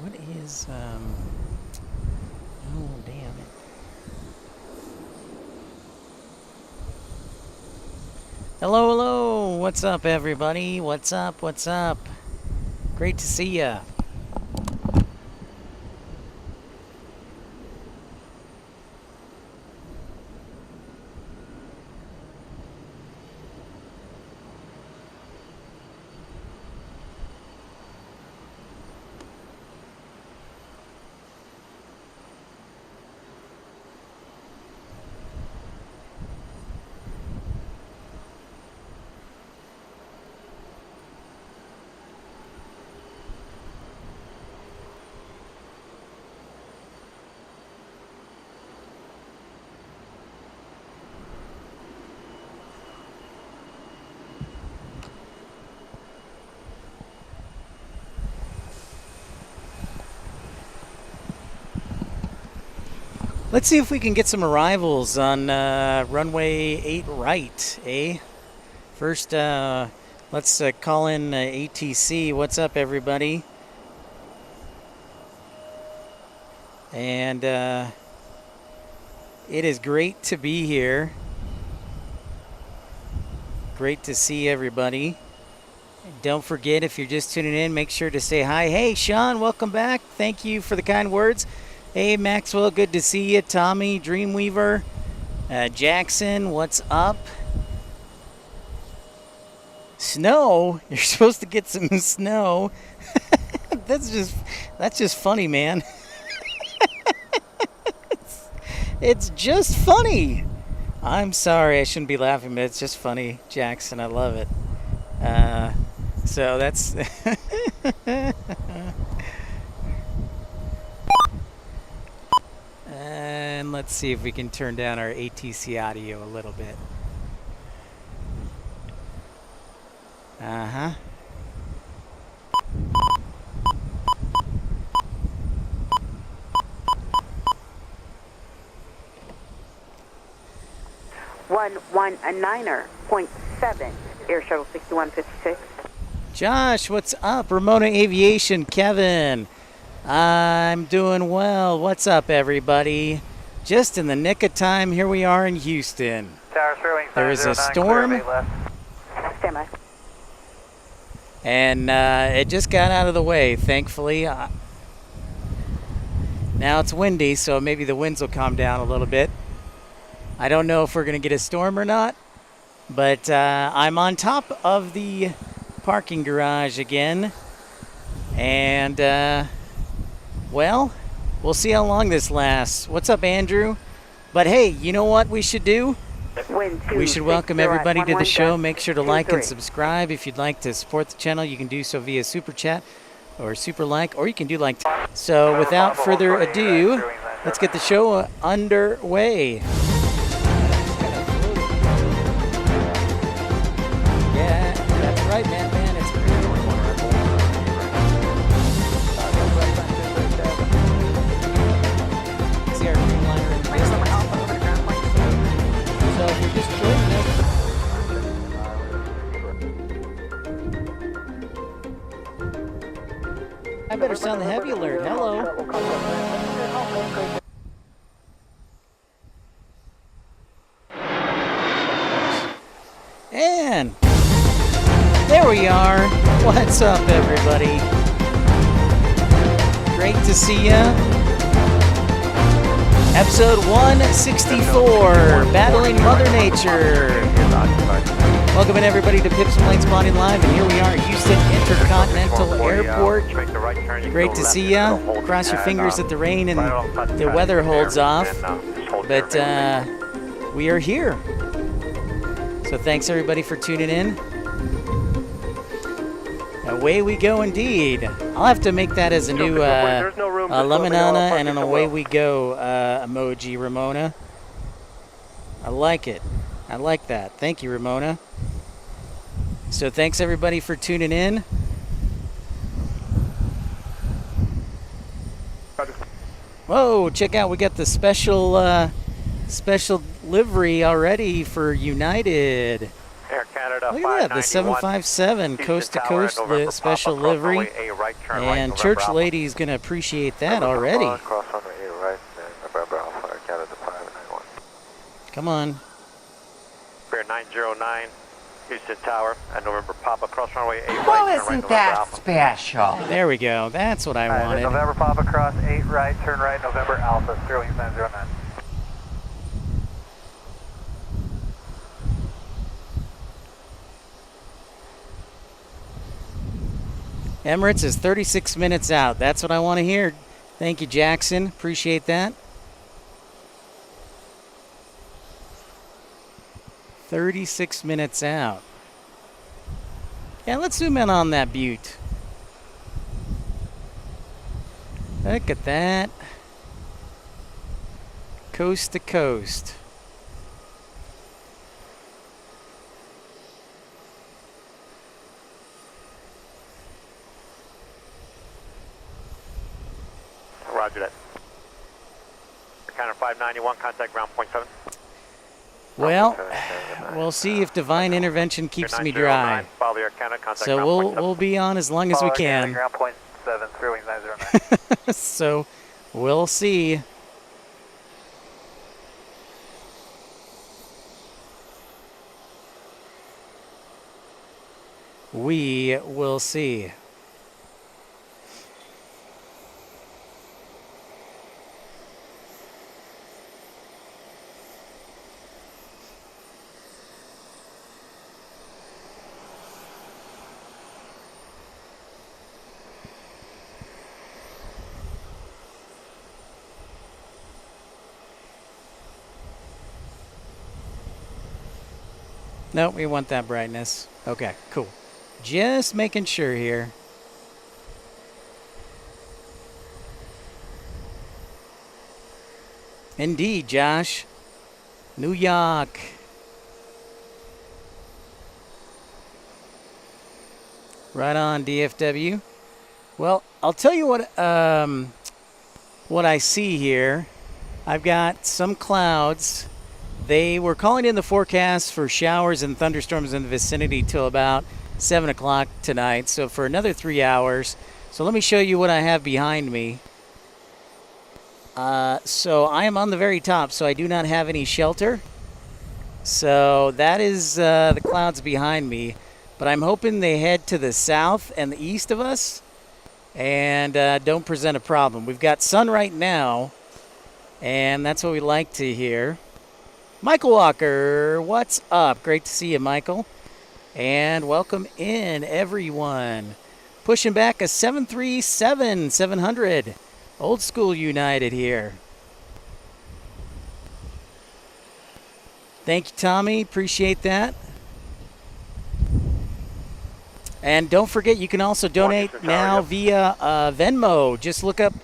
What is, oh, damn it. Hello, hello. What's up, everybody? What's up? What's up? Great to see ya. Let's see if we can get some arrivals on runway 8 right, eh? First, let's call in ATC. What's up, everybody? And it is great to be here. Great to see everybody. Don't forget, if you're just tuning in, make sure to say hi. Hey, Sean, welcome back. Thank you for the kind words. Hey, Maxwell, good to see you. Tommy, Dreamweaver, Jackson, what's up? Snow? You're supposed to get some snow. That's just funny, man. It's just funny. I'm sorry, I shouldn't be laughing, but it's just funny, Jackson. I love it. So that's... And let's see if we can turn down our ATC audio a little bit. Uh-huh. A 9.7 Air Shuttle 6156. Josh, what's up? Ramona Aviation, Kevin. I'm doing well. What's up, everybody? Just in the nick of time, here we are in Houston. There is a storm, and it just got out of the way, thankfully. Now it's windy, so maybe the winds will calm down a little bit. I don't know if we're going to get a storm or not, but I'm on top of the parking garage again, and well, we'll see how long this lasts. What's up, Andrew? But hey, you know what we should do? We should welcome everybody to the show. Make sure to like and subscribe. If you'd like to support the channel, you can do so via Super Chat or Super Like, or you can do like... So without further ado, let's get the show underway. Yeah, that's right, man. It's see our Dreamliner in the distance. So if you're just joining us, I better sound the heavy alert. Hello. And there we are. What's up, everybody? Great to see ya. Episode 164, Battling Mother Nature. Welcome in, everybody, to Pips Planespotting Live, and here we are at Houston Intercontinental Airport. Great to see ya. Cross your fingers that the rain and the weather holds off, but we are here. So thanks, everybody, for tuning in. Away we go, indeed. I'll have to make that as a new Lemonana and an away we go emoji, Ramona. I like it. I like that. Thank you, Ramona. So thanks, everybody, for tuning in. Whoa, check out, we got the special livery already for United. Air Canada, Look at that, the 757 coast to coast special livery. And church lady's going to appreciate that already. Cross runway A right, November Alpha, Canada 591. Come on. Bear 909, Houston Tower, and November Papa, cross runway A right. Well, isn't that special? There we go. That's what I wanted. November Papa, cross 8 right, turn right, November Alpha, Sterling 909. Emirates is 36 minutes out. That's what I want to hear. Thank you, Jackson. Appreciate that. 36 minutes out. Yeah, let's zoom in on that butte. Look at that. Coast to coast. Roger that. Counter 591, contact ground point 7. Well, we'll see if divine intervention keeps me dry. So we'll be on as long as we can. Ground point 7, 909. So we'll see. We will see. No, we want that brightness. Okay, cool. Just making sure here. Indeed, Josh. New York. Right on, DFW. Well, I'll tell you what I see here. I've got some clouds. They were calling in the forecast for showers and thunderstorms in the vicinity till about 7 o'clock tonight, so for another 3 hours. So let me show you what I have behind me. So I am on the very top, so I do not have any shelter. So that is the clouds behind me. But I'm hoping they head to the south and the east of us and don't present a problem. We've got sun right now, and that's what we like to hear. Michael Walker, what's up? Great to see you, Michael. And welcome in, everyone. Pushing back a 737-700. Old School United here. Thank you, Tommy. Appreciate that. And don't forget, you can also donate now via Venmo. Just look up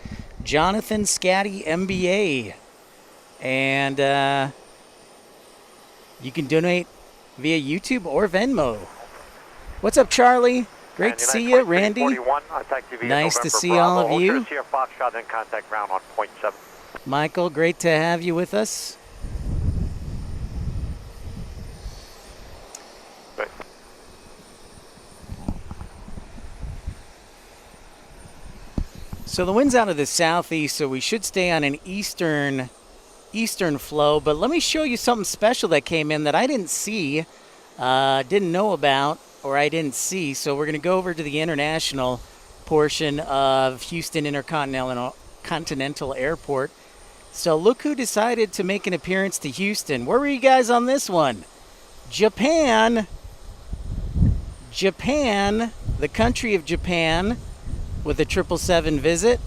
Jonathan Scatty MBA. And you can donate via YouTube or Venmo. What's up, Charlie? Great to see you, Randy. Nice to see all of you. Michael, great to have you with us. So the wind's out of the southeast, so we should stay on an eastern flow. But let me show you something special that came in that I didn't see, didn't know about, or I didn't see. So we're going to go over to the international portion of Houston Intercontinental Airport. So look who decided to make an appearance to Houston. Where were you guys on this one? Japan. Japan, the country of Japan, with a 777 visit.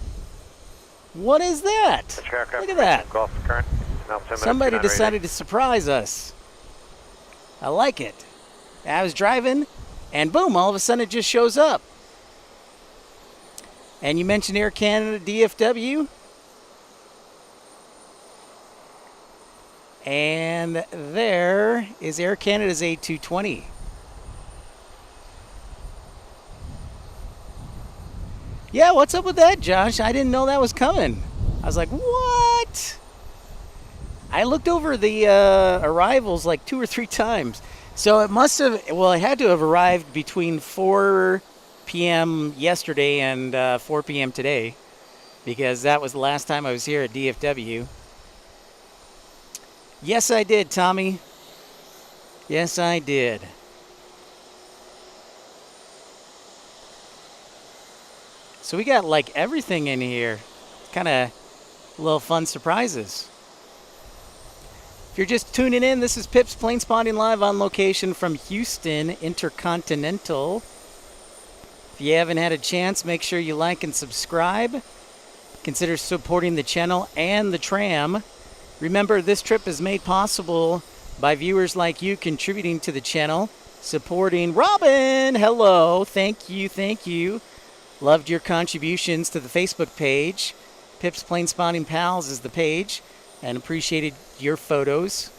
What is that? Look at that. Somebody decided to surprise us. I like it. I was driving, and boom, all of a sudden it just shows up. And you mentioned Air Canada DFW. And there is Air Canada's A220. Yeah, what's up with that, Josh? I didn't know that was coming. I was like, what? I looked over the arrivals like 2 or 3 times. So it must have, well, it had to have arrived between 4 p.m. yesterday and 4 p.m. today, because that was the last time I was here at DFW. Yes, I did, Tommy. Yes, I did. So we got like everything in here. Kind of little fun surprises. If you're just tuning in, this is Pip's Planespotting live on location from Houston Intercontinental. If you haven't had a chance, make sure you like and subscribe. Consider supporting the channel and the tram. Remember, this trip is made possible by viewers like you contributing to the channel, supporting Robin. Hello, thank you, thank you. Loved your contributions to the Facebook page. Pip's Planespotting Pals is the page, and appreciated your photos.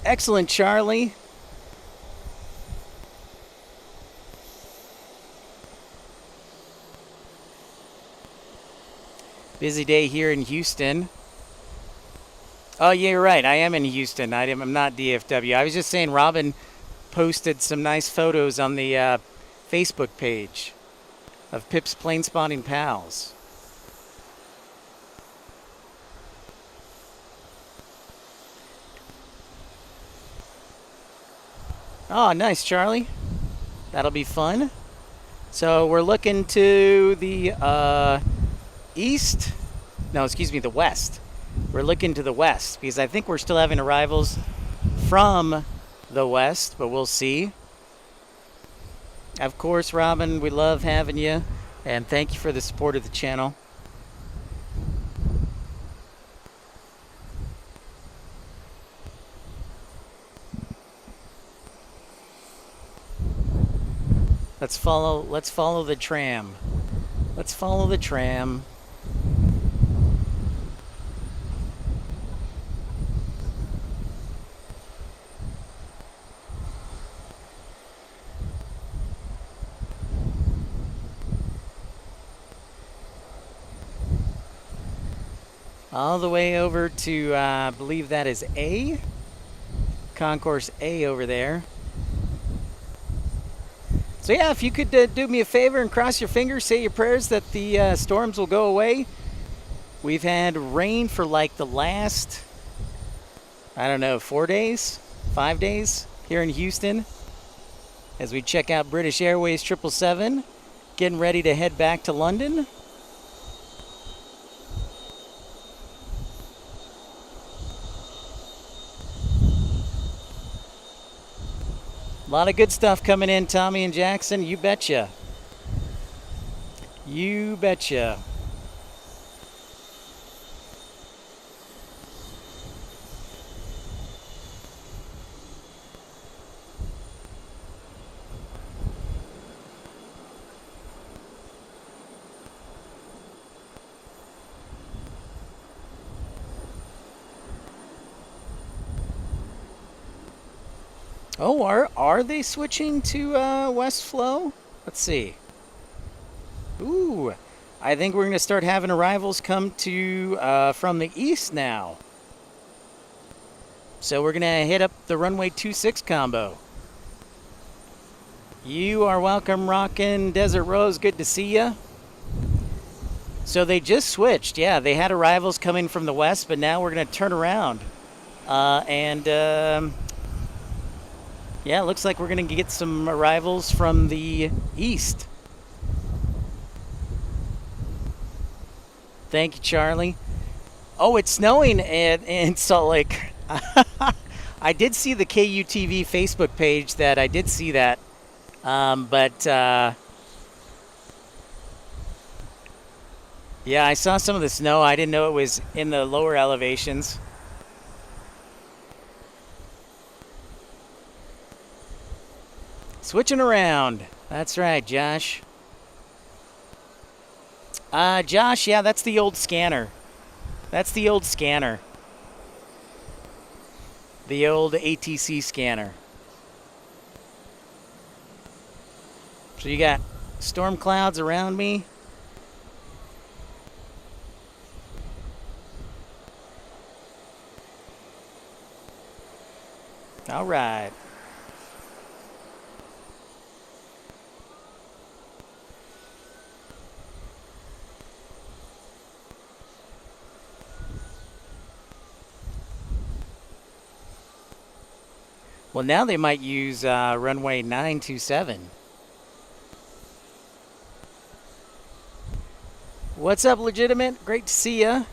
Excellent, Charlie. Busy day here in Houston. Oh, yeah, you're right. I am in Houston. I'm not DFW. I was just saying Robin posted some nice photos on the Facebook page of Pip's Planespotting Pals. Oh, nice, Charlie. That'll be fun. So we're looking to the east. No, excuse me, the west. We're looking to the west because I think we're still having arrivals from the west, but we'll see. Of course, Robin, we love having you, and thank you for the support of the channel. Let's follow the tram. Let's follow the tram. All the way over to, I believe that is A. Concourse A over there. So yeah, if you could do me a favor and cross your fingers, say your prayers that the storms will go away. We've had rain for like the last, I don't know, 4 days, 5 days here in Houston. As we check out British Airways 777, getting ready to head back to London. A lot of good stuff coming in, Tommy and Jackson. You betcha. You betcha. Oh, are they switching to West Flow? Let's see. Ooh, I think we're going to start having arrivals come to from the east now. So we're going to hit up the runway 26 combo. You are welcome, Rockin' Desert Rose. Good to see you. So they just switched. Yeah, they had arrivals coming from the west, but now we're going to turn around. Yeah, it looks like we're going to get some arrivals from the east. Thank you, Charlie. Oh, it's snowing in Salt Lake. I did see the KUTV Facebook page that I did see that. Yeah, I saw some of the snow. I didn't know it was in the lower elevations. Switching around. That's right, Josh. Josh, yeah, that's the old scanner. That's the old scanner. The old ATC scanner. So you got storm clouds around me. All right. Well, now they might use runway 927. What's up, Legitimate? Great to see ya.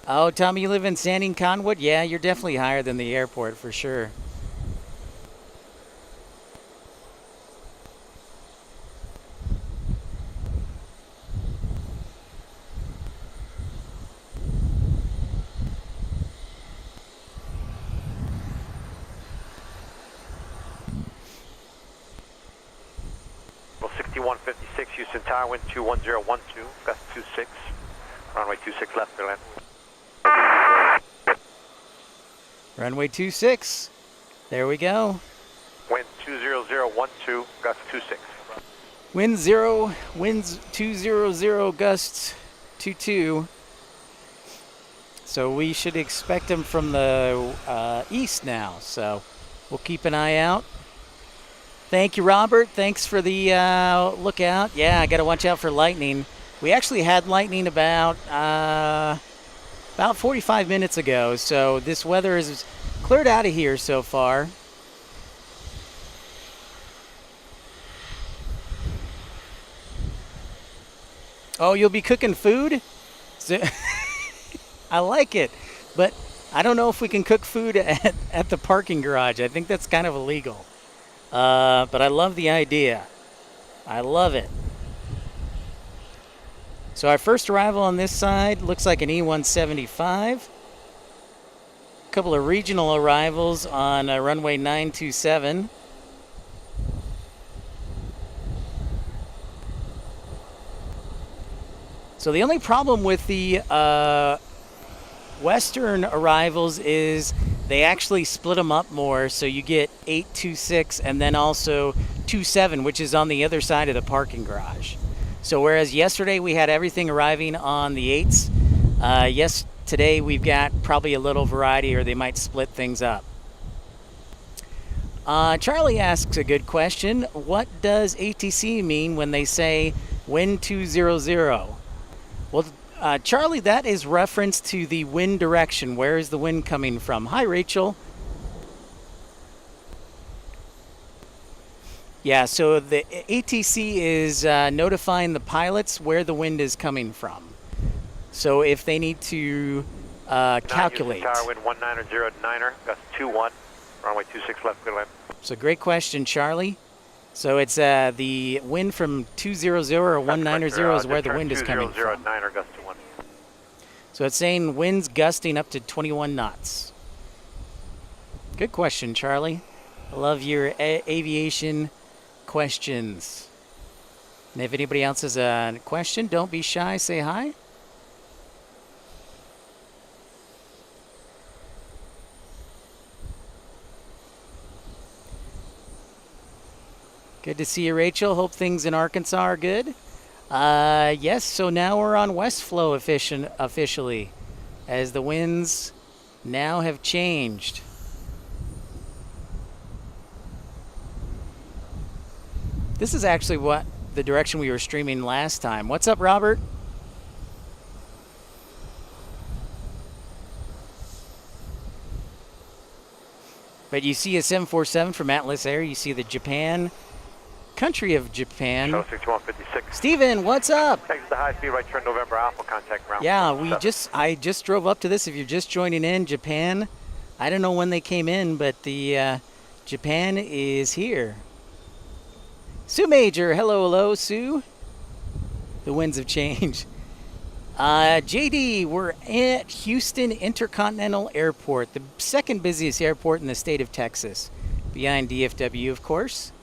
Oh, Tommy, you live in Sanding Conwood? Yeah, you're definitely higher than the airport for sure. Well, 6156, Houston Tower, wind 21012, gust 26, runway 26 left, clear land. Runway 26. There we go. Wind 20012, gust 26. Winds 200, gusts 22. So we should expect them from the east now. So we'll keep an eye out. Thank you, Robert. Thanks for the lookout. Yeah, I got to watch out for lightning. We actually had lightning about 45 minutes ago. So this weather is cleared out of here so far. Oh, you'll be cooking food? So I like it, but I don't know if we can cook food at the parking garage. I think that's kind of illegal. But I love the idea. I love it. So our first arrival on this side looks like an E175. A couple of regional arrivals on runway 927. So the only problem with the Western arrivals is they actually split them up more, so you get 826 and then also 27, which is on the other side of the parking garage. So whereas yesterday we had everything arriving on the 8s, today we've got probably a little variety, or they might split things up. Charlie asks a good question. What does ATC mean when they say wind 200? Well, Charlie, that is reference to the wind direction. Where is the wind coming from? Hi, Rachel. Yeah, so the ATC is notifying the pilots where the wind is coming from. So if they need to calculate. Tower, wind 1909er, gust 21, runway 26 left, clear land. So great question, Charlie. So it's the wind from 200 or 190 is where the wind is coming from. 200 gust 21. So it's saying winds gusting up to 21 knots. Good question, Charlie. I love your aviation questions. And if anybody else has a question, don't be shy. Say hi. Good to see you, Rachel. Hope things in Arkansas are good. Yes, so now we're on West Flow officially, as the winds now have changed. This is actually what the direction we were streaming last time. What's up, Robert? But you see a 747 from Atlas Air. You see the Japan, country of Japan. Show 6156. Steven, what's up? Exit the high speed right turn November Alpha, contact ground. Yeah, I just drove up to this. If you're just joining in, Japan, I don't know when they came in, but the Japan is here. Sue Major, hello, Sue. The winds have changed. JD, we're at Houston Intercontinental Airport, the second busiest airport in the state of Texas, behind DFW, of course.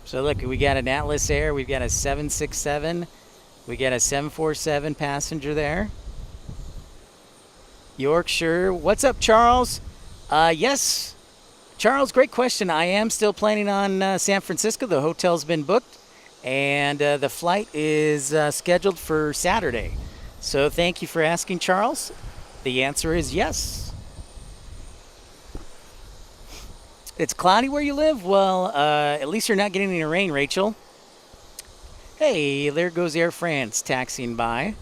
So look, we got an Atlas Air, we've got a 767, we got a 747 passenger there. Yorkshire, what's up, Charles? Yes, Charles, great question. I am still planning on San Francisco. The hotel's been booked, and the flight is scheduled for Saturday. So thank you for asking, Charles. The answer is yes. It's cloudy where you live? Well, at least you're not getting any rain, Rachel. Hey, there goes Air France taxiing by.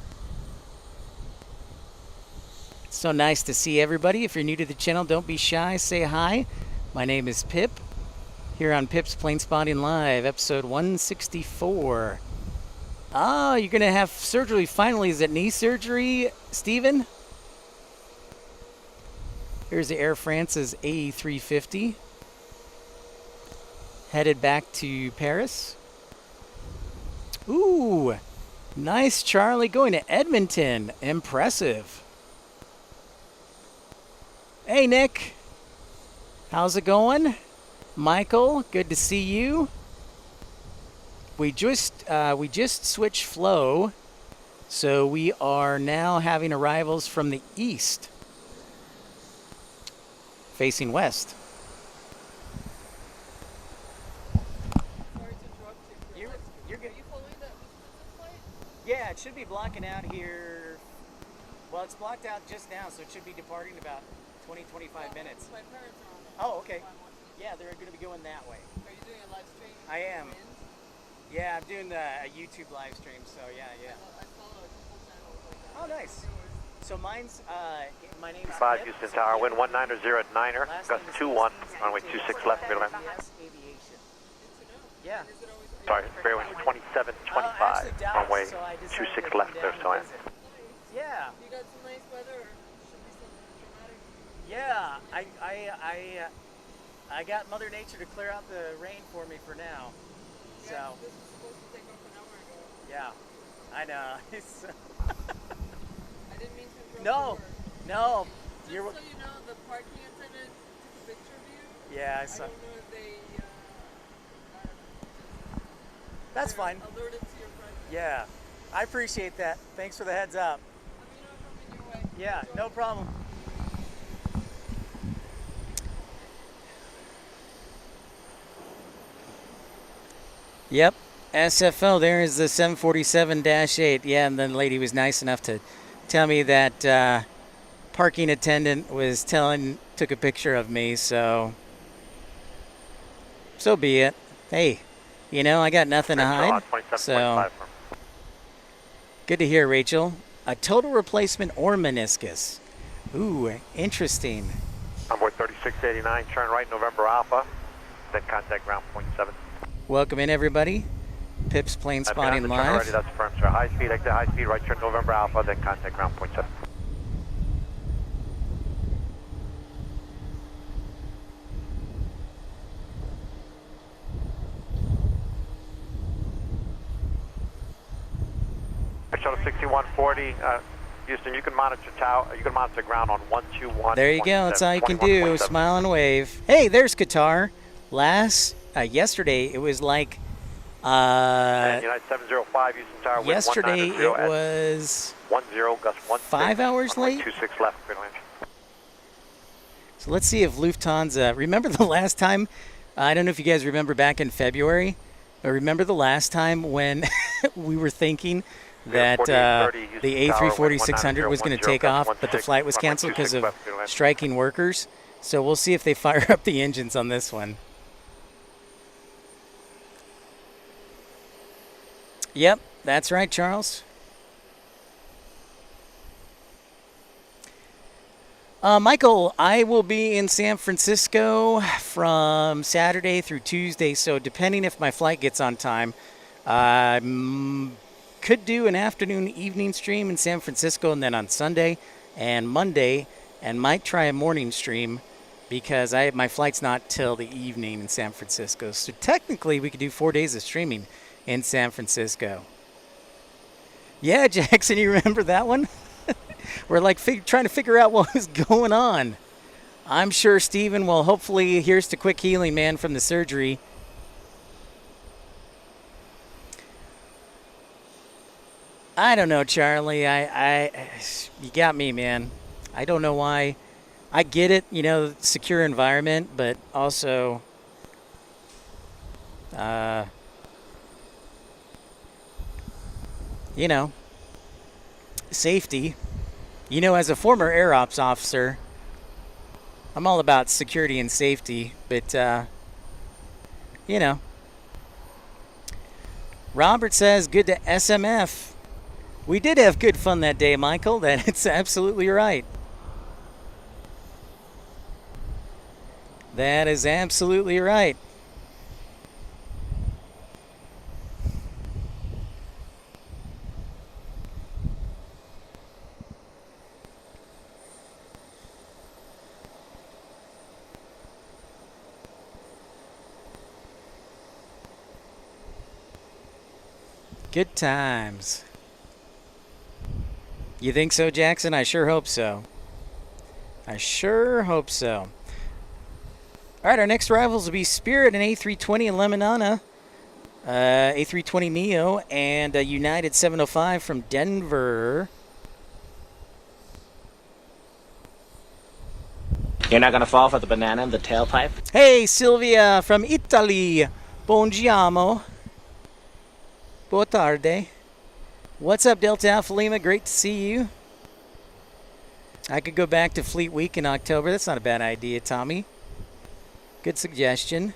It's so nice to see everybody. If you're new to the channel, don't be shy. Say hi. My name is Pip. Here on Pip's Planespotting Live, episode 164. Ah, you're going to have surgery finally. Is it knee surgery, Steven? Here's the Air France's A350. Headed back to Paris. Ooh, nice, Charlie. Going to Edmonton. Impressive. Hey, Nick. How's it going? Michael, good to see you. We just switched flow, so we are now having arrivals from the east, facing west. Sorry to interrupt you. You're good. Are you following that flight? Yeah, it should be blocking out here. Well, it's blocked out just now, so it should be departing about 20-25 minutes. My parents are on it. Oh, okay. So I'm watching. Yeah, they're going to be going that way. Are you doing a live stream? I am. Wind? Yeah, I'm doing a YouTube live stream, so yeah. I follow a couple channels like that. Oh, nice. So mine's, my name's 5 Pip. Houston Tower, wind 190 at 9er, Last gust name is 21, Steve. runway 26 left, clear to land. Yes, Aviation. Good to know. Yeah. Is it always Sorry, fairway 27, 25, runway 26 left, clear to land. nice? Yeah, You got some nice weather or should be some dramatic? yeah. I got Mother Nature to clear out the rain for me for now. So, Yeah, this was supposed to take off an hour ago. yeah, I know. It's, I didn't mean to interrupt no, you. no. Just You're, so you know, the parking attendant took a picture of you. yeah, I I saw. don't know if they That's they're fine. alerted to your presence. Yeah, I appreciate that. Thanks for the heads up. Let me know if I'm in your way. Yeah, Enjoy. no problem. Yep, SFO, there is the 747-8. Yeah, and then the lady was nice enough to tell me that parking attendant was took a picture of me, so be it. Hey, you know, I got nothing to hide, so good to hear, Rachel. A total replacement or meniscus. Ooh, interesting. Onboard 3689, turn right November Alpha, then contact ground point 7. Welcome in, everybody. Pip's Planespotting Turn Live. already, that's firm, sir. High speed, exit high speed, right turn November Alpha, then contact ground point 7. Shuttle 6140, Houston, you can monitor ground on 121. There you go. That's all you can do. Smile and wave. Hey, there's Qatar. Yesterday it was like, United 705, Houston Tower, wind yesterday 190 it at was 10, gust 16. 5 hours Runway late. 26 left, clear to land. So let's see if Lufthansa. Remember the last time? I don't know if you guys remember back in February, but remember the last time when we were thinking that the A340-600 was going to take off, but the flight was canceled because of striking workers. So we'll see if they fire up the engines on this one. Yep, that's right, Charles. Michael, I will be in San Francisco from Saturday through Tuesday, so depending if my flight gets on time, could do an afternoon evening stream in San Francisco and then on Sunday and Monday, and might try a morning stream because my flight's not till the evening in San Francisco. So technically we could do 4 days of streaming in San Francisco. Yeah, Jackson, you remember that one? We're like trying to figure out what was going on. I'm sure Steven will hopefully, here's to quick healing, man, from the surgery. I don't know, Charlie. You got me, man. I don't know why. I get it, you know, secure environment, but also, you know, safety. You know, as a former Air Ops officer, I'm all about security and safety, but, you know. Robert says, good to SMF. We did have good fun that day, Michael. That's absolutely right. That is absolutely right. Good times. You think so, Jackson? I sure hope so. I sure hope so. All right, our next rivals will be Spirit and A320 in Lemonana, A320 Neo, and United 705 from Denver. You're not going to fall for the banana in the tailpipe? Hey, Sylvia from Italy. Buongiorno. Boa tarde. What's up, Delta Alpha Lima? Great to see you. I could go back to Fleet Week in October. That's not a bad idea, Tommy. Good suggestion.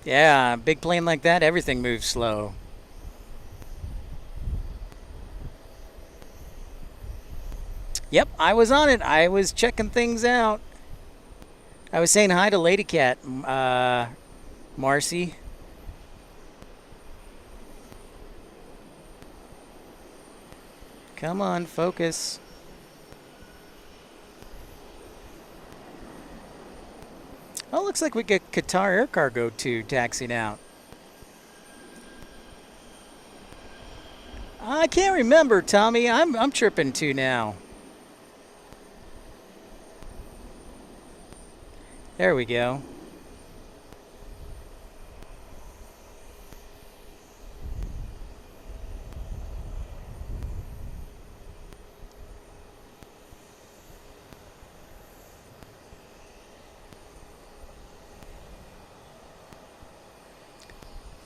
Yeah, big plane like that, everything moves slow. Yep, I was on it. I was checking things out. I was saying hi to Lady Cat, Marcy. Come on, focus. Oh, looks like we got Qatar Air Cargo 2 taxiing out. I can't remember, Tommy. I'm tripping too now. There we go.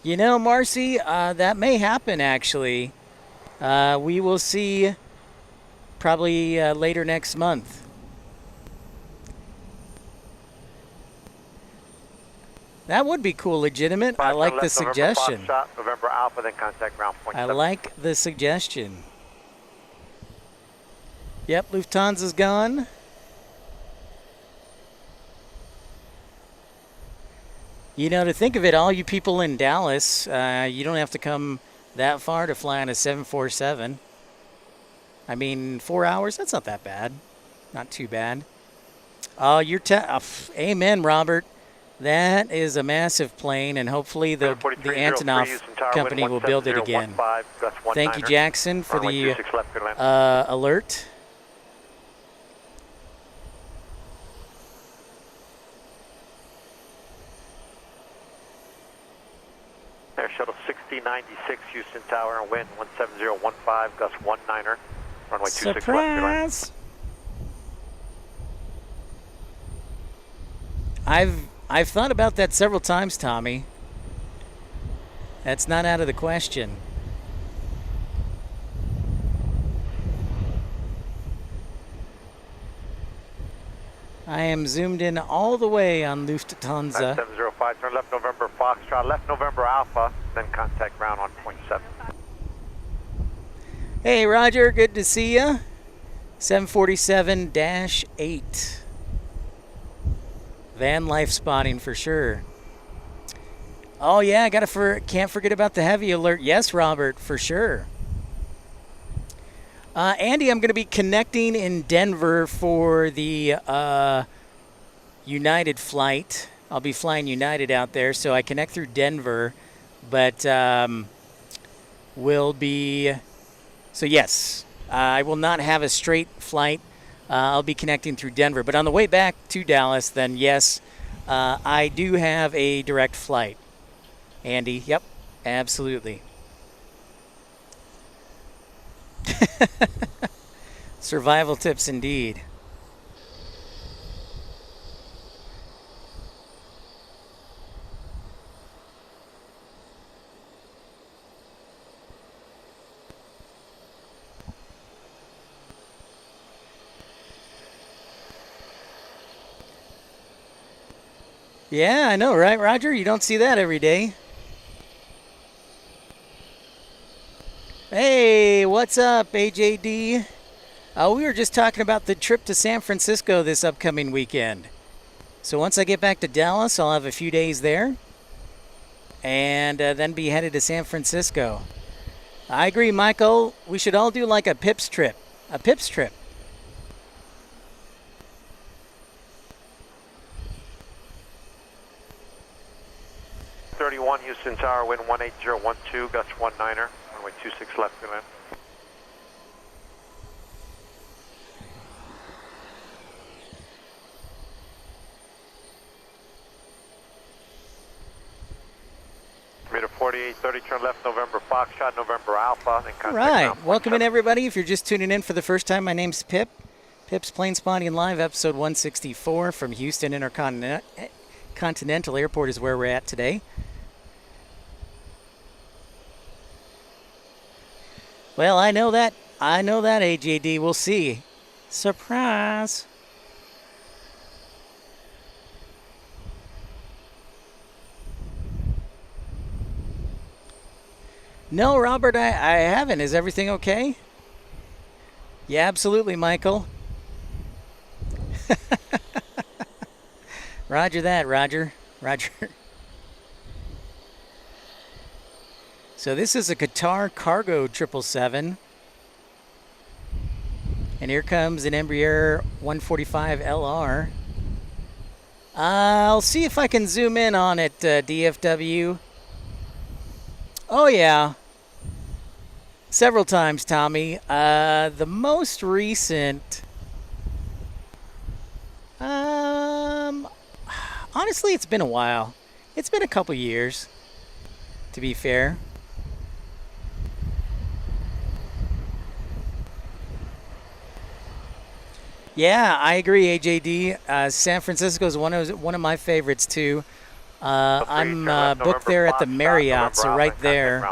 You know, Marcy, that may happen, actually. We will see probably later next month. That would be cool, legitimate. I like the suggestion. November Alpha, then contact ground point. I like the suggestion. Yep, Lufthansa's gone. You know, to think of it, all you people in Dallas, you don't have to come that far to fly on a 747. I mean, 4 hours, that's not that bad. Not too bad. Oh, amen, Robert. That is a massive plane, and hopefully the Antonov company will build it again. Thank you, Jackson, for the alert. Air Shuttle 6096, Houston Tower, and wind 17015, gust 19er, runway 26 left. Surprise! I've thought about that several times, Tommy. That's not out of the question. I am zoomed in all the way on Lufthansa. 705, turn left November Foxtrot, left November Alpha, then contact ground on point 7. Hey, Roger, good to see you. 747-8. Van life spotting for sure. Oh yeah, can't forget about the heavy alert. Yes, Robert, for sure. Andy, I'm going to be connecting in Denver for the United flight. I'll be flying United out there, so I connect through Denver, but will be. So yes, I will not have a straight flight. I'll be connecting through Denver. But on the way back to Dallas, then yes, I do have a direct flight. Andy, yep, absolutely. Survival tips indeed. Yeah, I know, right, Roger? You don't see that every day. Hey, what's up, AJD? We were just talking about the trip to San Francisco this upcoming weekend. So once I get back to Dallas, I'll have a few days there and then be headed to San Francisco. I agree, Michael. We should all do like a Pips trip. A Pips trip. Houston Tower, wind 18012, gust 19er, runway 26 left, clear land. Radar 4830, turn left, November Foxtrot, November Alpha. Then contact Right. ground Welcome in, 17. everybody. If you're just tuning in for the first time, my name's Pip. Pip's Planespotting Live, episode 164 from Houston Intercontinental Airport is where we're at today. Well, I know that, AJD. We'll see. Surprise. No, Robert, I haven't. Is everything okay? Yeah, absolutely, Michael. Roger that, Roger. So this is a Qatar Cargo 777. And here comes an Embraer 145 LR. I'll see if I can zoom in on it, DFW. Oh, yeah. Several times, Tommy. The most recent... honestly, it's been a while. It's been a couple years, to be fair. Yeah, I agree, AJD. San Francisco is one of my favorites, too. I'm booked there at the Marriott, so right there.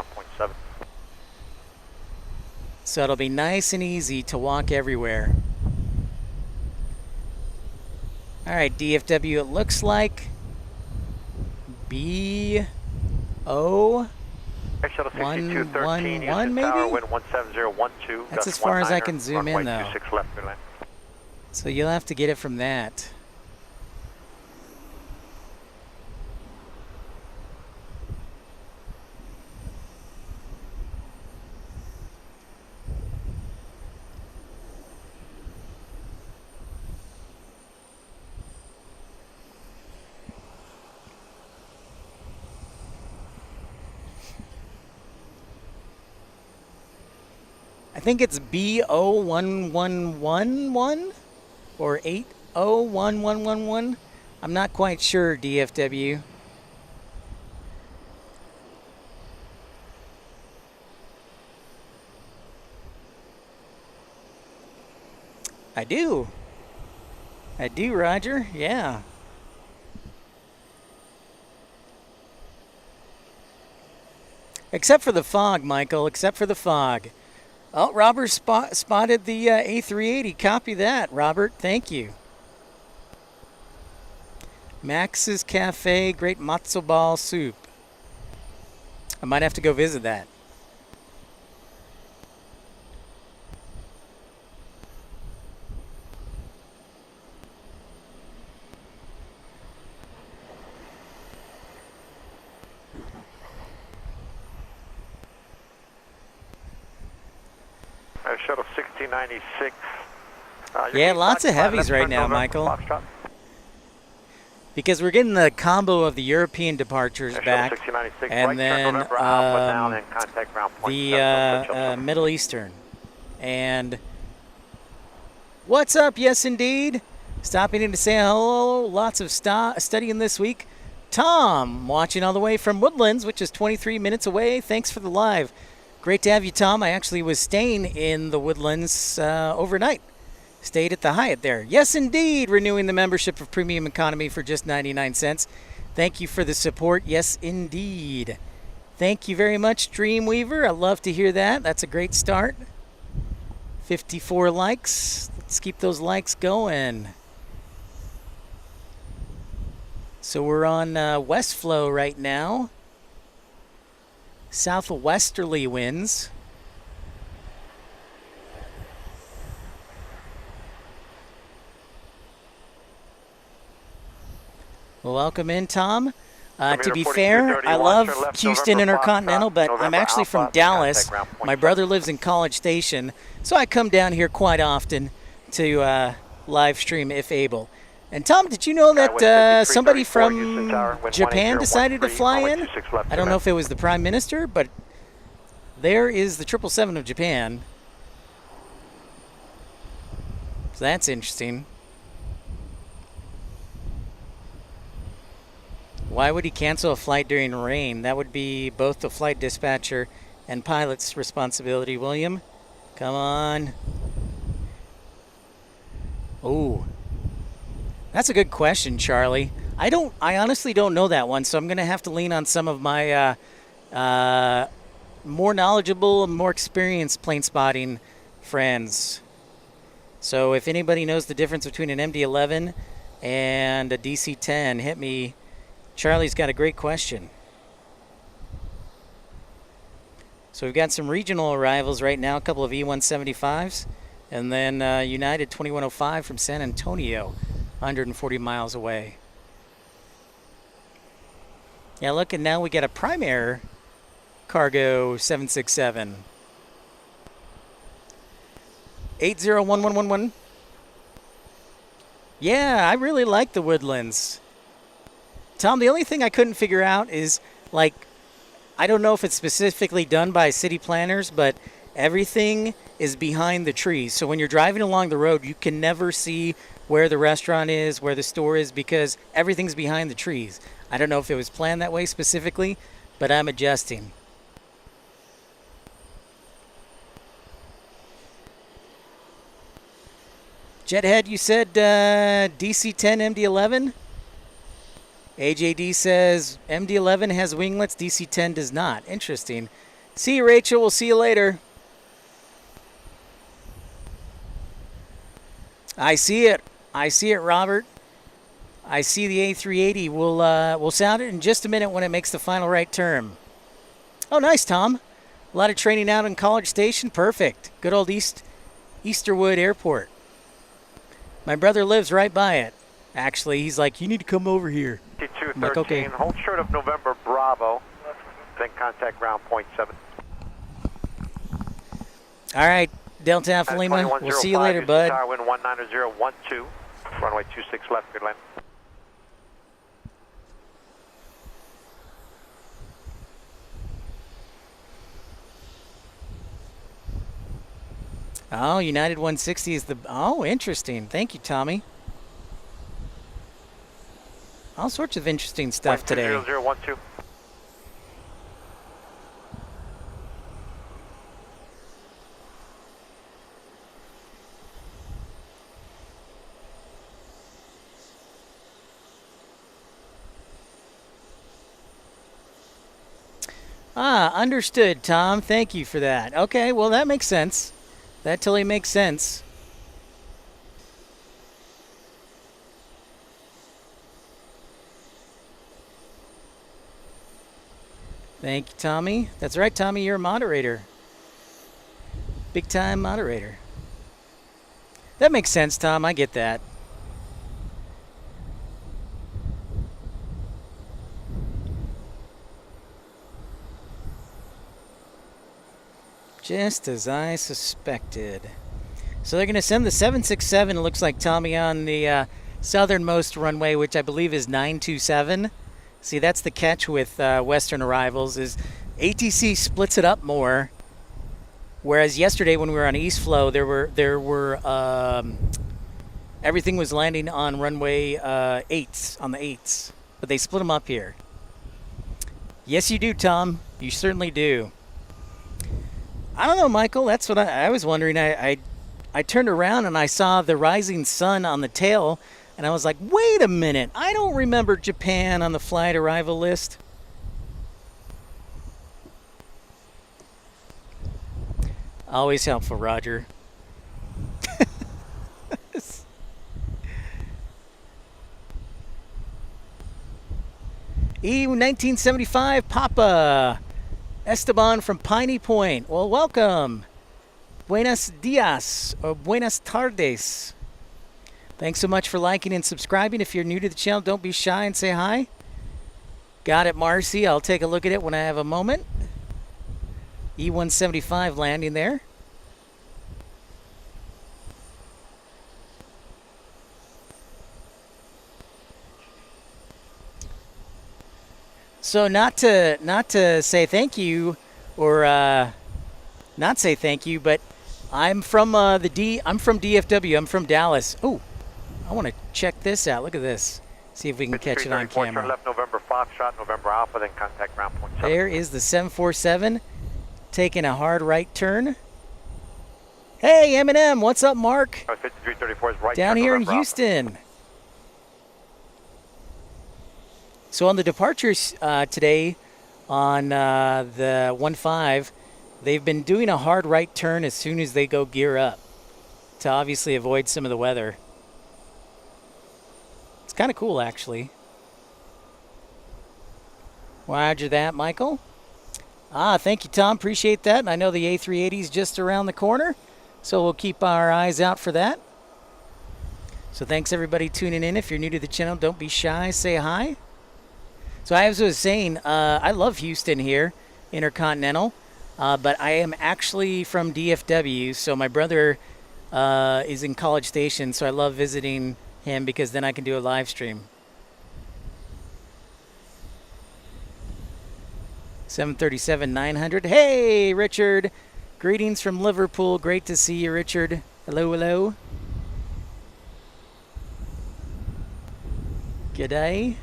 So it'll be nice and easy to walk everywhere. All right, DFW, it looks like BO 111 maybe? That's as far as I can zoom in, though. So you'll have to get it from that. I think it's BO1111 or 801111. I'm not quite sure, DFW. I do, Roger. Yeah. Except for the fog, Michael. Except for the fog. Oh, Robert spotted the A380. Copy that, Robert. Thank you. Max's Cafe, great matzo ball soup. I might have to go visit that. Shuttle 1696. Yeah, lots of heavies right now, Michael. Because we're getting the combo of the European departures back, and then the Middle Eastern. And what's up? Yes, indeed. Stopping in to say hello. Lots of studying this week. Tom, watching all the way from Woodlands, which is 23 minutes away. Thanks for the live. Great to have you, Tom. I actually was staying in the Woodlands overnight. Stayed at the Hyatt there. Yes, indeed. Renewing the membership of Premium Economy for just 99 cents. Thank you for the support. Yes, indeed. Thank you very much, Dreamweaver. I love to hear that. That's a great start. 54 likes. Let's keep those likes going. So we're on west flow right now. Southwesterly winds. Well, welcome in, Tom. To be fair, I love Houston Intercontinental, but I'm actually from Dallas. My brother lives in College Station, so I come down here quite often to live stream if able. And Tom, did you know that somebody from Japan decided to fly in? I don't know if it was the Prime Minister, but there is the 777 of Japan. So that's interesting. Why would he cancel a flight during rain? That would be both the flight dispatcher and pilot's responsibility, William. Come on. Oh. That's a good question, Charlie. I honestly don't know that one, so I'm going to have to lean on some of my more knowledgeable and more experienced plane spotting friends. So if anybody knows the difference between an MD-11 and a DC-10, hit me. Charlie's got a great question. So we've got some regional arrivals right now, a couple of E-175s, and then United 2105 from San Antonio, 140 miles away. Yeah, look, and now we got a Prime Air Cargo 767. 801111. Yeah, I really like the Woodlands. Tom, the only thing I couldn't figure out is, like, I don't know if it's specifically done by city planners, but everything is behind the trees. So when you're driving along the road, you can never see where the restaurant is, where the store is, because everything's behind the trees. I don't know if it was planned that way specifically, but I'm adjusting. Jethead, you said DC-10, MD-11? AJD says MD-11 has winglets, DC-10 does not. Interesting. See you, Rachel. We'll see you later. I see it. I see it, Robert. I see the A380. We'll sound it in just a minute when it makes the final right turn. Oh, nice, Tom. A lot of training out in College Station. Perfect. Good old Easterwood Airport. My brother lives right by it. Actually, he's like, you need to come over here. I'm like, okay. Hold short of November Bravo, then contact ground point 7. All right, Delta Alpha Lima. We'll see you later, bud. Tower wind 19012, runway 26 left, good land. Oh, United 160 is the... Oh, interesting. Thank you, Tommy. All sorts of interesting stuff today. 0012. Ah, understood, Tom. Thank you for that. Okay, well, that makes sense. That totally makes sense. Thank you, Tommy. That's right, Tommy, you're a moderator. Big time moderator. That makes sense, Tom. I get that. Just as I suspected. So they're going to send the 767, it looks like, Tommy, on the southernmost runway, which I believe is 927. See, that's the catch with Western arrivals, is ATC splits it up more. Whereas yesterday when we were on East Flow, there were everything was landing on runway 8s, on the 8s. But they split them up here. Yes, you do, Tom. You certainly do. I don't know, Michael. That's what I was wondering. I turned around and I saw the rising sun on the tail, and I was like, wait a minute. I don't remember Japan on the flight arrival list. Always helpful, Roger. E1975 Papa. Esteban from Piney Point. Well, welcome. Buenos dias or buenas tardes. Thanks so much for liking and subscribing. If you're new to the channel, don't be shy and say hi. Got it, Marcy. I'll take a look at it when I have a moment. E175 landing there. So not to say thank you or not say thank you, but I'm from I'm from DFW. I'm from Dallas. Oh, I want to check this out. Look at this. See if we can catch it on camera. Left November Foxtrot, November Alpha, then contact ground point 7. There is the 747 taking a hard right turn. Hey, Eminem, what's up, Mark? 5334 is right Down turn, here in November Houston. Alpha. So on the departures today on the 15, they've been doing a hard right turn as soon as they go gear up to obviously avoid some of the weather. It's kind of cool, actually. Roger that, Michael. Thank you, Tom. Appreciate that. And I know the A380 is just around the corner, so we'll keep our eyes out for that. So thanks, everybody, tuning in. If you're new to the channel, don't be shy. Say hi. So as I was saying, I love Houston here, Intercontinental, but I am actually from DFW, so my brother is in College Station, so I love visiting him because then I can do a live stream. 737-900. Hey, Richard. Greetings from Liverpool. Great to see you, Richard. Hello, hello. G'day.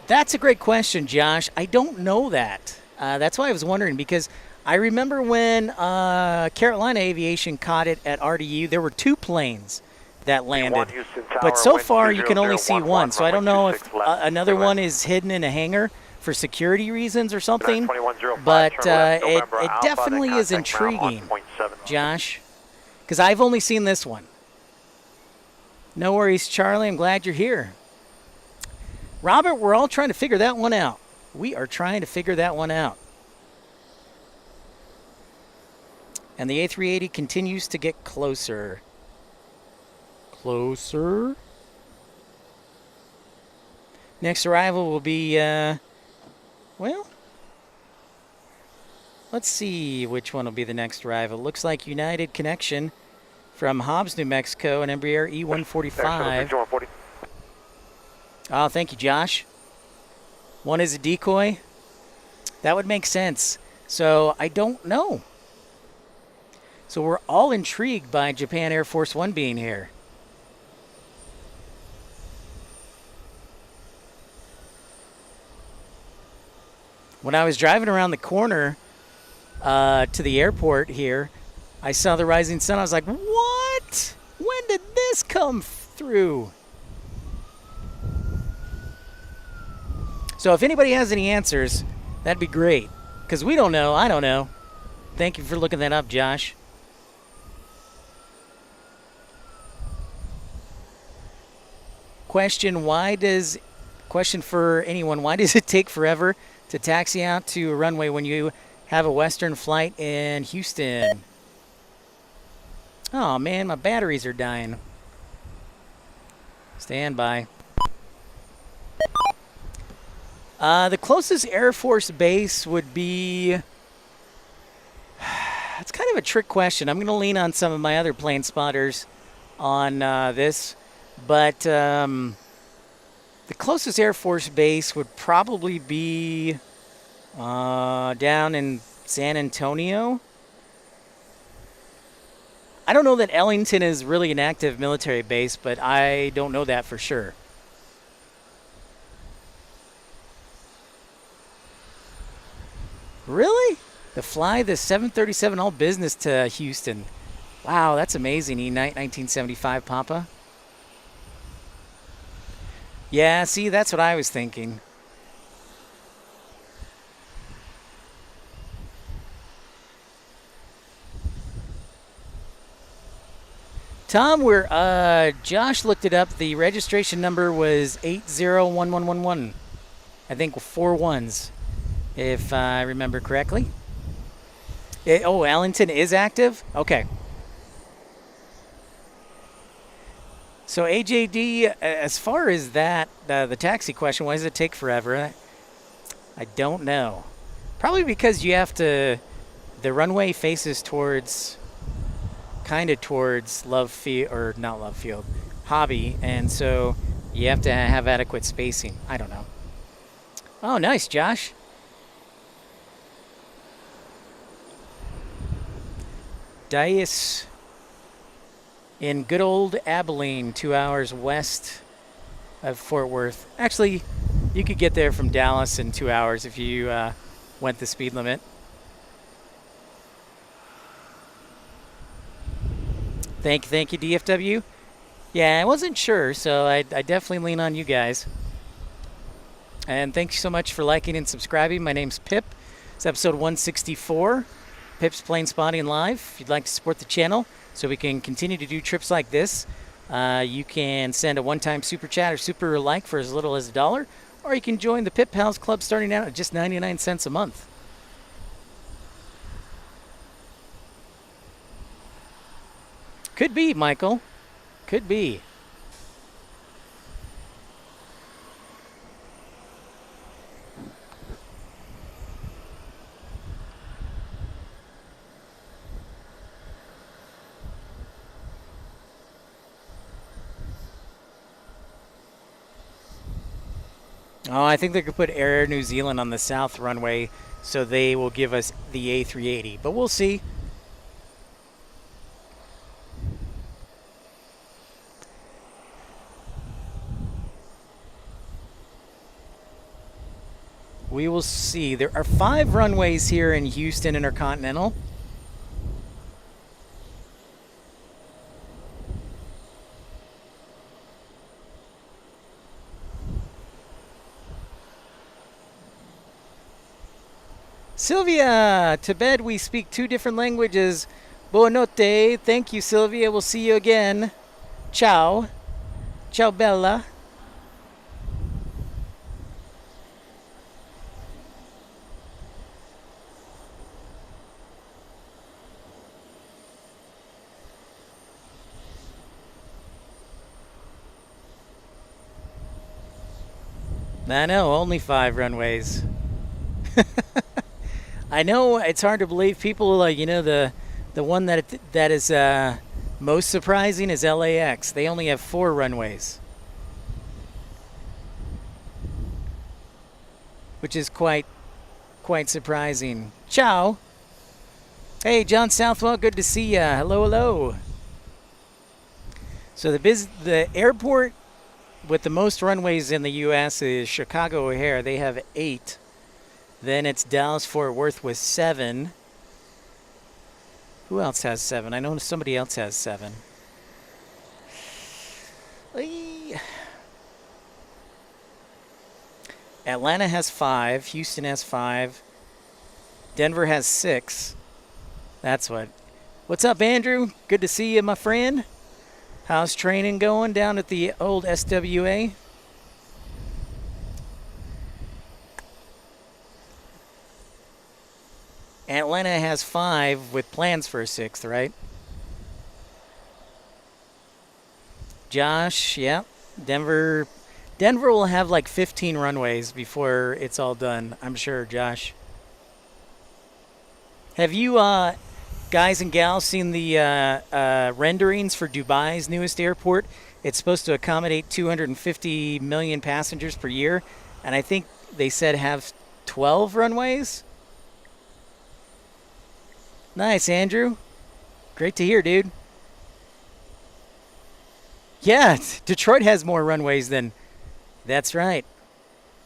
That's a great question, Josh. I don't know that. That's why I was wondering, because I remember when Carolina Aviation caught it at RDU, there were 2 planes that landed. But so far, you can only see one. So I don't know if another one is hidden in a hangar for security reasons or something. But it definitely is intriguing, Josh, because I've only seen this one. No worries, Charlie. I'm glad you're here. Robert, we're all trying to figure that one out. We are trying to figure that one out. And the A380 continues to get closer. Closer. Next arrival will be, well, let's see which one will be the next arrival. Looks like United Connection from Hobbs, New Mexico, and Embraer E145. Oh, thank you, Josh. One is a decoy. That would make sense. So I don't know. So we're all intrigued by Japan Air Force One being here. When I was driving around the corner to the airport here, I saw the rising sun. I was like, what? When did this come through? So if anybody has any answers, that'd be great. Because we don't know. I don't know. Thank you for looking that up, Josh. Question for anyone, why does it take forever to taxi out to a runway when you have a Western flight in Houston? Oh man, my batteries are dying. Stand by. The closest Air Force base would be... It's kind of a trick question. I'm going to lean on some of my other plane spotters on this. But the closest Air Force base would probably be down in San Antonio. I don't know that Ellington is really an active military base, but I don't know that for sure. Really? To fly the 737 all business to Houston. Wow, that's amazing, E1975 Papa. Yeah, see, that's what I was thinking. Tom, we're Josh looked it up. The registration number was 801111. I think 4 ones, if I remember correctly. Oh, Allington is active? Okay. So AJD, as far as that, the taxi question, why does it take forever? I don't know. Probably because you have to, the runway faces towards, kind of towards Love Field, or not Love Field, Hobby, and so you have to have adequate spacing. I don't know. Oh, nice, Josh. Dice in good old Abilene, 2 hours west of Fort Worth. Actually, you could get there from Dallas in 2 hours if you went the speed limit. Thank you, DFW. Yeah, I wasn't sure, so I definitely lean on you guys. And thank you so much for liking and subscribing. My name's Pip. It's episode 164, Pip's Planespotting Live. If you'd like to support the channel so we can continue to do trips like this, you can send a one-time super chat or super like for as little as $1, or you can join the Pip Pals Club starting out at just 99 cents a month. Could be, Michael. Could be. Oh, I think they could put Air New Zealand on the south runway, so they will give us the A380. But we'll see. We will see. There are 5 runways here in Houston Intercontinental. Sylvia, to bed we speak 2 different languages. Buonanotte. Thank you, Sylvia. We'll see you again. Ciao. Ciao, Bella. I know, only 5 runways. I know it's hard to believe. People like, you know, the one that is most surprising is LAX. They only have 4 runways, which is quite surprising. Ciao. Hey, John Southwell, good to see ya. Hello, hello. So the airport with the most runways in the U.S. is Chicago O'Hare. They have 8. Then it's Dallas-Fort Worth with 7. Who else has 7? I know somebody else has 7. Atlanta has 5. Houston has 5. Denver has 6. That's what. What's up, Andrew? Good to see you, my friend. How's training going down at the old SWA? Atlanta has 5 with plans for a 6th, right? Josh, yeah. Denver will have like 15 runways before it's all done, I'm sure, Josh. Have you guys and gals seen the renderings for Dubai's newest airport? It's supposed to accommodate 250 million passengers per year, and I think they said have 12 runways. Nice, Andrew. Great to hear, dude. Yeah, Detroit has more runways than... That's right.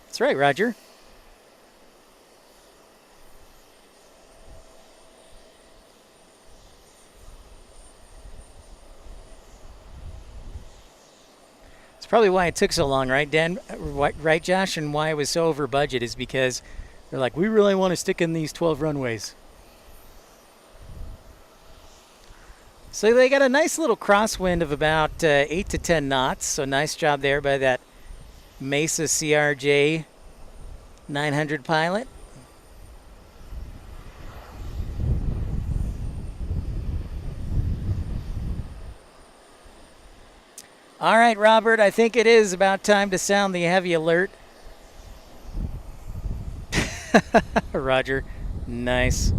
That's right, Roger. It's probably why it took so long, right, Dan? Right, Josh? And why it was so over budget is because they're like, we really want to stick in these 12 runways. So they got a nice little crosswind of about 8 to 10 knots. So nice job there by that Mesa CRJ 900 pilot. All right, Robert, I think it is about time to sound the heavy alert. Roger. Nice.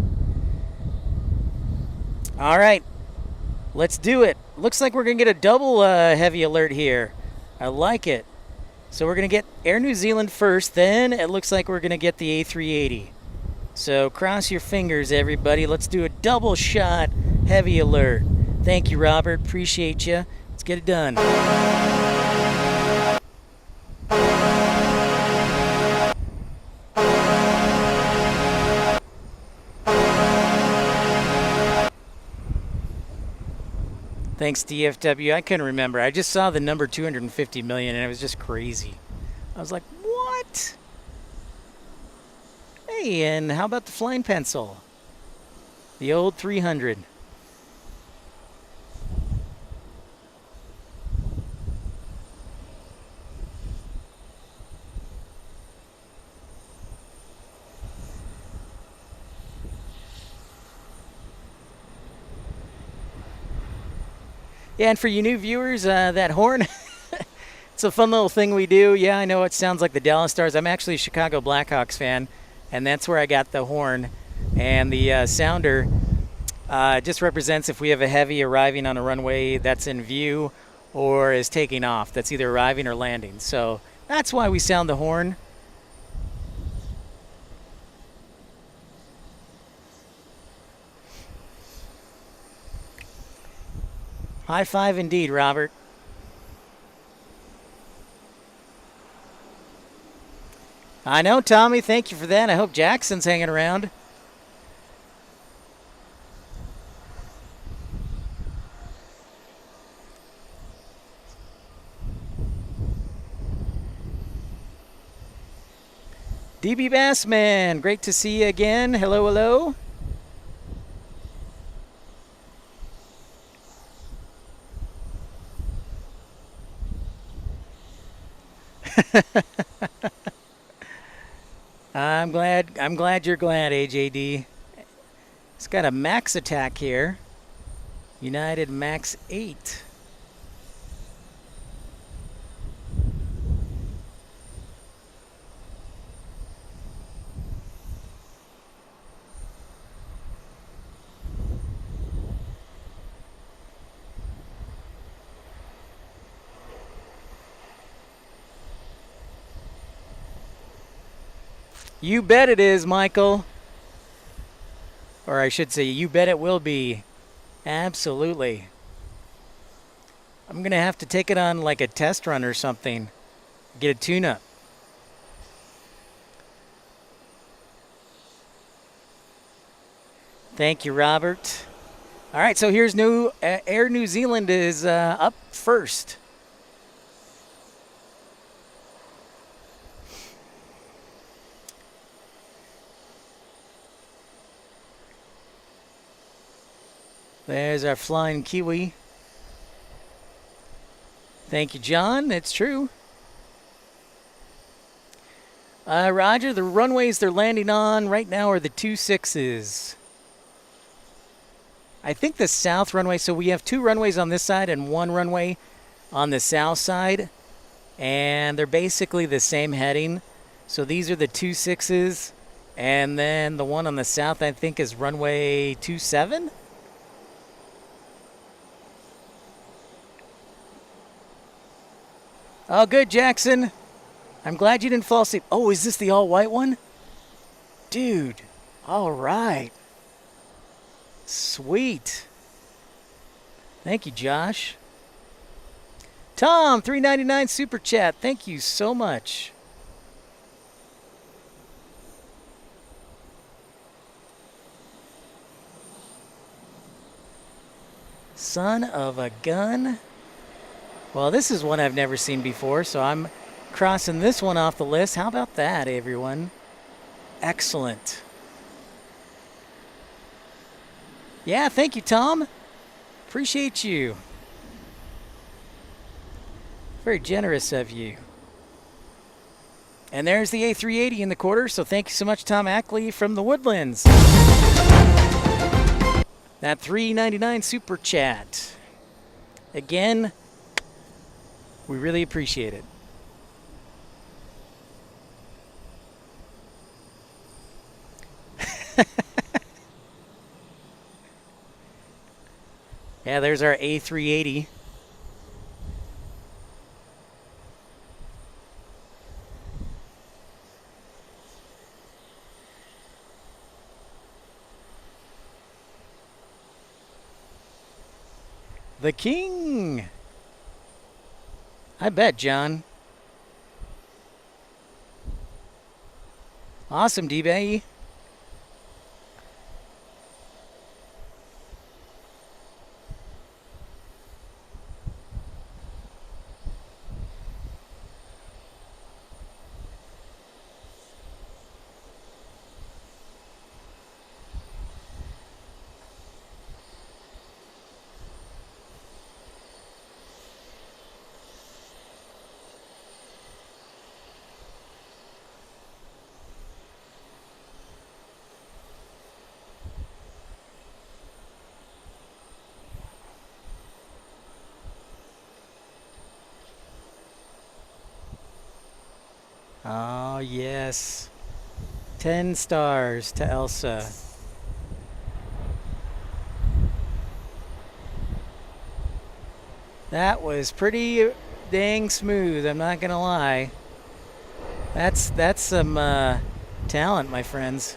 All right. Let's do it. Looks like we're going to get a double heavy alert here. I like it. So we're going to get Air New Zealand first, then it looks like we're going to get the A380. So cross your fingers, everybody. Let's do a double shot heavy alert. Thank you, Robert. Appreciate you. Let's get it done. Thanks, DFW. I couldn't remember. I just saw the number 250 million and it was just crazy. I was like, what? Hey, and how about the flying pencil? The old 300. Yeah, and for you new viewers, that horn, it's a fun little thing we do. Yeah, I know it sounds like the Dallas Stars. I'm actually a Chicago Blackhawks fan, and that's where I got the horn. And the sounder just represents if we have a heavy arriving on a runway that's in view or is taking off. That's either arriving or landing. So that's why we sound the horn. High five indeed, Robert. I know, Tommy. Thank you for that. I hope Jackson's hanging around. DB Bassman, great to see you again. Hello, hello. I'm glad you're glad, AJD. It's got a max attack here. United Max 8. You bet it is, Michael. Or I should say, you bet it will be. Absolutely. I'm going to have to take it on like a test run or something. Get a tune-up. Thank you, Robert. All right, so here's Air New Zealand is up first. There's our flying Kiwi. Thank you, John. It's true. Roger, the runways they're landing on right now are the 26s. I think the south runway, so we have 2 runways on this side and 1 runway on the south side. And they're basically the same heading. So these are the 26s. And then the one on the south, I think, is runway 27. Oh, good, Jackson. I'm glad you didn't fall asleep. Oh, is this the all-white one? Dude, all right. Sweet. Thank you, Josh. Tom, $3.99 super chat. Thank you so much. Son of a gun. Well, this is one I've never seen before, so I'm crossing this one off the list. How about that, everyone? Excellent. Yeah, thank you, Tom. Appreciate you. Very generous of you. And there's the A380 in the quarter, so thank you so much, Tom Ackley from the Woodlands. That $3.99 super chat. Again, we really appreciate it. Yeah, there's our A380. The King. I bet, John. Awesome, D-Bay. Oh, yes. 10 stars to Elsa. That was pretty dang smooth, I'm not gonna lie. That's some talent, my friends.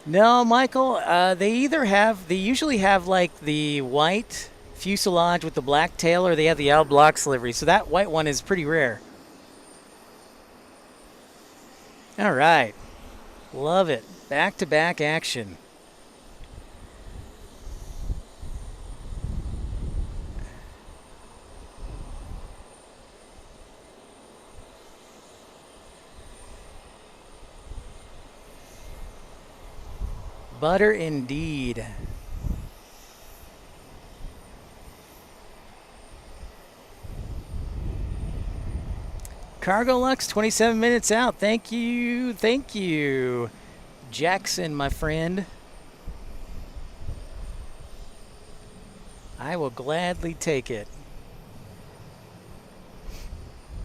No, Michael, they usually have like the white fuselage with the black tail, or they have the L blocks livery. So that white one is pretty rare. All right. Love it. Back-to-back action. Butter indeed. Cargo Lux, 27 minutes out. Thank you. Thank you. Jackson, my friend. I will gladly take it.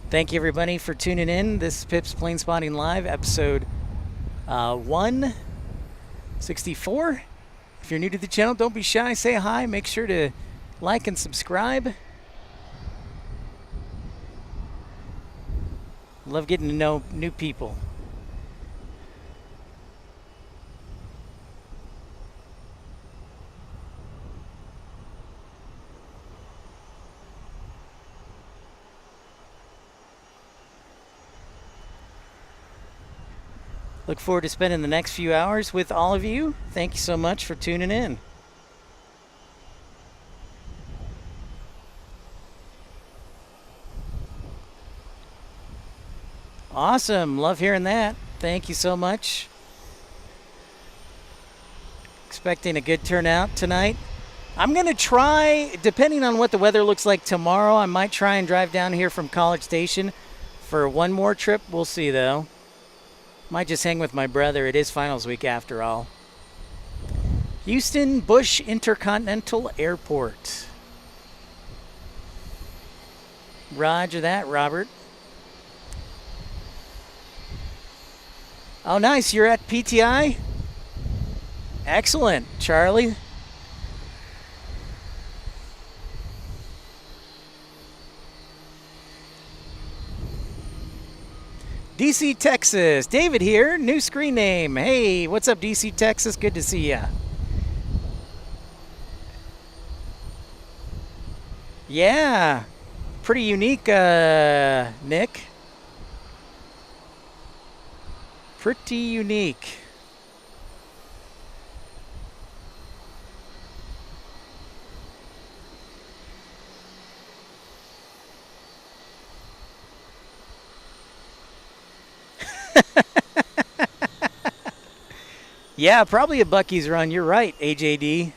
Thank you, everybody, for tuning in. This is Pip's Planespotting Live, episode 164. If you're new to the channel, don't be shy. Say hi. Make sure to like and subscribe. Love getting to know new people. Look forward to spending the next few hours with all of you. Thank you so much for tuning in. Awesome. Love hearing that. Thank you so much. Expecting a good turnout tonight. I'm going to try, depending on what the weather looks like tomorrow, I might try and drive down here from College Station for one more trip. We'll see, though. Might just hang with my brother. It is finals week after all. Houston Bush Intercontinental Airport. Roger that, Robert. Oh, nice. You're at PTI? Excellent, Charlie. DC, Texas. David here. New screen name. Hey, what's up, DC, Texas? Good to see ya. Yeah. Pretty unique, Nick. Pretty unique. Yeah, probably a Buc-ee's run. You're right, AJD.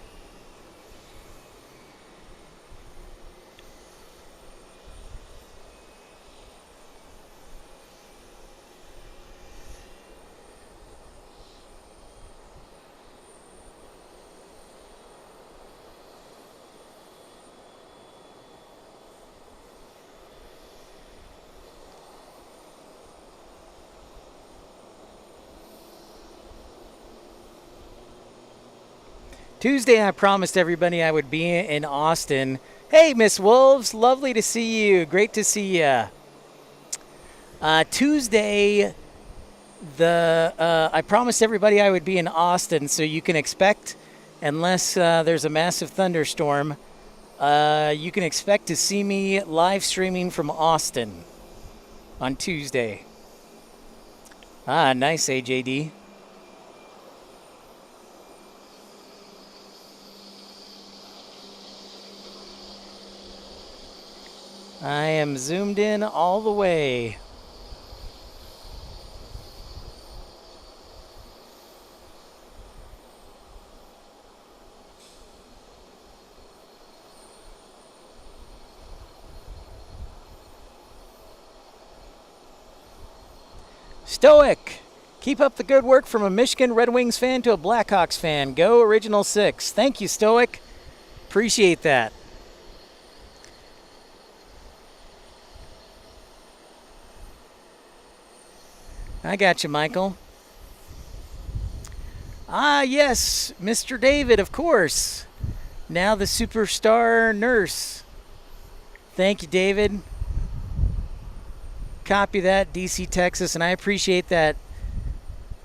Tuesday, I promised everybody I would be in Austin. Hey, Miss Wolves, lovely to see you. Great to see you. Tuesday, I promised everybody I would be in Austin, so you can expect, unless there's a massive thunderstorm, you can expect to see me live streaming from Austin on Tuesday. Ah, nice, AJD. I am zoomed in all the way. Stoic, keep up the good work from a Michigan Red Wings fan to a Blackhawks fan. Go Original Six. Thank you, Stoic. Appreciate that. I got you, Michael. Ah, yes, Mr. David, of course. Now the superstar nurse. Thank you, David. Copy that, DC, Texas, and I appreciate that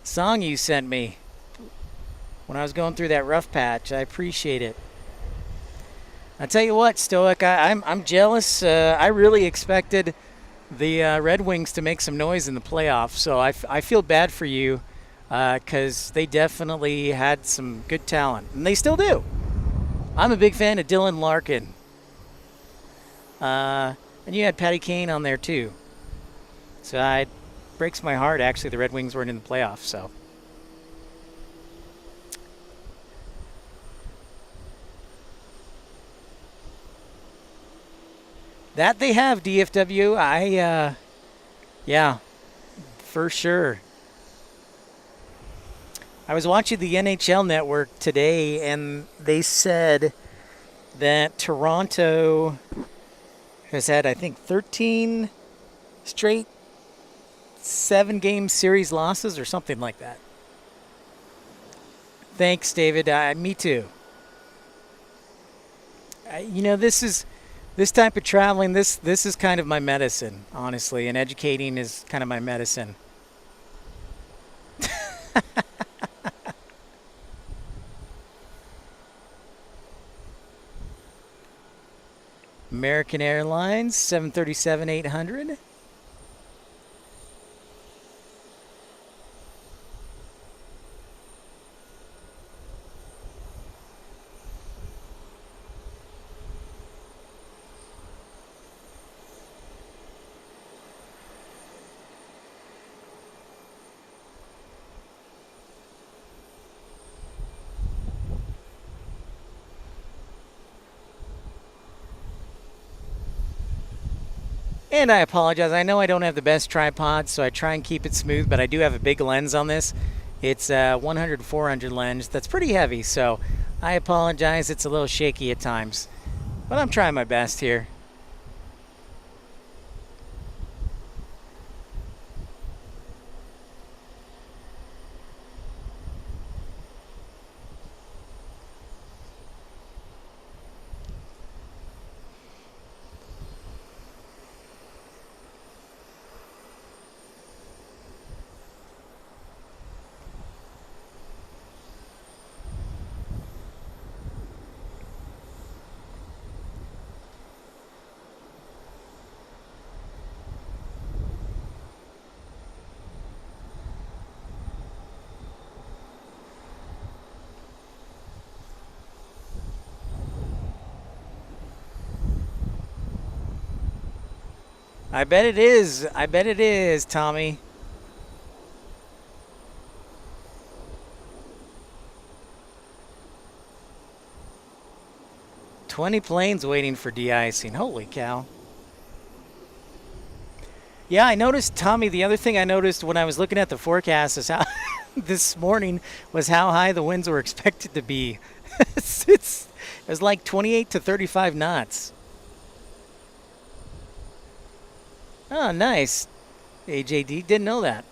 song you sent me when I was going through that rough patch. I appreciate it. I tell you what, Stoic, I'm jealous. I really expected the Red Wings to make some noise in the playoffs, so I feel bad for you because they definitely had some good talent, and they still do. I'm a big fan of Dylan Larkin. And you had Patty Kane on there too. So it breaks my heart, actually, the Red Wings weren't in the playoffs, so. That they have, DFW. Yeah, for sure. I was watching the NHL Network today, and they said that Toronto has had, I think, 13 straight 7-game series losses or something like that. Thanks, David. Me too. This type of traveling, this is kind of my medicine, honestly, and educating is kind of my medicine. American Airlines, 737-800. And I apologize. I know I don't have the best tripod, so I try and keep it smooth, but I do have a big lens on this. It's a 100-400 lens that's pretty heavy, so I apologize. It's a little shaky at times, but I'm trying my best here. I bet it is. I bet it is, Tommy. 20 planes waiting for de-icing. Holy cow. Yeah, I noticed, Tommy, the other thing I noticed when I was looking at the forecast is how this morning was how high the winds were expected to be. It was like 28 to 35 knots. Oh, nice. AJD, didn't know that.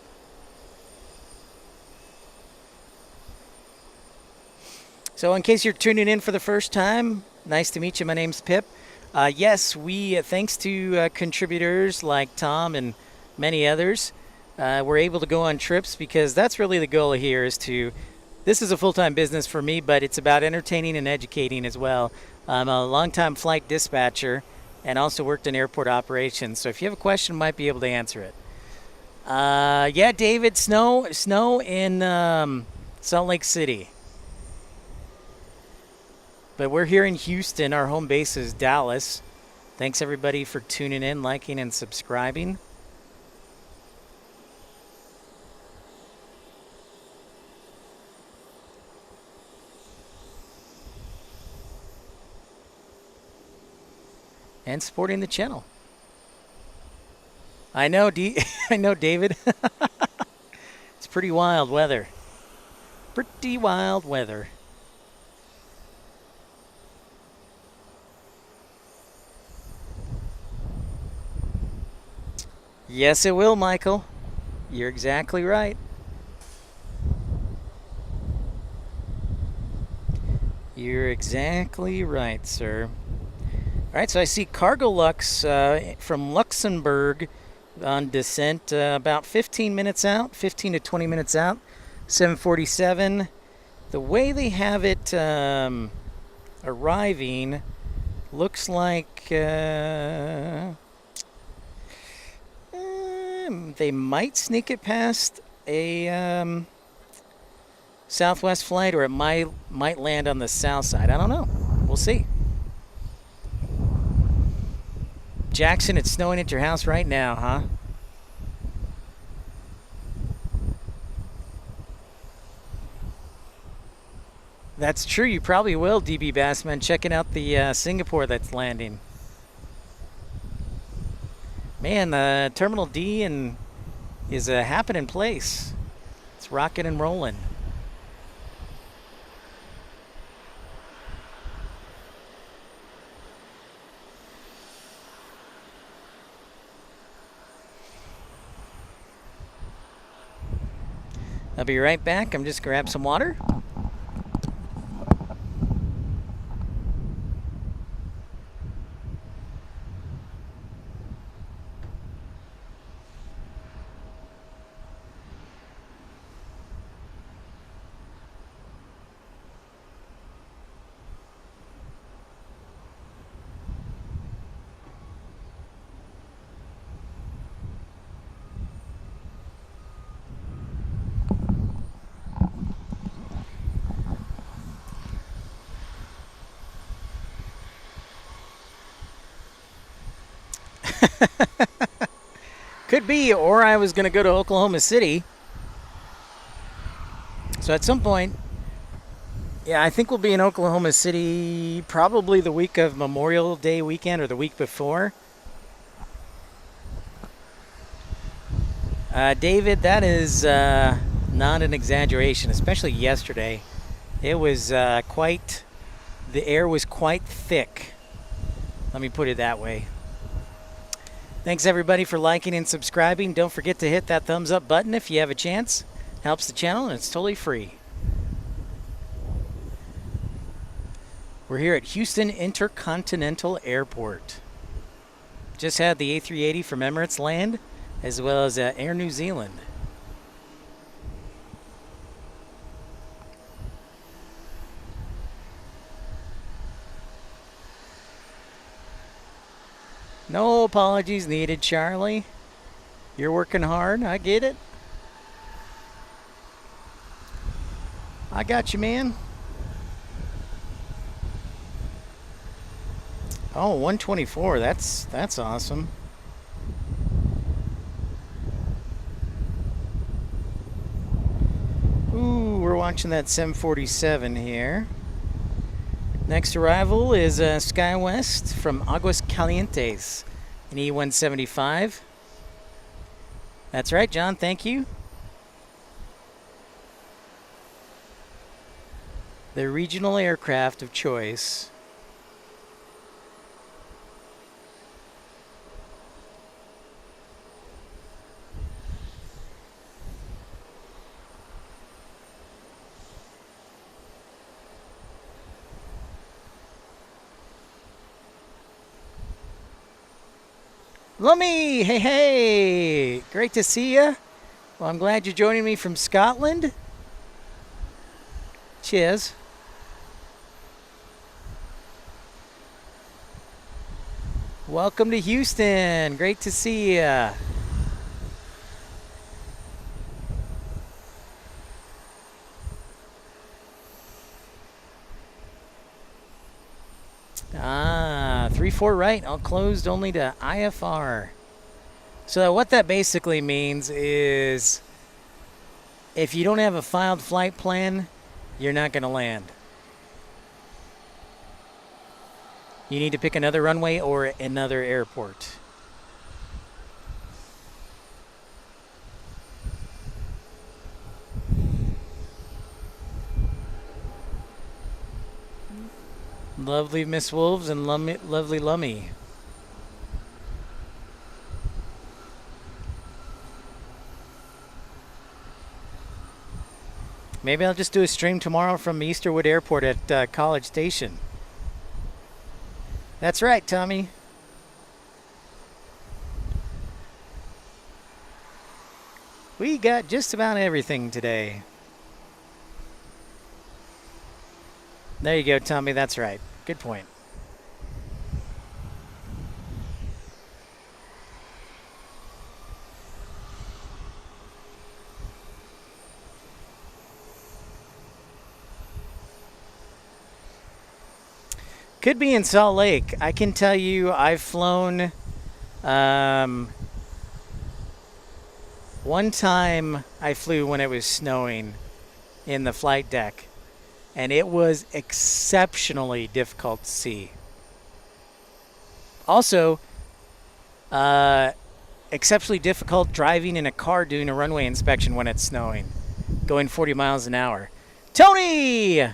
So in case you're tuning in for the first time, nice to meet you. My name's Pip. Yes, we, thanks to contributors like Tom and many others, we're able to go on trips because that's really the goal here is to, this is a full-time business for me, but it's about entertaining and educating as well. I'm a long-time flight dispatcher and also worked in airport operations. So if you have a question, I might be able to answer it. Yeah, David, snow in Salt Lake City. But we're here in Houston. Our home base is Dallas. Thanks, everybody, for tuning in, liking, and subscribing. And supporting the channel. I know, I know, David. It's pretty wild weather. Pretty wild weather. Yes, it will, Michael. You're exactly right. You're exactly right, sir. All right, so I see Cargo Lux from Luxembourg on descent about 15 minutes out, 15 to 20 minutes out, 747. The way they have it arriving looks like they might sneak it past a Southwest flight, or it might land on the south side. I don't know. We'll see. Jackson, it's snowing at your house right now, huh? That's true. You probably will, DB Bassman, checking out the Singapore that's landing. Man, Terminal D is a happening place. It's rocking and rolling. I'll be right back. I'm just grab some water. Could be, or I was going to go to Oklahoma City. So at some point, yeah, I think we'll be in Oklahoma City probably the week of Memorial Day weekend or the week before. David, that is not an exaggeration, especially yesterday. It was the air was quite thick. Let me put it that way. Thanks, everybody, for liking and subscribing. Don't forget to hit that thumbs up button if you have a chance. Helps the channel, and it's totally free. We're here at Houston Intercontinental Airport. Just had the A380 from Emirates land, as well as Air New Zealand. No apologies needed, Charlie. You're working hard. I get it. I got you, man. Oh, 124. That's awesome. Ooh, we're watching that 747 here. Next arrival is SkyWest from Aguas Calientes, an E175. That's right, John, thank you. The regional aircraft of choice. Lummy, hey, hey, great to see you. Well, I'm glad you're joining me from Scotland. Cheers. Welcome to Houston. Great to see you. Ah, 3-4 right, all closed only to IFR. So what that basically means is if you don't have a filed flight plan, you're not going to land. You need to pick another runway or another airport. Lovely Miss Wolves and lovely Lummy. Maybe I'll just do a stream tomorrow from Easterwood Airport at College Station. That's right, Tommy. We got just about everything today. There you go, Tommy. That's right. Good point. Could be in Salt Lake. I can tell you I've flown one time I flew when it was snowing in the flight deck, and it was exceptionally difficult to see. Also, exceptionally difficult driving in a car doing a runway inspection when it's snowing, going 40 miles an hour. Tony!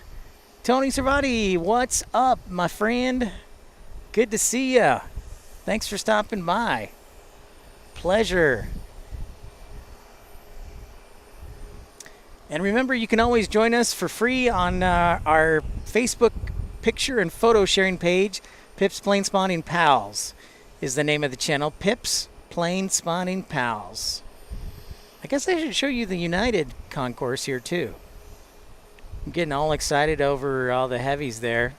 Tony Servati, what's up, my friend? Good to see ya. Thanks for stopping by. Pleasure. And remember, you can always join us for free on our Facebook picture and photo sharing page. Pips Plane Spawning Pals is the name of the channel. Pips Plane Spawning Pals. I guess I should show you the United concourse here too. I'm getting all excited over all the heavies there.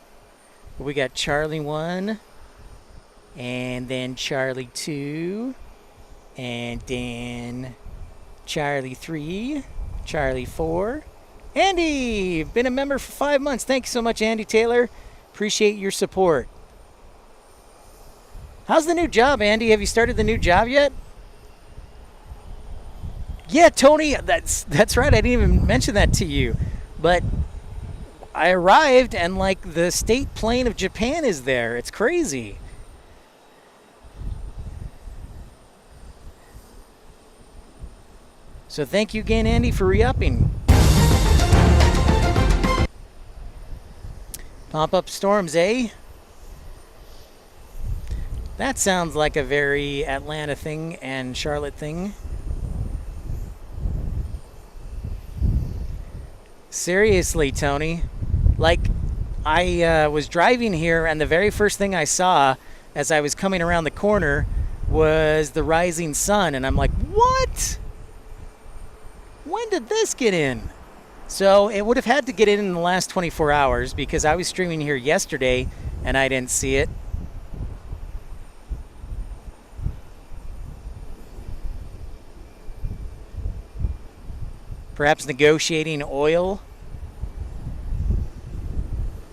We got Charlie 1, and then Charlie 2, and then Charlie 3, Charlie 4. Andy, been a member for 5 months. Thank you so much, Andy Taylor. Appreciate your support. How's the new job, Andy? Have you started the new job yet? Yeah, Tony, that's right. I didn't even mention that to you. But I arrived and like the state plane of Japan is there. It's crazy. So thank you again, Andy, for re-upping. Pop-up storms, eh? That sounds like a very Atlanta thing and Charlotte thing. Seriously, Tony. Like, I was driving here, and the very first thing I saw as I was coming around the corner was the rising sun, and I'm like, what? When did this get in? So it would have had to get in the last 24 hours because I was streaming here yesterday, and I didn't see it. Perhaps negotiating oil.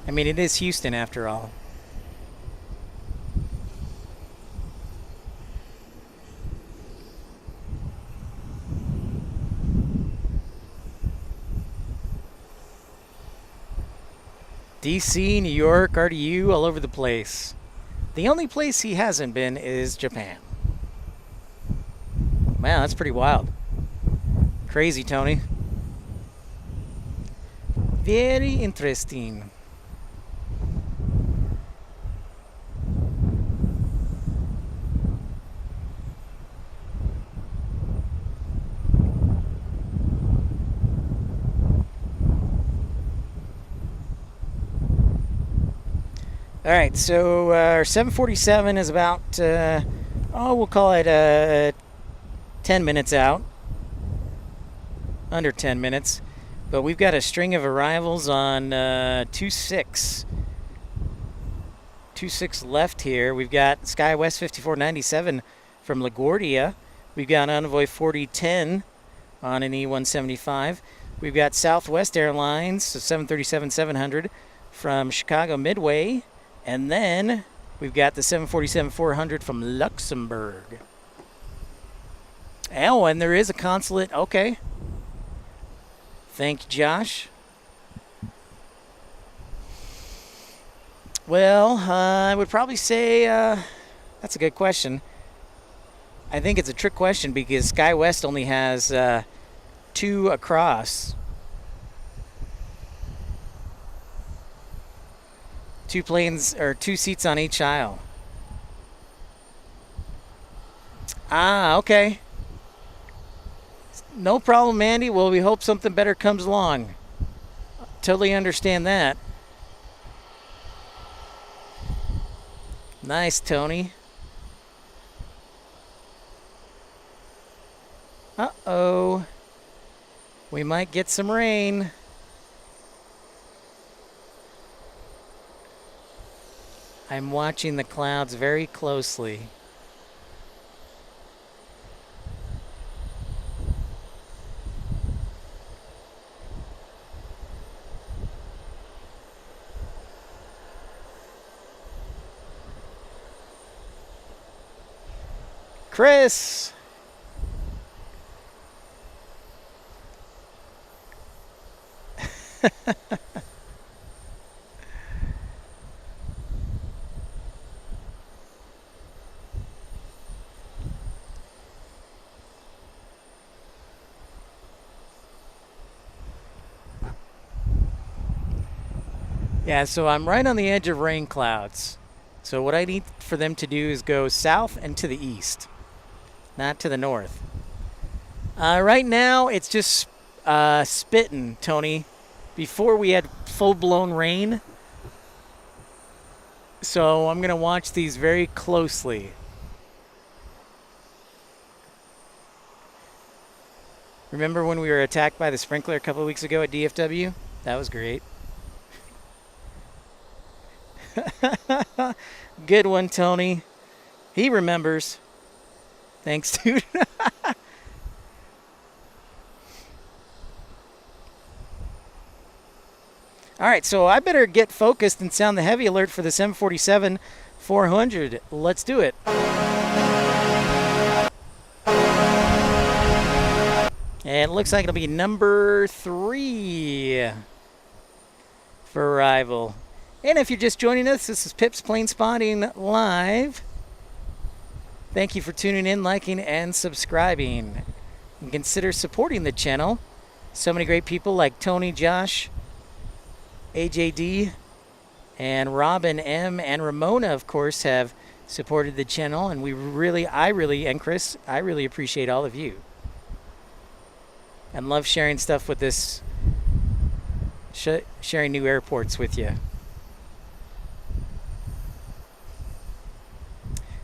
I mean, it is Houston after all. DC, New York, RDU, all over the place. The only place he hasn't been is Japan. Wow, that's pretty wild. Crazy, Tony. Very interesting. All right, so our 747 is about, we'll call it 10 minutes out. Under 10 minutes. But we've got a string of arrivals on 26. 26 left here. We've got SkyWest 5497 from LaGuardia. We've got Envoy 4010 on an E175. We've got Southwest Airlines, so 737-700 from Chicago Midway. And then we've got the 747-400 from Luxembourg. Oh, and there is a consulate. Okay. Thank you, Josh. Well, I would probably say that's a good question. I think it's a trick question because SkyWest only has 2 across. 2 planes, or 2 seats on each aisle. Ah, okay. No problem, Andy. Well, we hope something better comes along. Totally understand that. Nice, Tony. Uh-oh. We might get some rain. I'm watching the clouds very closely. Chris! Yeah, so I'm right on the edge of rain clouds. So what I need for them to do is go south and to the east, not to the north. Right now, it's just spitting, Tony, before we had full-blown rain. So I'm going to watch these very closely. Remember when we were attacked by the sprinkler a couple of weeks ago at DFW? That was great. Good one, Tony. He remembers. Thanks, dude. All right, so I better get focused and sound the heavy alert for the 747-400. Let's do it. And it looks like it'll be number 3 for arrival. And if you're just joining us, this is Pip's Planespotting Live. Thank you for tuning in, liking, and subscribing. And consider supporting the channel. So many great people like Tony, Josh, AJD, and Robin M, and Ramona, of course, have supported the channel. And and Chris, I really appreciate all of you. And love sharing stuff with this, sharing new airports with you.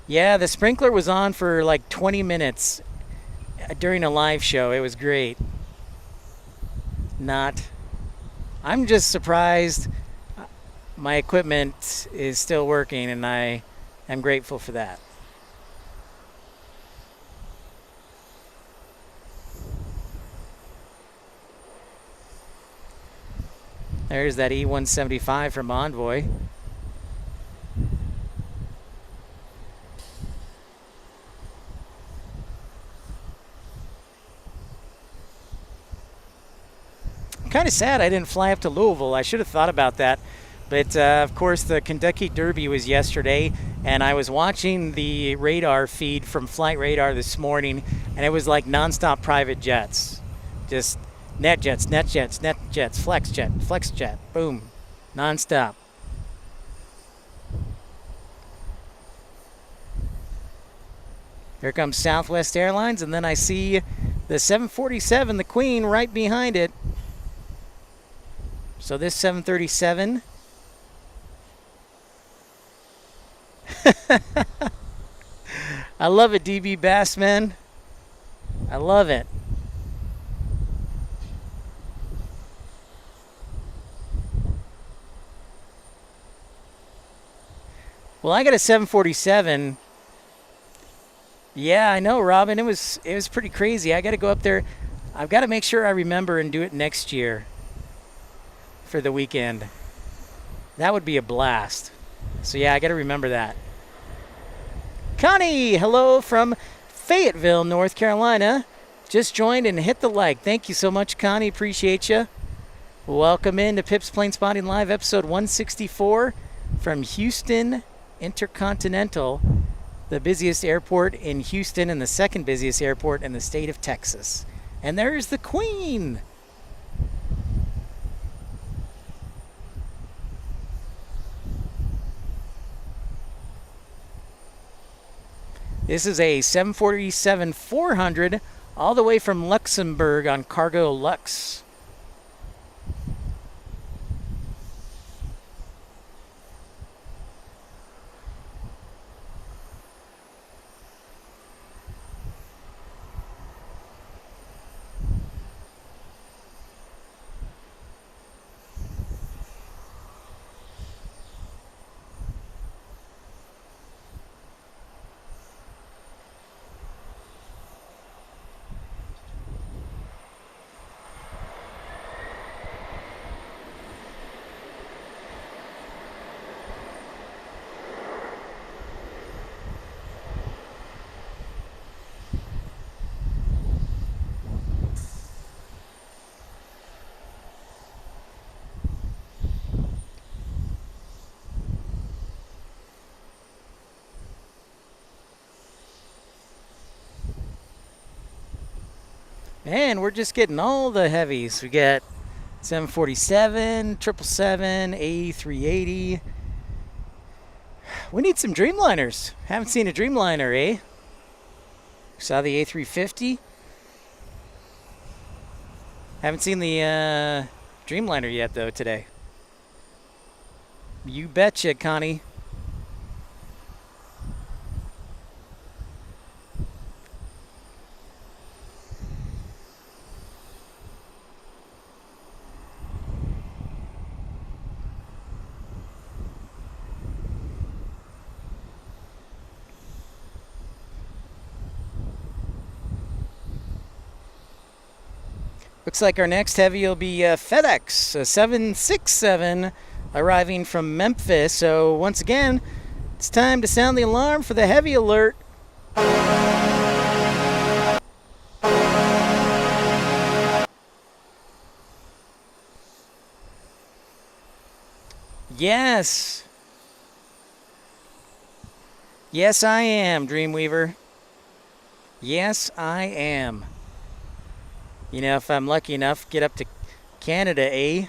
Yeah, the sprinkler was on for like 20 minutes during a live show. It was great. I'm just surprised my equipment is still working, and I am grateful for that. There's that E175 from Envoy. Kind of sad I didn't fly up to Louisville. I should have thought about that But, of course, the Kentucky Derby was yesterday, and I was watching the radar feed from Flight Radar this morning, and it was like nonstop private jets. Just net jets, flex jet, boom, nonstop. Here comes Southwest Airlines, and then I see the 747, the Queen, right behind it. So this 737... I love it, DB Bassman. I love it. Well, I got a 747. Yeah, I know, Robin. It was pretty crazy. I got to go up there. I've got to make sure I remember and do it next year for the weekend. That would be a blast. So yeah, I got to remember that. Connie, hello from Fayetteville, North Carolina. Just joined and hit the like. Thank you so much, Connie. Appreciate you. Welcome into Pip's Planespotting Live, episode 164 from Houston Intercontinental, the busiest airport in Houston and the second busiest airport in the state of Texas. And there's the Queen. This is a 747-400 all the way from Luxembourg on Cargo Lux. Man, we're just getting all the heavies. We got 747, 777, A380. We need some Dreamliners. Haven't seen a Dreamliner, eh? Saw the A350. Haven't seen the Dreamliner yet, though, today. You betcha, Connie. Looks like our next heavy will be FedEx, a 767 arriving from Memphis. So once again, it's time to sound the alarm for the heavy alert. Yes. Yes, I am, Dreamweaver. Yes, I am. You know, if I'm lucky enough, get up to Canada, eh?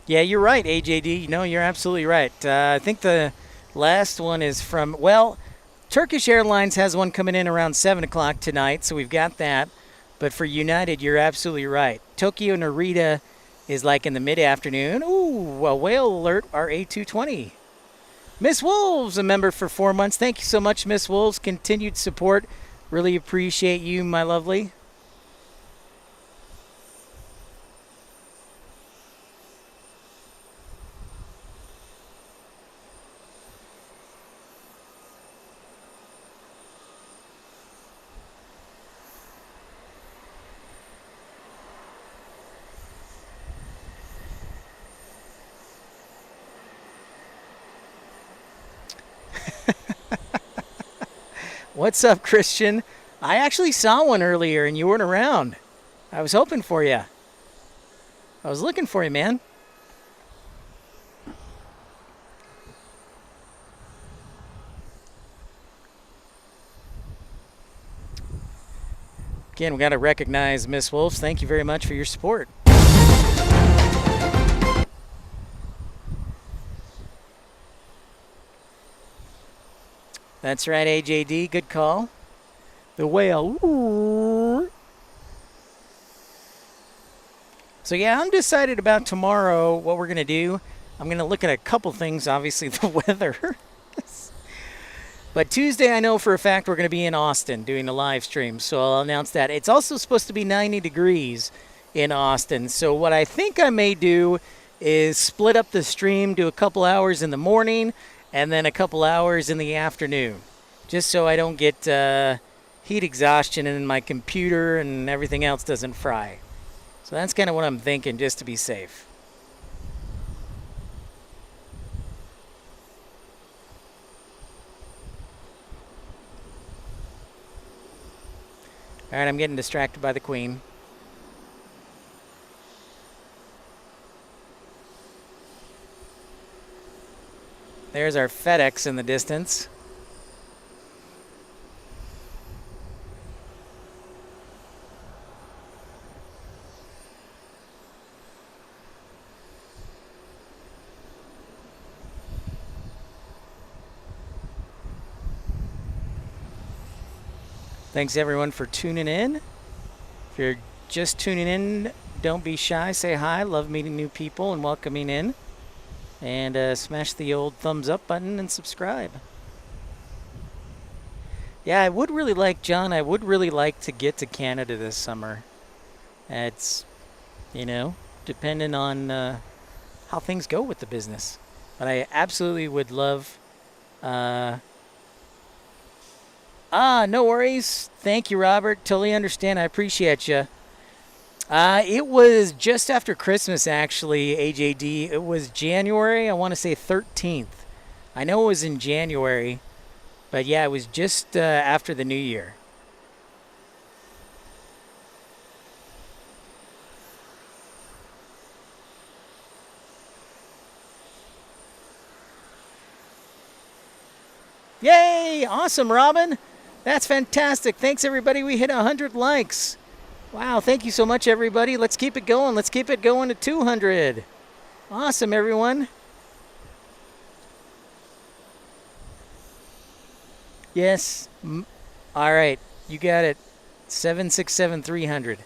Yeah, you're right, AJD. No, you're absolutely right. I think the last one is from, well, Turkish Airlines has one coming in around 7 o'clock tonight, so we've got that. But for United, you're absolutely right. Tokyo Narita is like in the mid-afternoon. Ooh, a whale alert, our A220. Miss Wolves, a member for 4 months. Thank you so much, Miss Wolves. Continued support. Really appreciate you, my lovely. What's up, Christian? I actually saw one earlier and you weren't around. I was hoping for you. I was looking for you, man. Again, we got to recognize Miss Wolves. Thank you very much for your support. That's right, AJD. Good call. The whale. Ooh. So yeah, I'm decided about tomorrow what we're going to do. I'm going to look at a couple things, obviously the weather. But Tuesday, I know for a fact we're going to be in Austin doing a live stream, so I'll announce that. It's also supposed to be 90 degrees in Austin, so what I think I may do is split up the stream, do a couple hours in the morning, and then a couple hours in the afternoon, just so I don't get heat exhaustion and my computer and everything else doesn't fry. So that's kind of what I'm thinking, just to be safe. All right, I'm getting distracted by the Queen. There's our FedEx in the distance. Thanks everyone for tuning in. If you're just tuning in, don't be shy. Say hi. Love meeting new people and welcoming in. And smash the old thumbs up button and subscribe. Yeah, I would really like, John, I would really like to get to Canada this summer. It's, you know, depending on how things go with the business. But I absolutely would love... no worries. Thank you, Robert. Totally understand. I appreciate you. It was just after Christmas, actually, AJD. It was January, I want to say 13th. I know it was in January, but yeah, it was just after the New Year. Yay! Awesome, Robin. That's fantastic. Thanks, everybody. We hit 100 likes. Wow, thank you so much, everybody. Let's keep it going. Let's keep it going to 200. Awesome, everyone. Yes. All right. You got it. 767-300.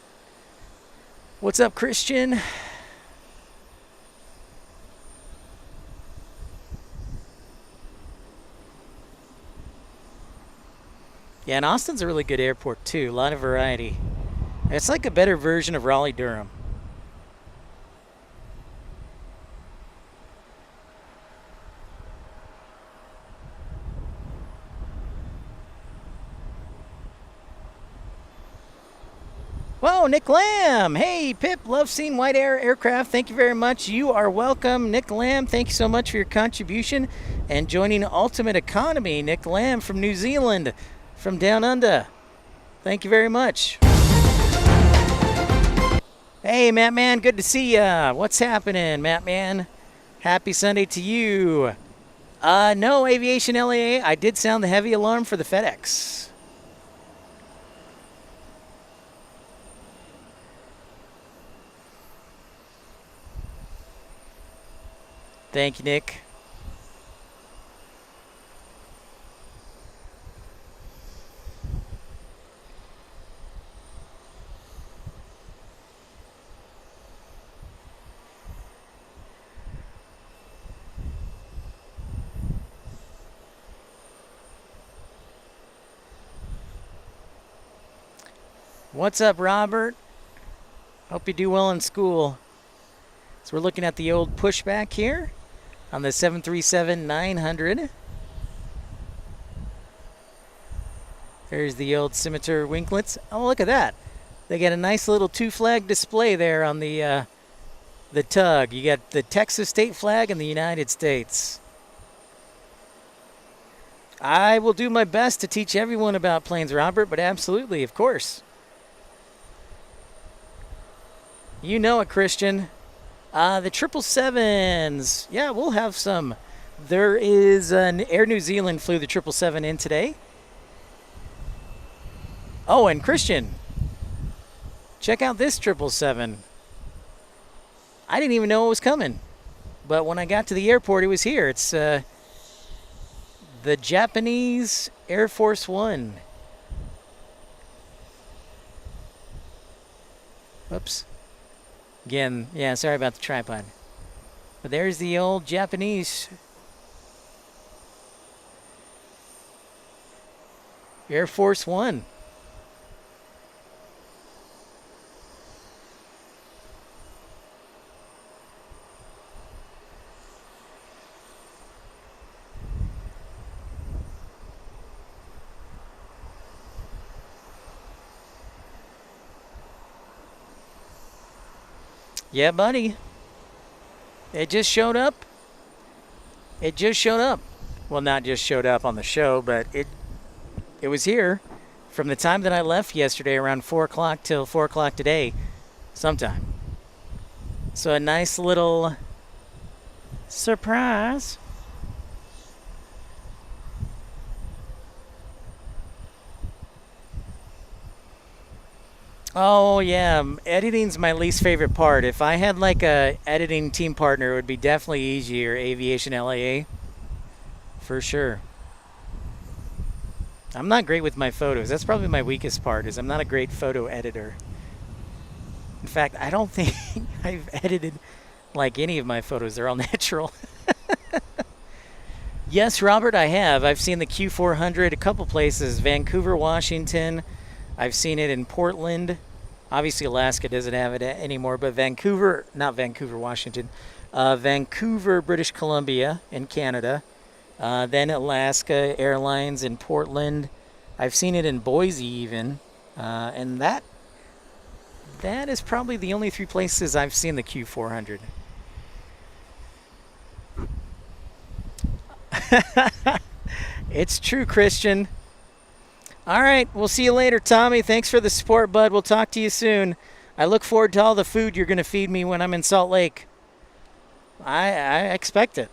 What's up, Christian? Yeah, and Austin's a really good airport, too. A lot of variety. It's like a better version of Raleigh-Durham. Whoa, Nick Lamb. Hey, Pip, love seeing white aircraft. Thank you very much. You are welcome. Nick Lamb, thank you so much for your contribution and joining Ultimate Economy. Nick Lamb from New Zealand, from down under. Thank you very much. Hey, Matt Man, good to see ya. What's happening, Matt Man? Happy Sunday to you. No, Aviation LAA, I did sound the heavy alarm for the FedEx. Thank you, Nick. What's up, Robert? Hope you do well in school. So we're looking at the old pushback here on the 737-900. There's the old Scimitar winglets. Oh, look at that. They got a nice little two-flag display there on the tug. You got the Texas state flag and the United States. I will do my best to teach everyone about planes, Robert, but absolutely, of course. You know it, Christian. The 777s. Yeah, we'll have some. There is an Air New Zealand flew the 777 in today. Oh, and Christian, check out this 777. I didn't even know it was coming. But when I got to the airport, it was here. It's the Japanese Air Force One. Whoops. Again, yeah, sorry about the tripod. But there's the old Japanese Air Force One. Yeah, buddy. It just showed up. It just showed up. Well, not just showed up on the show, but it was here from the time that I left yesterday around 4 o'clock till 4 o'clock today, sometime. So a nice little surprise. Oh, yeah. Editing's my least favorite part. If I had like a editing team partner, it would be definitely easier. Aviation LAA. For sure. I'm not great with my photos. That's probably my weakest part, is I'm not a great photo editor. In fact, I don't think I've edited like any of my photos. They're all natural. Yes, Robert, I have. I've seen the Q400 a couple places. Vancouver, Washington. I've seen it in Portland. Obviously, Alaska doesn't have it anymore, but Vancouver, not Vancouver, Washington. Vancouver, British Columbia in Canada. Then Alaska Airlines in Portland. I've seen it in Boise even. And that is probably the only 3 places I've seen the Q400. It's true, Christian. All right, we'll see you later, Tommy. Thanks for the support, bud. We'll talk to you soon. I look forward to all the food you're going to feed me when I'm in Salt Lake. I expect it.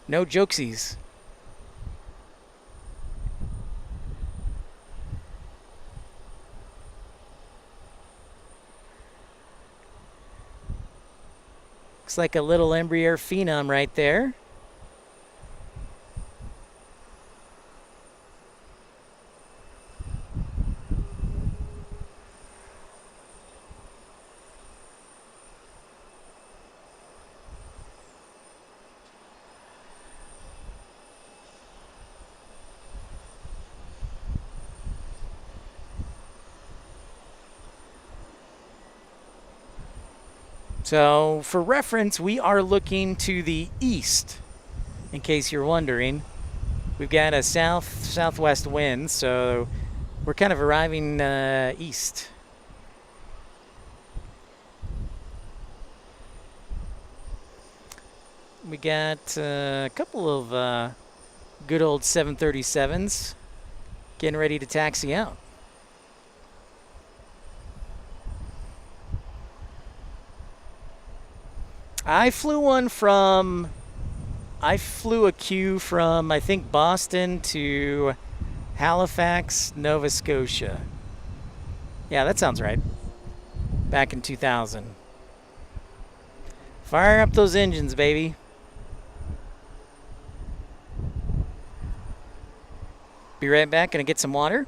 No jokesies. Looks like a little Embraer Phenom right there. So, for reference, we are looking to the east, in case you're wondering. We've got a southwest wind, so we're kind of arriving east. We got a couple of good old 737s getting ready to taxi out. I flew a Q from, I think, Boston to Halifax, Nova Scotia. Yeah, that sounds right. Back in 2000. Fire up those engines, baby. Be right back. Gonna get some water.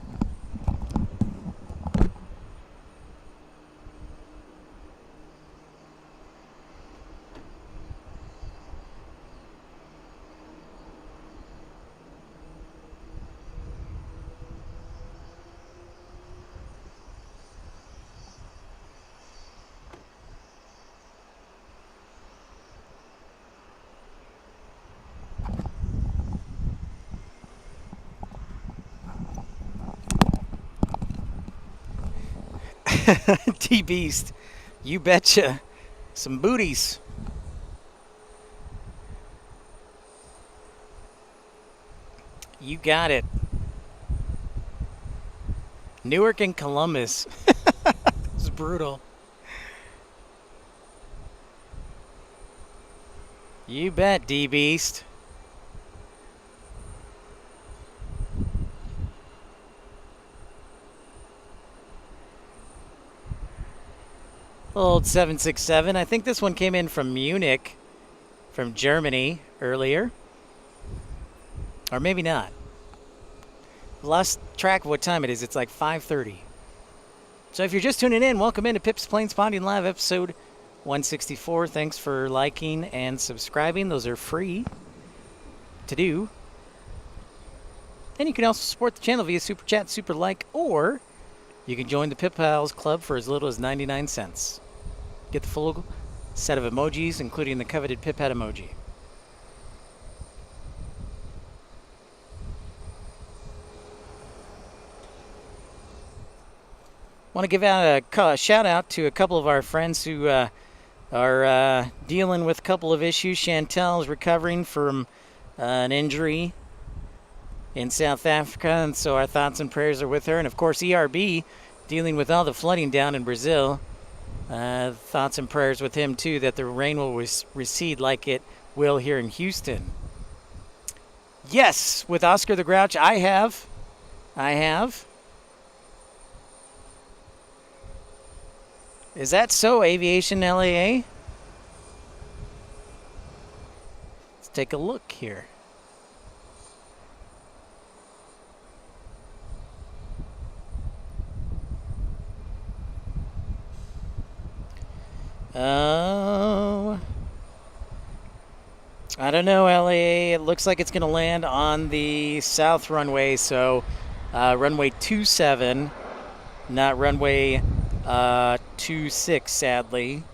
T-Beast, you betcha. Some booties. You got it. Newark and Columbus. It's brutal. You bet, D-Beast. Old 767. I think this one came in from Munich, from Germany earlier. Or maybe not. Lost track of what time it is. It's like 5:30. So if you're just tuning in, welcome into Pip's Planespotting Live, episode 164. Thanks for liking and subscribing. Those are free to do. And you can also support the channel via Super Chat, Super Like, or you can join the Pip Pals Club for as little as 99 cents. Get the full set of emojis, including the coveted Pip Hat emoji. Want to give out a shout out to a couple of our friends who are dealing with a couple of issues. Chantel's recovering from an injury in South Africa, and so our thoughts and prayers are with her. And of course, ERB dealing with all the flooding down in Brazil. Thoughts and prayers with him too, that the rain will recede like it will here in Houston. Yes, with Oscar the Grouch, I have. Is that so, Aviation LAA? Let's take a look here. Oh, I don't know, LAA. It looks like it's going to land on the south runway, so runway 27, not runway 26, sadly.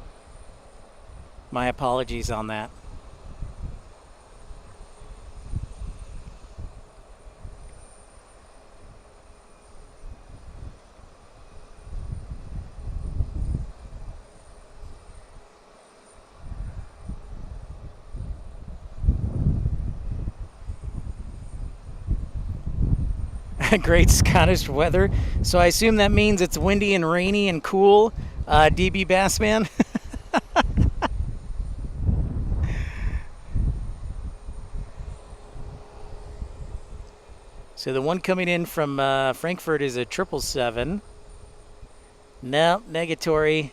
My apologies on that. Great Scottish weather. So I assume that means it's windy and rainy and cool, DB Bassman. So the one coming in from Frankfurt is a 777. No, negatory.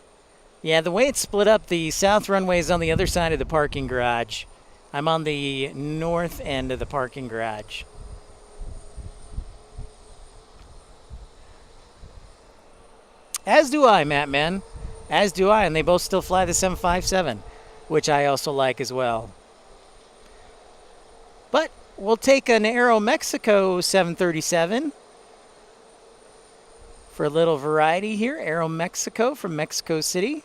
Yeah, the way it's split up, the south runway is on the other side of the parking garage. I'm on the north end of the parking garage. As do I, Matt, man. As do I, and they both still fly the 757, which I also like as well. But we'll take an Aero Mexico 737 for a little variety here. Aero Mexico from Mexico City.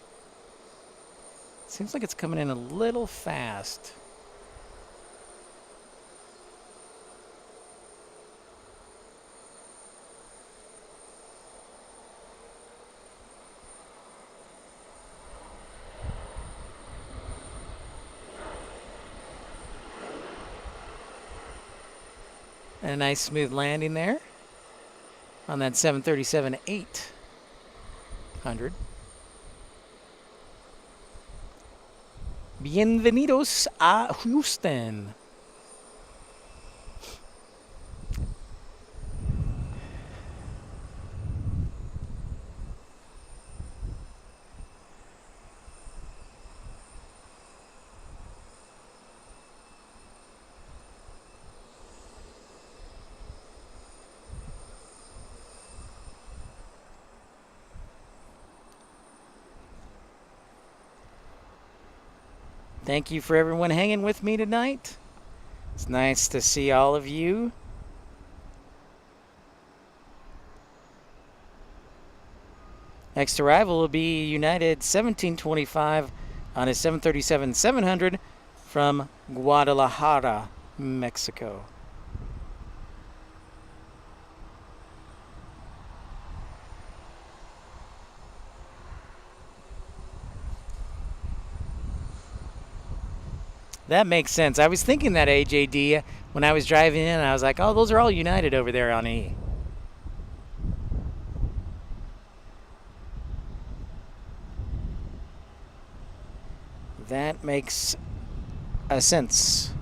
Seems like it's coming in a little fast. And a nice smooth landing there on that 737-800. Bienvenidos a Houston. Thank you for everyone hanging with me tonight. It's nice to see all of you. Next arrival will be United 1725 on a 737-700 from Guadalajara, Mexico. That makes sense. I was thinking that, AJD, when I was driving in, I was like, oh, those are all United over there on E. That makes a sense.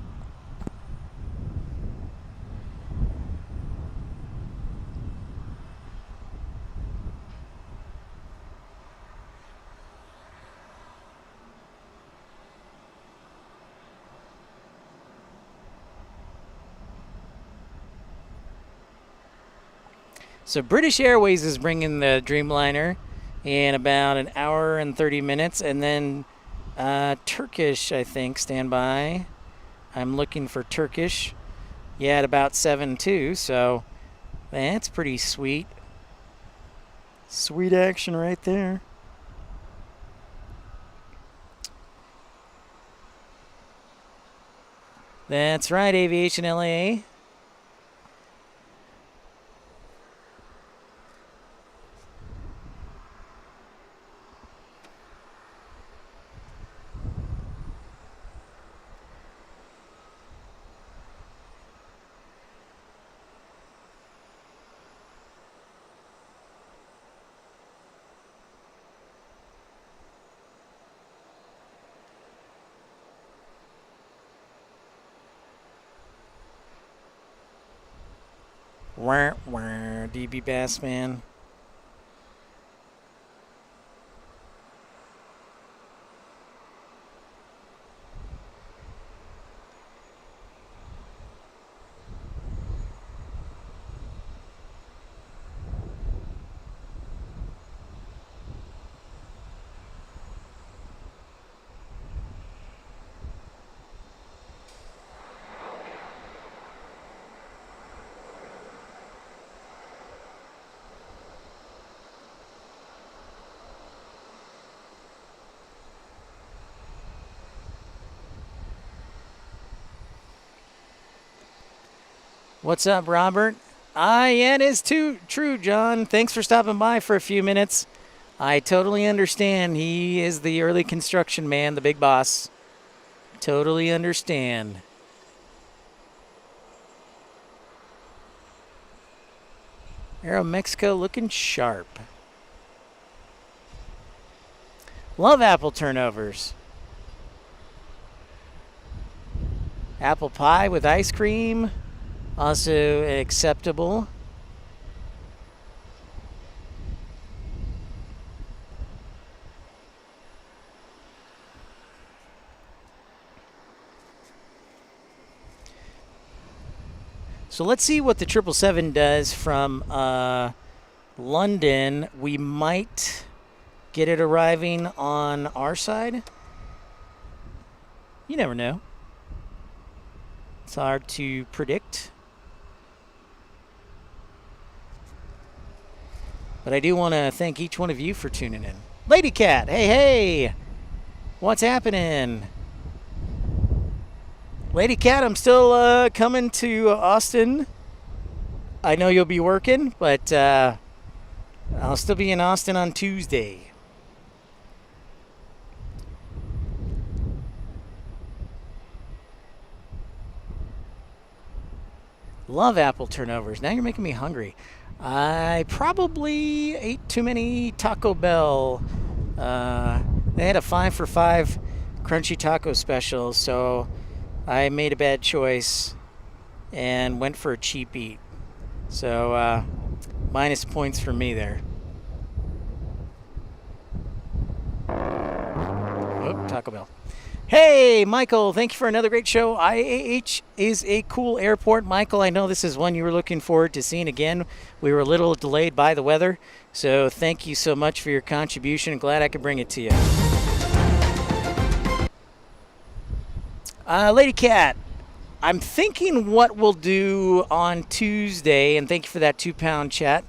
So British Airways is bringing the Dreamliner in about an hour and 30 minutes, and then Turkish, I think, stand by. I'm looking for Turkish. Yeah, at about 7 too, so that's pretty sweet. Sweet action right there. That's right, Aviation LA. Wah, wah, DB Bassman. What's up, Robert? Yeah, it is too true, John. Thanks for stopping by for a few minutes. I totally understand. He is the early construction man, the big boss. Totally understand. Aero Mexico looking sharp. Love apple turnovers. Apple pie with ice cream. Also acceptable. So let's see what the 777 does from London. We might get it arriving on our side. You never know. It's hard to predict. But I do want to thank each one of you for tuning in. Lady Cat, hey, hey. What's happening? Lady Cat, I'm still coming to Austin. I know you'll be working, but I'll still be in Austin on Tuesday. Love apple turnovers. Now you're making me hungry. I probably ate too many Taco Bell. They had a 5 for $5 crunchy taco special, so I made a bad choice and went for a cheap eat. So minus points for me there. Oh, Taco Bell. Hey, Michael, thank you for another great show. IAH is a cool airport. Michael, I know this is one you were looking forward to seeing again. We were a little delayed by the weather, so thank you so much for your contribution. Glad I could bring it to you. Lady Cat, I'm thinking what we'll do on Tuesday, and thank you for that 2-pound chat,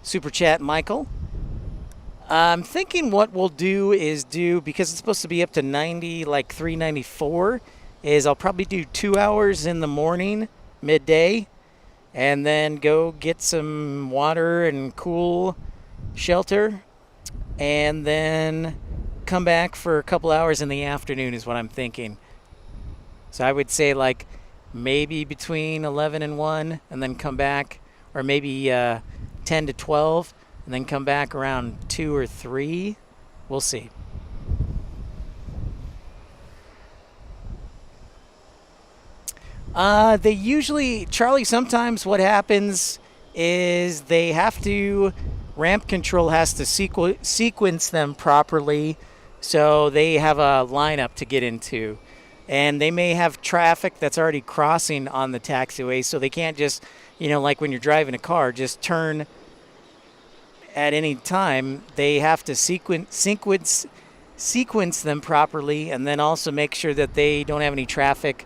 super chat, Michael. I'm thinking what we'll do is because it's supposed to be up to 90, like 394, is I'll probably do 2 hours in the morning, midday, and then go get some water and cool shelter, and then come back for a couple hours in the afternoon is what I'm thinking. So I would say like maybe between 11 and 1, and then come back, or maybe 10 to 12, and then come back around 2 or 3. We'll see. They usually, Charlie, sometimes what happens is they have to, ramp control has to sequence them properly, so they have a lineup to get into. And they may have traffic that's already crossing on the taxiway, so they can't just, like when you're driving a car, just turn at any time. They have to sequence them properly, and then also make sure that they don't have any traffic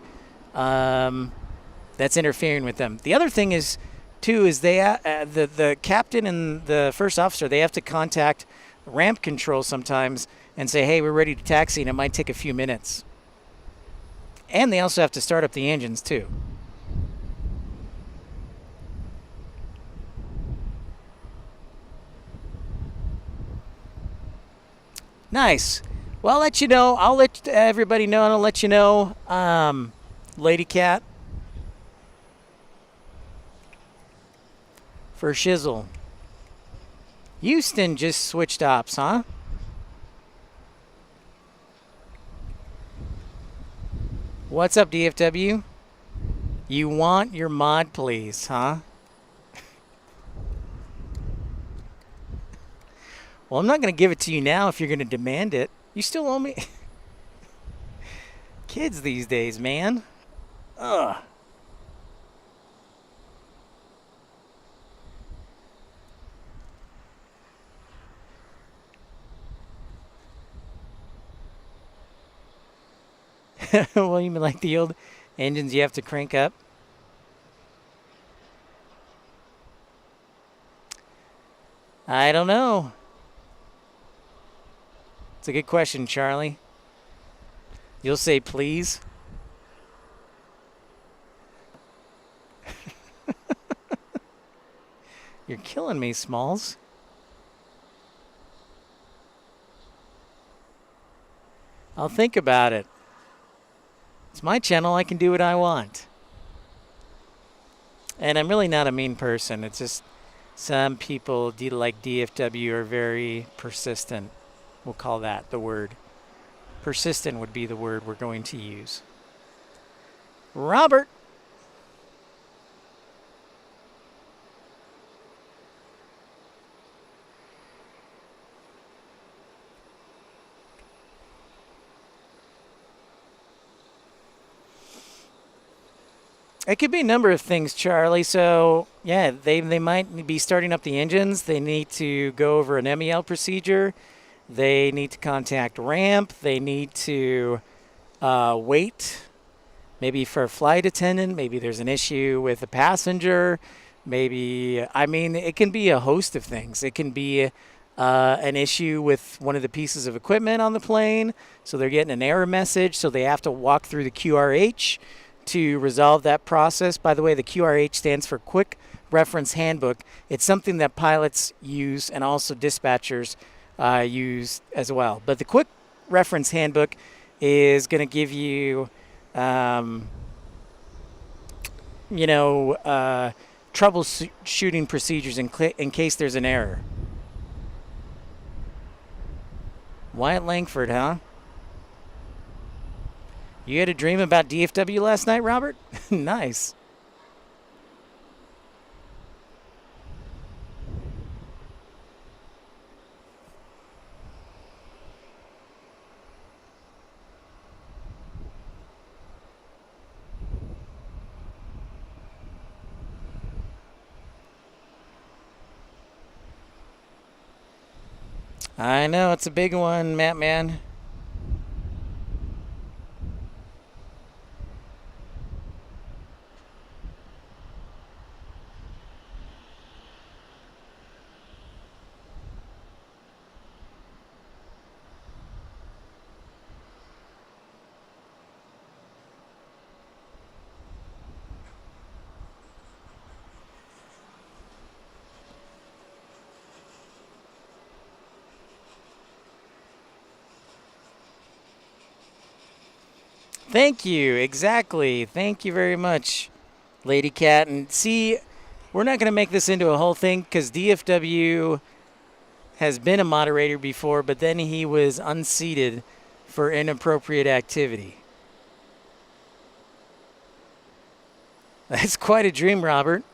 that's interfering with them. The other thing is, too, is they the captain and the first officer, they have to contact ramp control sometimes and say, hey, we're ready to taxi, and it might take a few minutes. And they also have to start up the engines, too. Nice. Well, I'll let you know. I'll let everybody know, and I'll let you know, Lady Cat, for shizzle. Houston just switched ops, huh? What's up, DFW? You want your mod, please, huh? Well, I'm not going to give it to you now if you're going to demand it. You still owe me. Kids these days, man. Ugh. Well, you mean like the old engines you have to crank up? I don't know. It's a good question, Charlie. You'll say please? You're killing me, Smalls. I'll think about it. It's my channel. I can do what I want. And I'm really not a mean person. It's just some people, like DFW, are very persistent. We'll call that the word. Persistent would be the word we're going to use. Robert. It could be a number of things, Charlie. So, yeah, they might be starting up the engines. They need to go over an MEL procedure. They need to contact ramp. They need to wait, maybe for a flight attendant. Maybe there's an issue with a passenger. Maybe, I mean, it can be a host of things. It can be an issue with one of the pieces of equipment on the plane. So they're getting an error message. So they have to walk through the QRH to resolve that process. By the way, the QRH stands for Quick Reference Handbook. It's something that pilots use and also dispatchers use as well. But the Quick Reference Handbook is going to give you, troubleshooting procedures in case there's an error. Wyatt Langford, huh? You had a dream about DFW last night, Robert? Nice. I know, it's a big one, Matt, man. Thank you. Exactly. Thank you very much, Lady Cat. And see, we're not going to make this into a whole thing because DFW has been a moderator before, but then he was unseated for inappropriate activity. That's quite a dream, Robert.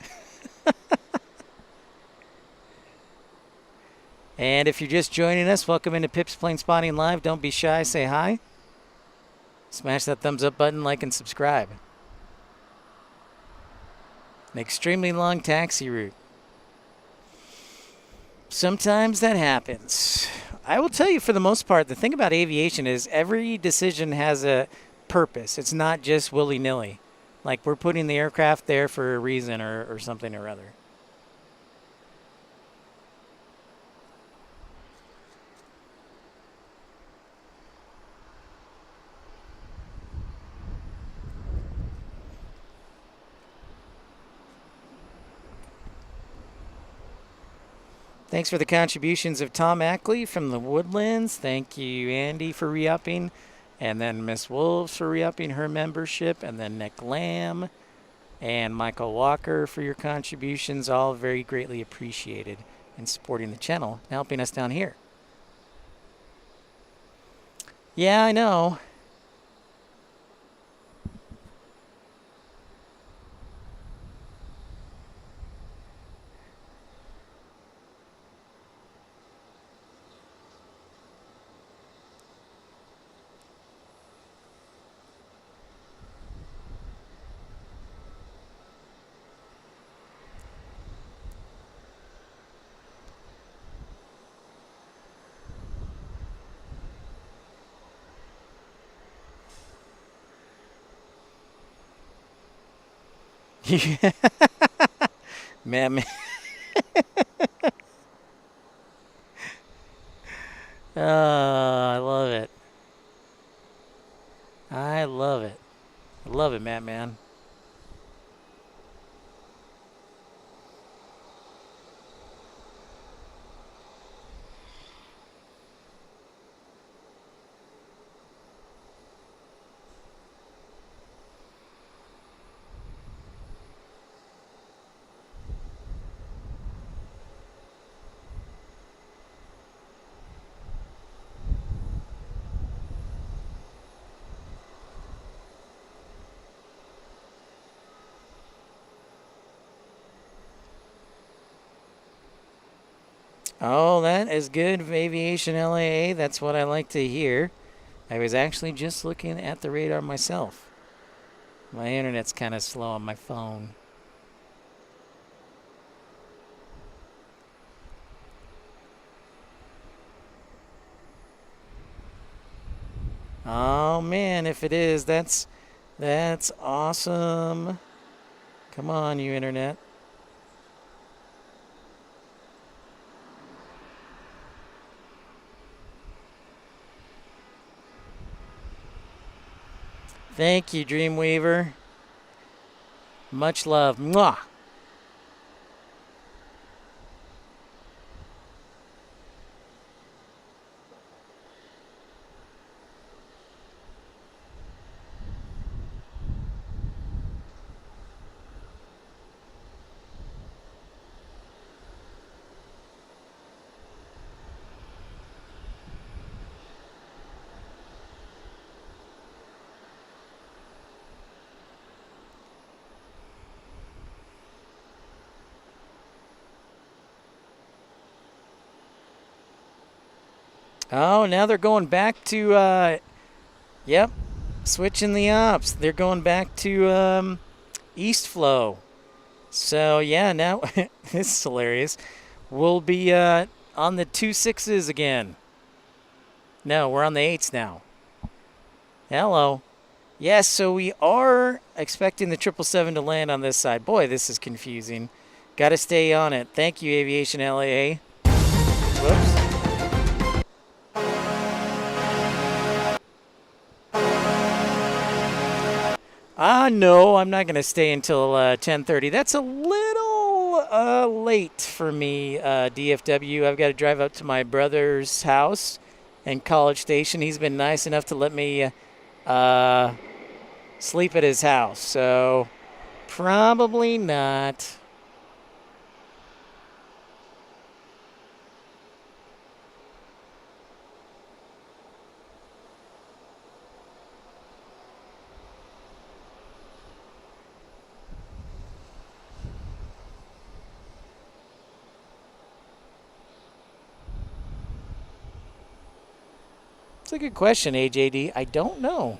And if you're just joining us, welcome into Pip's Planespotting Live. Don't be shy, say hi. Smash that thumbs up button, like, and subscribe. An extremely long taxi route. Sometimes that happens. I will tell you, for the most part, the thing about aviation is every decision has a purpose. It's not just willy-nilly. Like, we're putting the aircraft there for a reason or something or other. Thanks for the contributions of Tom Ackley from the Woodlands. Thank you, Andy, for re-upping. And then Miss Wolves for re-upping her membership. And then Nick Lamb and Michael Walker for your contributions. All very greatly appreciated in supporting the channel and helping us down here. Yeah, I know. Man. Oh, I love it. I love it. I love it, Matt, man. Oh, that is good, Aviation LAA. That's what I like to hear. I was actually just looking at the radar myself. My internet's kind of slow on my phone. Oh man, if it is, that's awesome. Come on, you internet. Thank you, Dreamweaver. Much love. Mwah. Oh, now they're going back to, yep, switching the ops. They're going back to East Flow. So, yeah, now, this is hilarious. We'll be on the 2.6s again. No, we're on the 8s now. Hello. Yes, so we are expecting the 777 to land on this side. Boy, this is confusing. Got to stay on it. Thank you, Aviation LAA. Whoops. No, I'm not going to stay until 10:30. That's a little late for me, DFW. I've got to drive up to my brother's house in College Station. He's been nice enough to let me sleep at his house, so probably not. It's a good question, AJD. I don't know.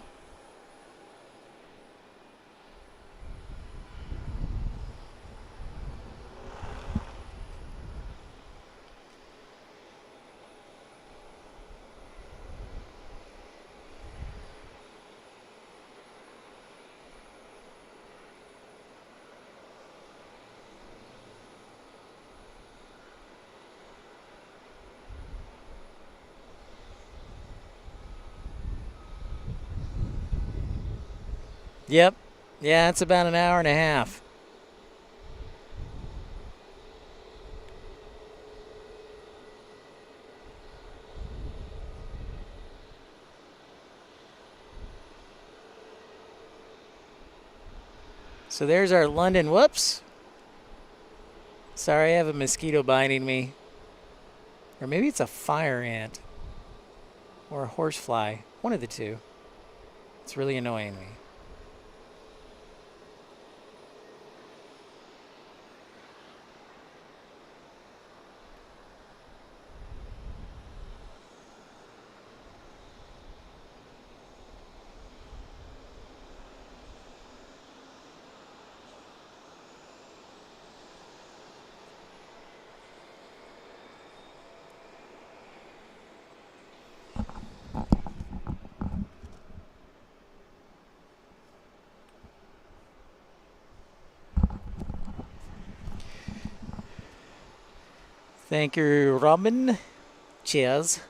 Yep. Yeah, it's about an hour and a half. So there's our London. Whoops. Sorry, I have a mosquito biting me. Or maybe it's a fire ant. Or a horsefly. One of the two. It's really annoying me. Thank you, Robin. Cheers.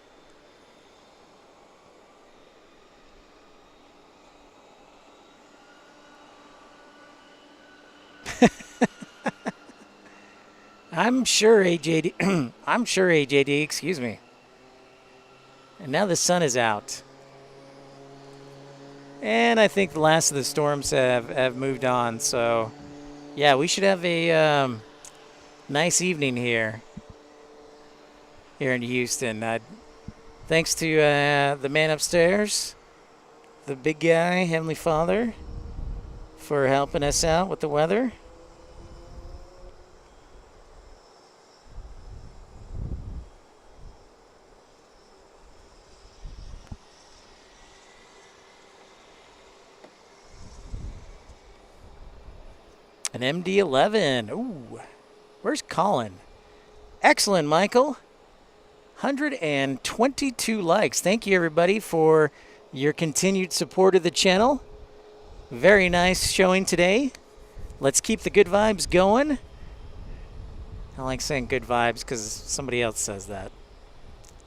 I'm sure AJD. I'm sure AJD. Excuse me. And now the sun is out. And I think the last of the storms have moved on. So, yeah, we should have a nice evening here in Houston. Thanks to the man upstairs, the big guy, Heavenly Father, for helping us out with the weather. An MD-11. Ooh, where's Colin? Excellent, Michael. 122 likes. Thank you, everybody, for your continued support of the channel. Very nice showing today. Let's keep the good vibes going. I like saying good vibes because somebody else says that.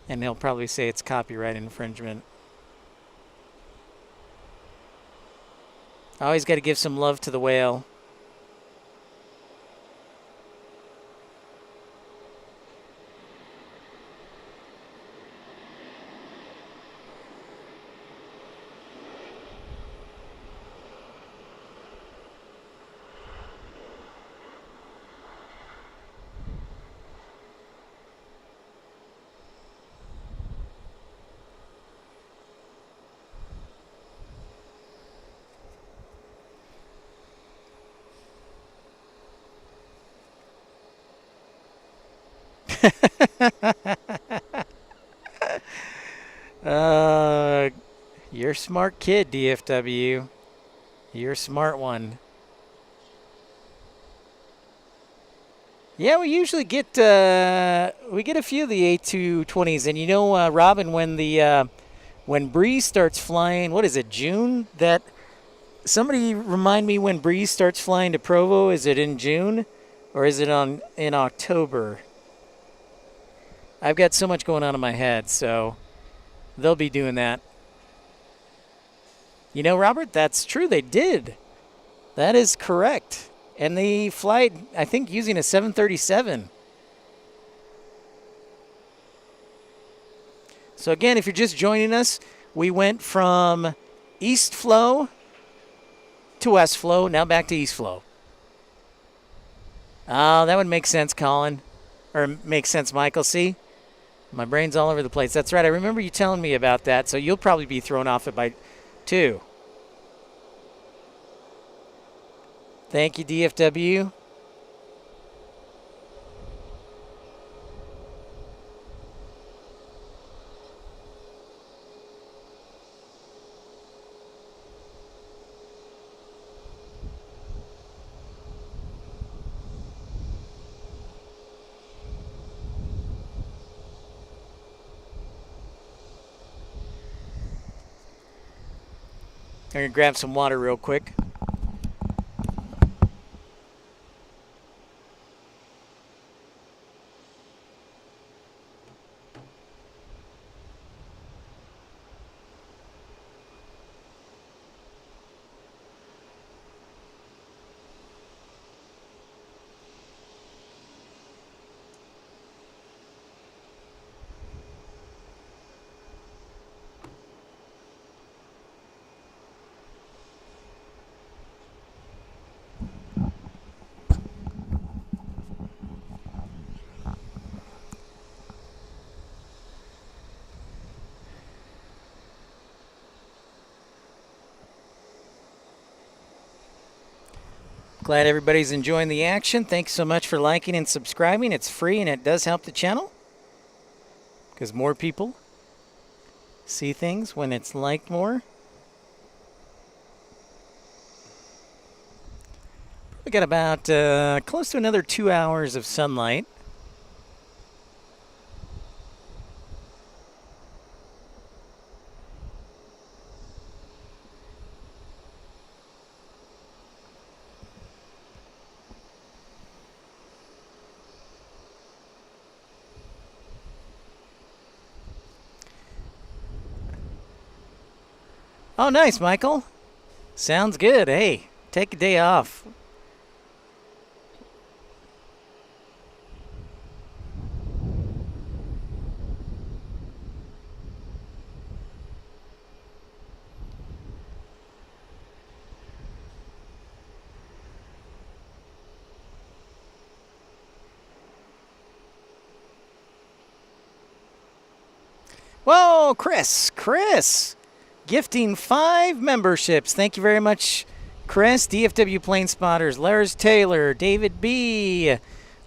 And they'll probably say it's copyright infringement. I always got to give some love to the whale. You're a smart kid, DFW. You're a smart one. Yeah, we usually get a few of the A220s, and you know, Robin, when Breeze starts flying, what is it, June? That somebody remind me when Breeze starts flying to Provo. Is it in June, or is it in October? I've got so much going on in my head, so they'll be doing that. You know, Robert, that's true. They did. That is correct. And they fly, I think, using a 737. So again, if you're just joining us, we went from East Flow to West Flow, now back to East Flow. Oh, that would make sense, Colin. Or makes sense, Michael. See? My brain's all over the place. That's right. I remember you telling me about that, so you'll probably be thrown off it by 2. Thank you, DFW. I'm going to grab some water real quick. Glad everybody's enjoying the action. Thanks so much for liking and subscribing. It's free and it does help the channel because more people see things when it's liked more. We got about close to another 2 hours of sunlight. Oh, nice, Michael. Sounds good. Hey, take a day off. Whoa, Chris. Gifting 5 memberships. Thank you very much, Chris. DFW Plane Spotters, Lars Taylor, David B.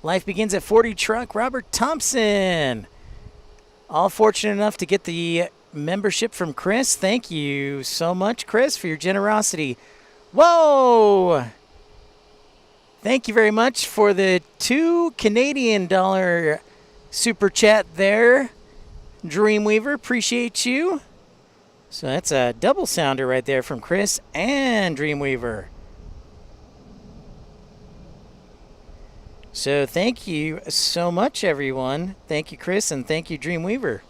Life Begins at 40 Truck, Robert Thompson. All fortunate enough to get the membership from Chris. Thank you so much, Chris, for your generosity. Whoa! Thank you very much for the $2 Canadian super chat there, Dreamweaver. Appreciate you. So that's a double sounder right there from Chris and Dreamweaver. So thank you so much, everyone. Thank you, Chris, and thank you, Dreamweaver.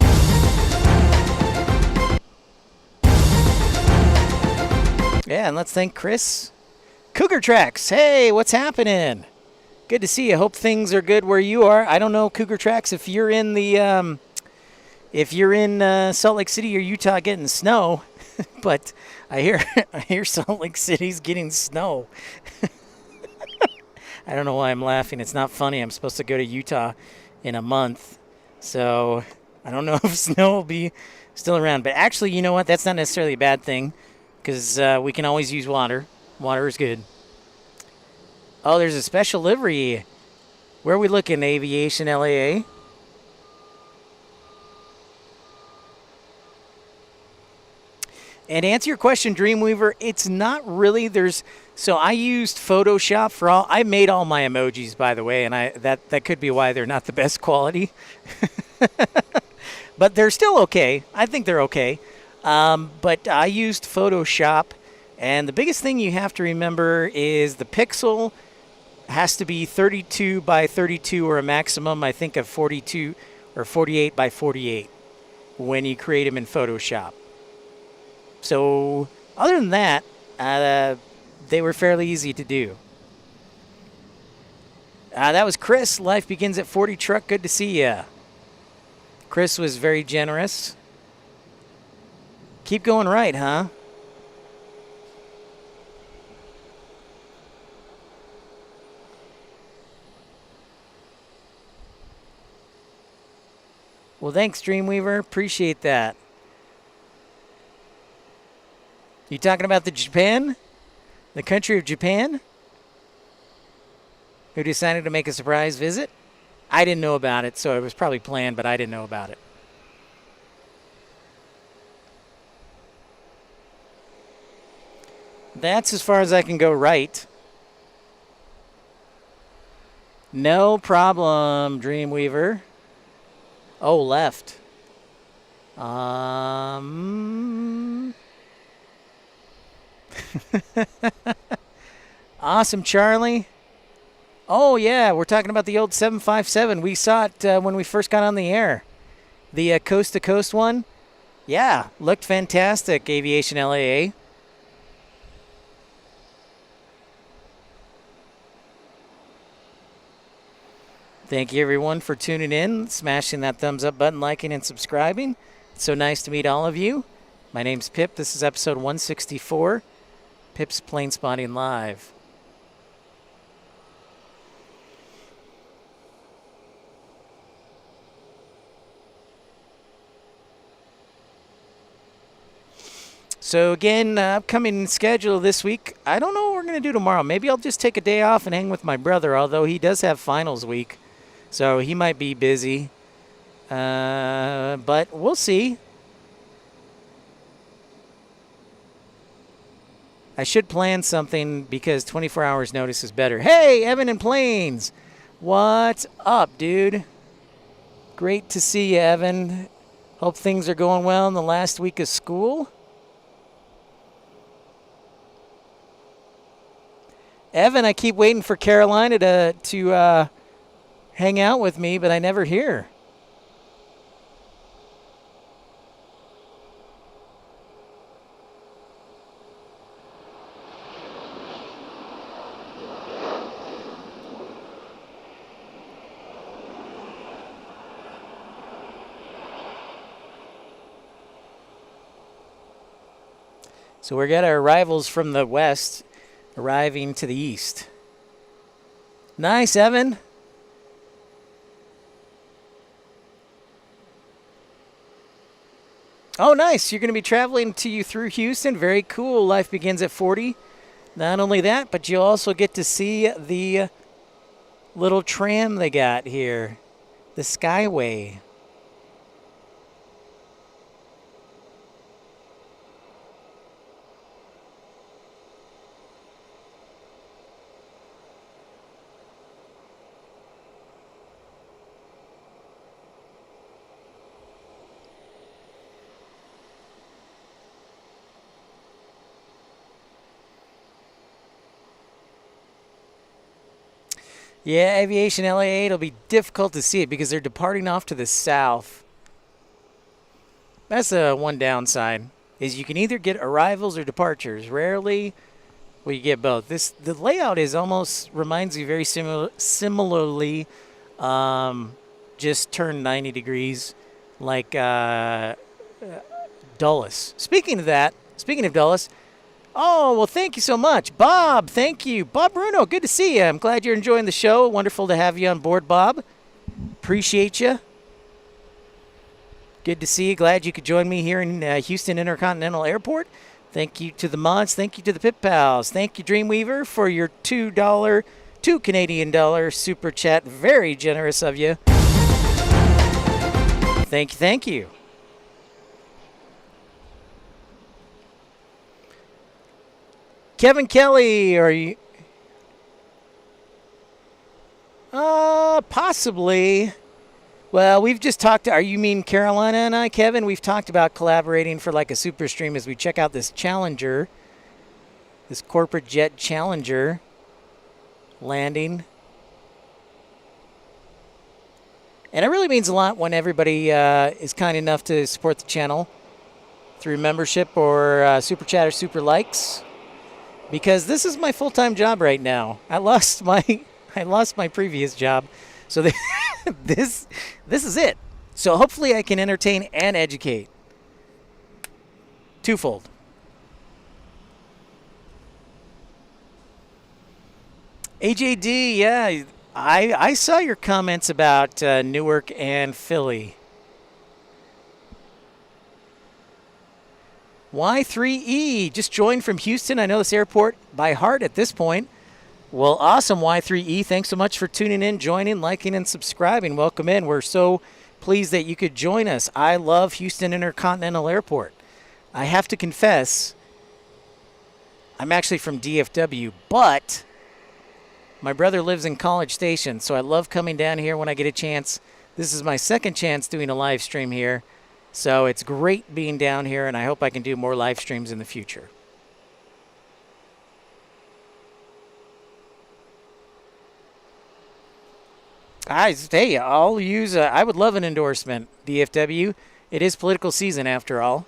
Yeah, and let's thank Chris. Cougar Tracks, hey, what's happening? Good to see you. Hope things are good where you are. I don't know, Cougar Tracks, if you're in the... If you're in Salt Lake City or Utah getting snow, but I hear Salt Lake City's getting snow. I don't know why I'm laughing. It's not funny. I'm supposed to go to Utah in a month, so I don't know if snow will be still around. But actually, you know what? That's not necessarily a bad thing because we can always use water. Water is good. Oh, there's a special livery. Where are we looking? Aviation LAA? And to answer your question, Dreamweaver, it's not really. So I used Photoshop for all. I made all my emojis, by the way, and that could be why they're not the best quality. But they're still okay. I think they're okay. But I used Photoshop, and the biggest thing you have to remember is the pixel has to be 32 by 32 or a maximum, I think, of 42 or 48 by 48 when you create them in Photoshop. So other than that, they were fairly easy to do. That was Chris. Life Begins at 40 Truck. Good to see ya. Chris was very generous. Keep going right, huh? Well, thanks, Dreamweaver. Appreciate that. You talking about the Japan? The country of Japan? Who decided to make a surprise visit? I didn't know about it, so it was probably planned, but I didn't know about it. That's as far as I can go right. No problem, Dreamweaver. Oh, left. Awesome, Charlie. Oh, yeah, we're talking about the old 757. We saw it when we first got on the air. The coast-to-coast one. Yeah, looked fantastic, Aviation LAA. Thank you, everyone, for tuning in, smashing that thumbs up button, liking, and subscribing. It's so nice to meet all of you. My name's Pip. This is episode 164, Pip's Planespotting Live. So again, upcoming schedule this week, I don't know what we're going to do tomorrow. Maybe I'll just take a day off and hang with my brother, although he does have finals week. So he might be busy. But we'll see. I should plan something because 24 hours notice is better. Hey, Evan in Plains. What's up, dude? Great to see you, Evan. Hope things are going well in the last week of school. Evan, I keep waiting for Carolina to hang out with me, but I never hear. So we got our rivals from the west arriving to the east. Nice, Evan. Oh, nice. You're going to be traveling through Houston. Very cool. Life begins at 40. Not only that, but you'll also get to see the little tram they got here, the Skyway. Yeah, Aviation LAA, it'll be difficult to see it because they're departing off to the south. That's one downside, is you can either get arrivals or departures. Rarely will you get both. The layout almost reminds me very similarly, just turned 90 degrees, like Dulles. Speaking of Dulles, oh, well, thank you so much. Bob, thank you. Bob Bruno, good to see you. I'm glad you're enjoying the show. Wonderful to have you on board, Bob. Appreciate you. Good to see you. Glad you could join me here in Houston Intercontinental Airport. Thank you to the mods. Thank you to the Pip Pals. Thank you, Dreamweaver, for your $2 Canadian dollar super chat. Very generous of you. Thank you. Kevin Kelly, are you? Possibly. Well, we've just talked. Are you mean Carolina and I, Kevin? We've talked about collaborating for like a super stream as we check out this Challenger, this corporate jet Challenger landing. And it really means a lot when everybody is kind enough to support the channel through membership or super chat or super likes. Because this is my full-time job right now. I lost my previous job, so this is it. So hopefully I can entertain and educate. Twofold. AJD, yeah, I saw your comments about Newark and Philly. Y3E just joined from Houston. I know this airport by heart at this point. Well, awesome, Y3E. Thanks so much for tuning in, joining, liking, and subscribing. Welcome in. We're so pleased that you could join us. I love Houston Intercontinental Airport. I have to confess, I'm actually from DFW, but my brother lives in College Station, so I love coming down here when I get a chance. This is my second chance doing a live stream here. So it's great being down here, and I hope I can do more live streams in the future. Hey, I'll use. I would love an endorsement, DFW. It is political season after all.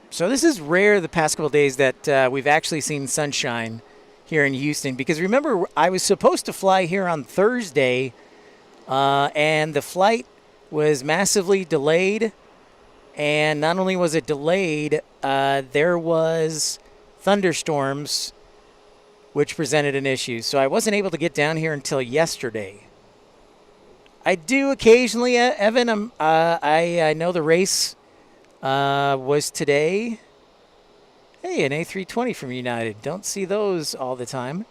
So this is rare the past couple days that we've actually seen sunshine here in Houston, because remember, I was supposed to fly here on Thursday, and the flight was massively delayed. And not only was it delayed, there was thunderstorms, which presented an issue. So I wasn't able to get down here until yesterday. I do occasionally, Evan. I know the race was today. Hey, an A320 from United. Don't see those all the time.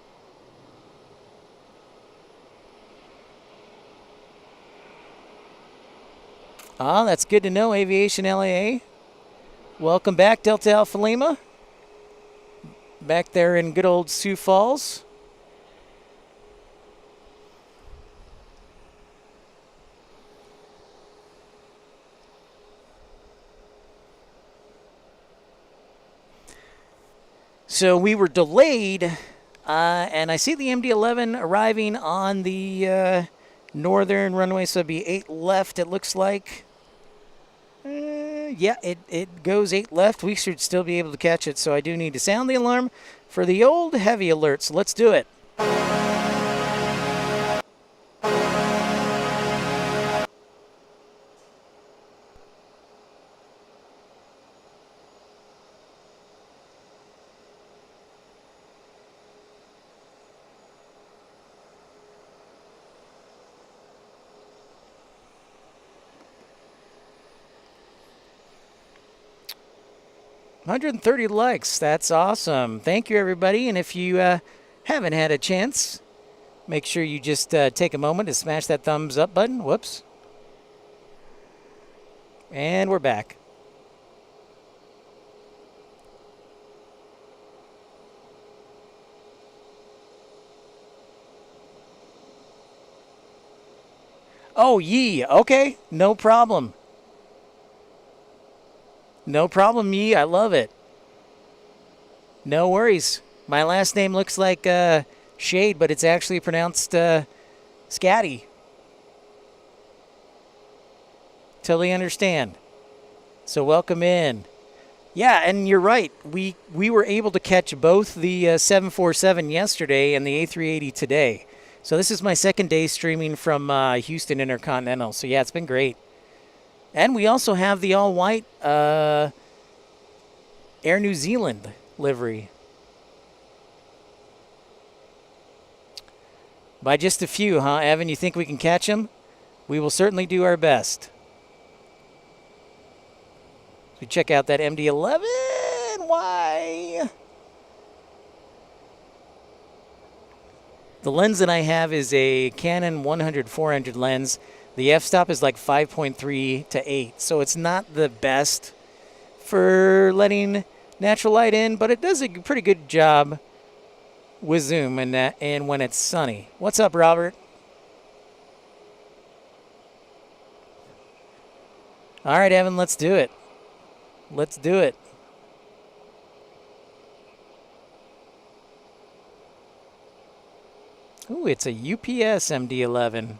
Ah, that's good to know, Aviation LAA. Welcome back, Delta Alpha Lima. Back there in good old Sioux Falls. So we were delayed, and I see the MD-11 arriving on the northern runway, so it'd be 8 left, it looks like. Yeah, it goes 8 left. We should still be able to catch it, so I do need to sound the alarm for the old heavy alert, so let's do it. 130 likes. That's awesome. Thank you, everybody. And if you haven't had a chance, make sure you just take a moment to smash that thumbs up button. Whoops. And we're back. Oh, Yee. Okay. No problem. No problem, Yee. I love it. No worries. My last name looks like Shade, but it's actually pronounced Scatty. Totally understand. So welcome in. Yeah, and you're right. We were able to catch both the 747 yesterday and the A380 today. So this is my second day streaming from Houston Intercontinental. So yeah, it's been great. And we also have the all-white Air New Zealand livery. By just a few, huh, Evan? You think we can catch them? We will certainly do our best. We check out that MD-11. Why? The lens that I have is a Canon 100-400 lens. The f-stop is like 5.3 to 8, so it's not the best for letting natural light in, but it does a pretty good job with zoom and when it's sunny. What's up, Robert? All right, Evan, let's do it. Let's do it. Ooh, it's a UPS MD-11.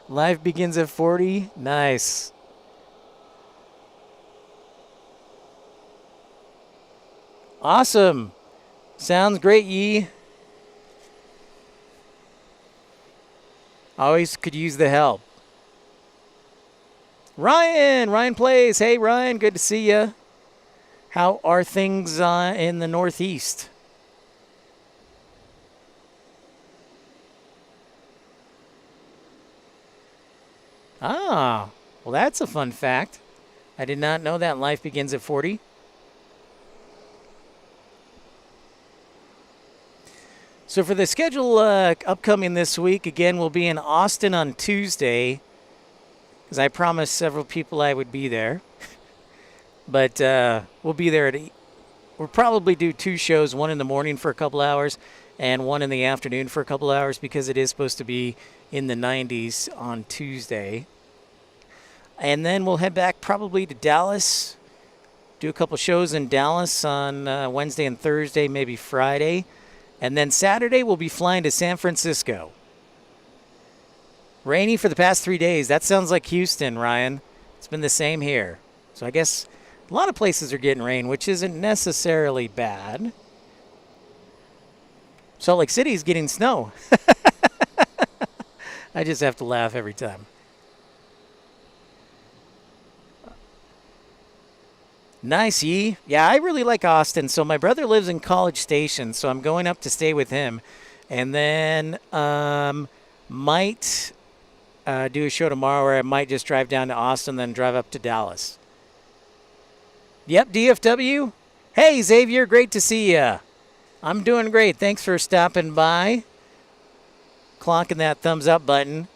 Life begins at 40. Nice. Awesome. Sounds great, Yee. Always could use the help. Ryan plays. Hey, Ryan, good to see you. How are things in the Northeast? Ah, well, that's a fun fact. I did not know that life begins at 40. So for the schedule upcoming this week, again, we'll be in Austin on Tuesday, because I promised several people I would be there. But we'll be there we'll probably do 2 shows, one in the morning for a couple hours and one in the afternoon for a couple hours, because it is supposed to be in the 90s on Tuesday. And then we'll head back probably to Dallas, do a couple shows in Dallas on Wednesday and Thursday, maybe Friday. And then Saturday we'll be flying to San Francisco. Rainy for the past 3 days. That sounds like Houston, Ryan. It's been the same here. So I guess a lot of places are getting rain, which isn't necessarily bad. Salt Lake City is getting snow. I just have to laugh every time. Nice, Yee. Yeah, I really like Austin. So my brother lives in College Station, so I'm going up to stay with him. And then might do a show tomorrow, or I might just drive down to Austin, then drive up to Dallas. Yep, DFW. Hey, Xavier, great to see ya. I'm doing great. Thanks for stopping by. Clonking that thumbs up button.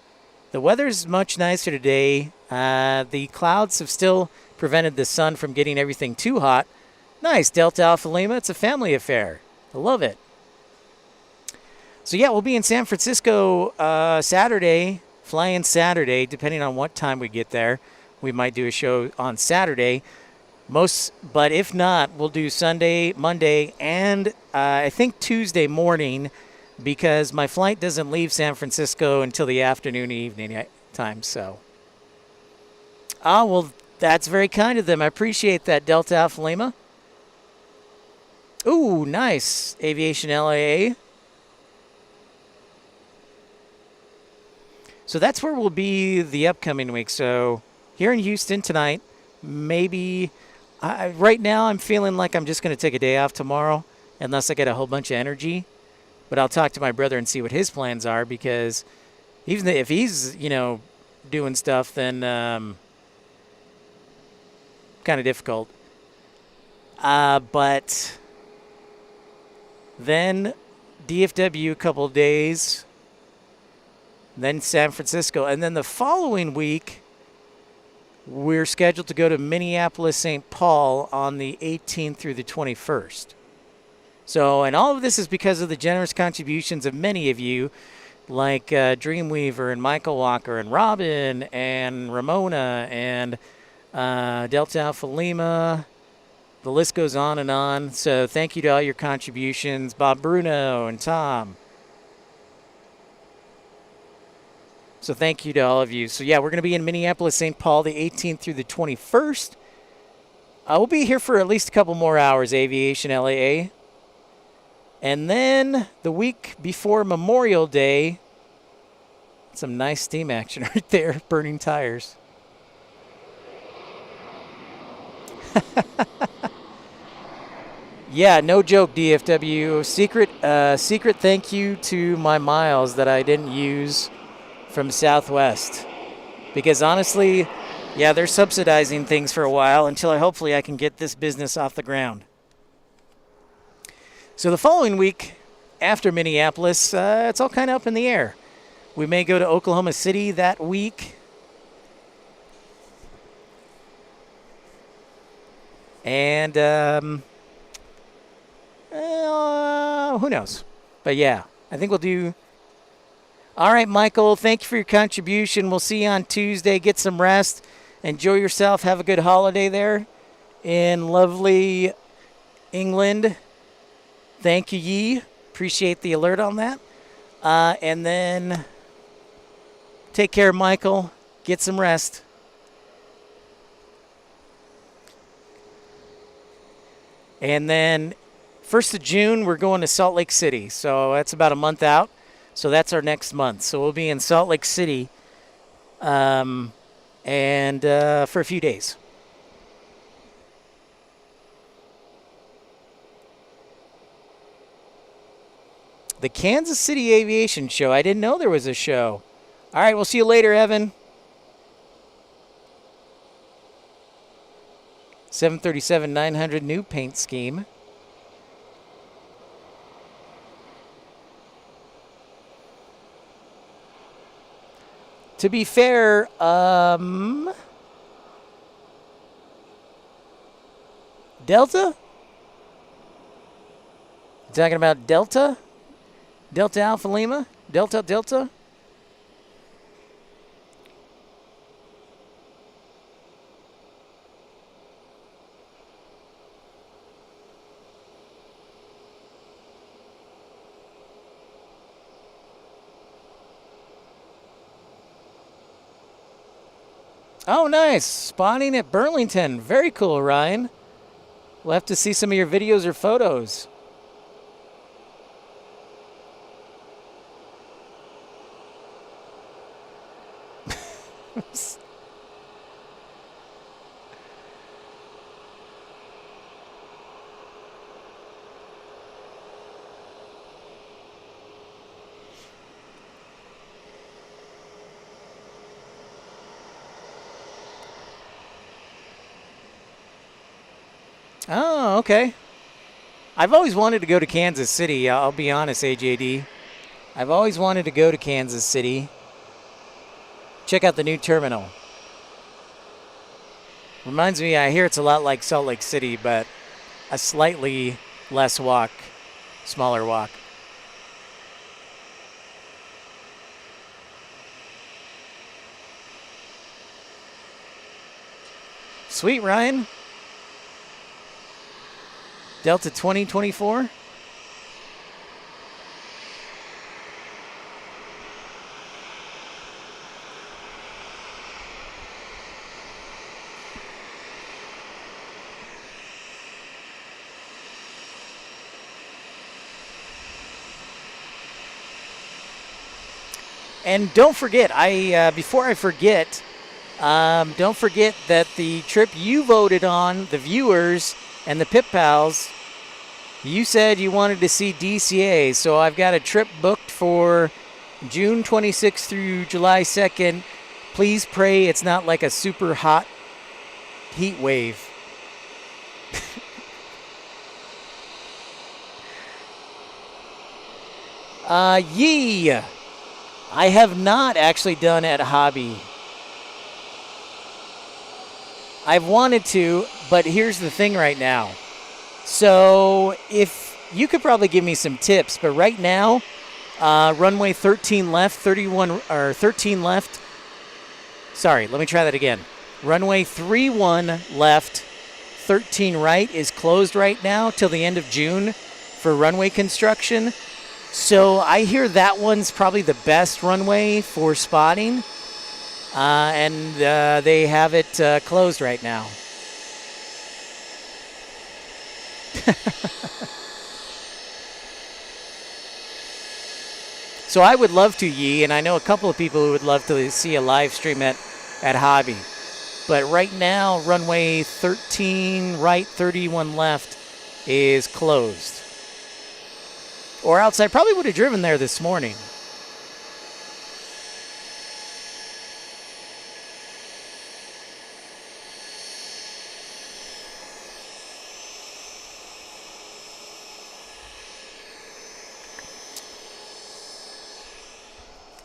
The weather's much nicer today. The clouds have still prevented the sun from getting everything too hot. Nice, Delta Alpha Lima. It's a family affair. I love it. So yeah, we'll be in San Francisco Saturday, flying Saturday, depending on what time we get there. We might do a show on Saturday. But if not, we'll do Sunday, Monday, and I think Tuesday morning, because my flight doesn't leave San Francisco until the afternoon, evening time. So, well, that's very kind of them. I appreciate that, Delta Alpha Lima. Ooh, nice. Aviation LAA. So that's where we'll be the upcoming week. So here in Houston tonight, maybe right now I'm feeling like I'm just going to take a day off tomorrow, unless I get a whole bunch of energy. But I'll talk to my brother and see what his plans are, because even if he's, doing stuff, then kind of difficult. But then DFW a couple of days, then San Francisco, and then the following week we're scheduled to go to Minneapolis, St. Paul on the 18th through the 21st. So, and all of this is because of the generous contributions of many of you, like Dreamweaver and Michael Walker and Robin and Ramona and Delta Alpha Lima. The list goes on and on. So thank you to all your contributions, Bob Bruno and Tom. So thank you to all of you. So yeah, we're going to be in Minneapolis, St. Paul, the 18th through the 21st. We'll be here for at least a couple more hours, Aviation LAA. And then the week before Memorial Day, some nice steam action right there, burning tires. Yeah, no joke, DFW. Secret thank you to my miles that I didn't use from Southwest. Because honestly, yeah, they're subsidizing things for a while until hopefully I can get this business off the ground. So the following week, after Minneapolis, it's all kind of up in the air. We may go to Oklahoma City that week. And who knows? But yeah, I think we'll do. All right, Michael, thank you for your contribution. We'll see you on Tuesday. Get some rest. Enjoy yourself. Have a good holiday there in lovely England. Thank you, Yee. Appreciate the alert on that. And then take care, Michael. Get some rest. And then 1st of June, we're going to Salt Lake City. So that's about a month out. So that's our next month. So we'll be in Salt Lake City and for a few days. The Kansas City Aviation Show. I didn't know there was a show. All right, we'll see you later, Evan. 737-900 new paint scheme. To be fair, Delta? You talking about Delta? Delta Alpha Lima? Delta? Oh, nice. Spawning at Burlington. Very cool, Ryan. We'll have to see some of your videos or photos. Oh, okay. I've always wanted to go to Kansas City. I'll be honest, AJD. I've always wanted to go to Kansas City. Check out the new terminal. Reminds me, I hear it's a lot like Salt Lake City, but a slightly less walk, smaller walk. Sweet, Ryan. Delta 2024. And don't forget, before I forget, don't forget that the trip you voted on, the viewers and the Pip Pals, you said you wanted to see DCA. So I've got a trip booked for June 26th through July 2nd. Please pray it's not like a super hot heat wave. Yee! I have not actually done at Hobby. I've wanted to, but here's the thing right now. So if you could probably give me some tips, but right now, runway 13 left, 13 left. Sorry, let me try that again. Runway 31 left, 13 right is closed right now till the end of June for runway construction. So I hear that one's probably the best runway for spotting, and they have it closed right now. So I would love to, Yee, and I know a couple of people who would love to see a live stream at Hobby. But right now, runway 13 right, 31 left is closed. Or else I probably would have driven there this morning.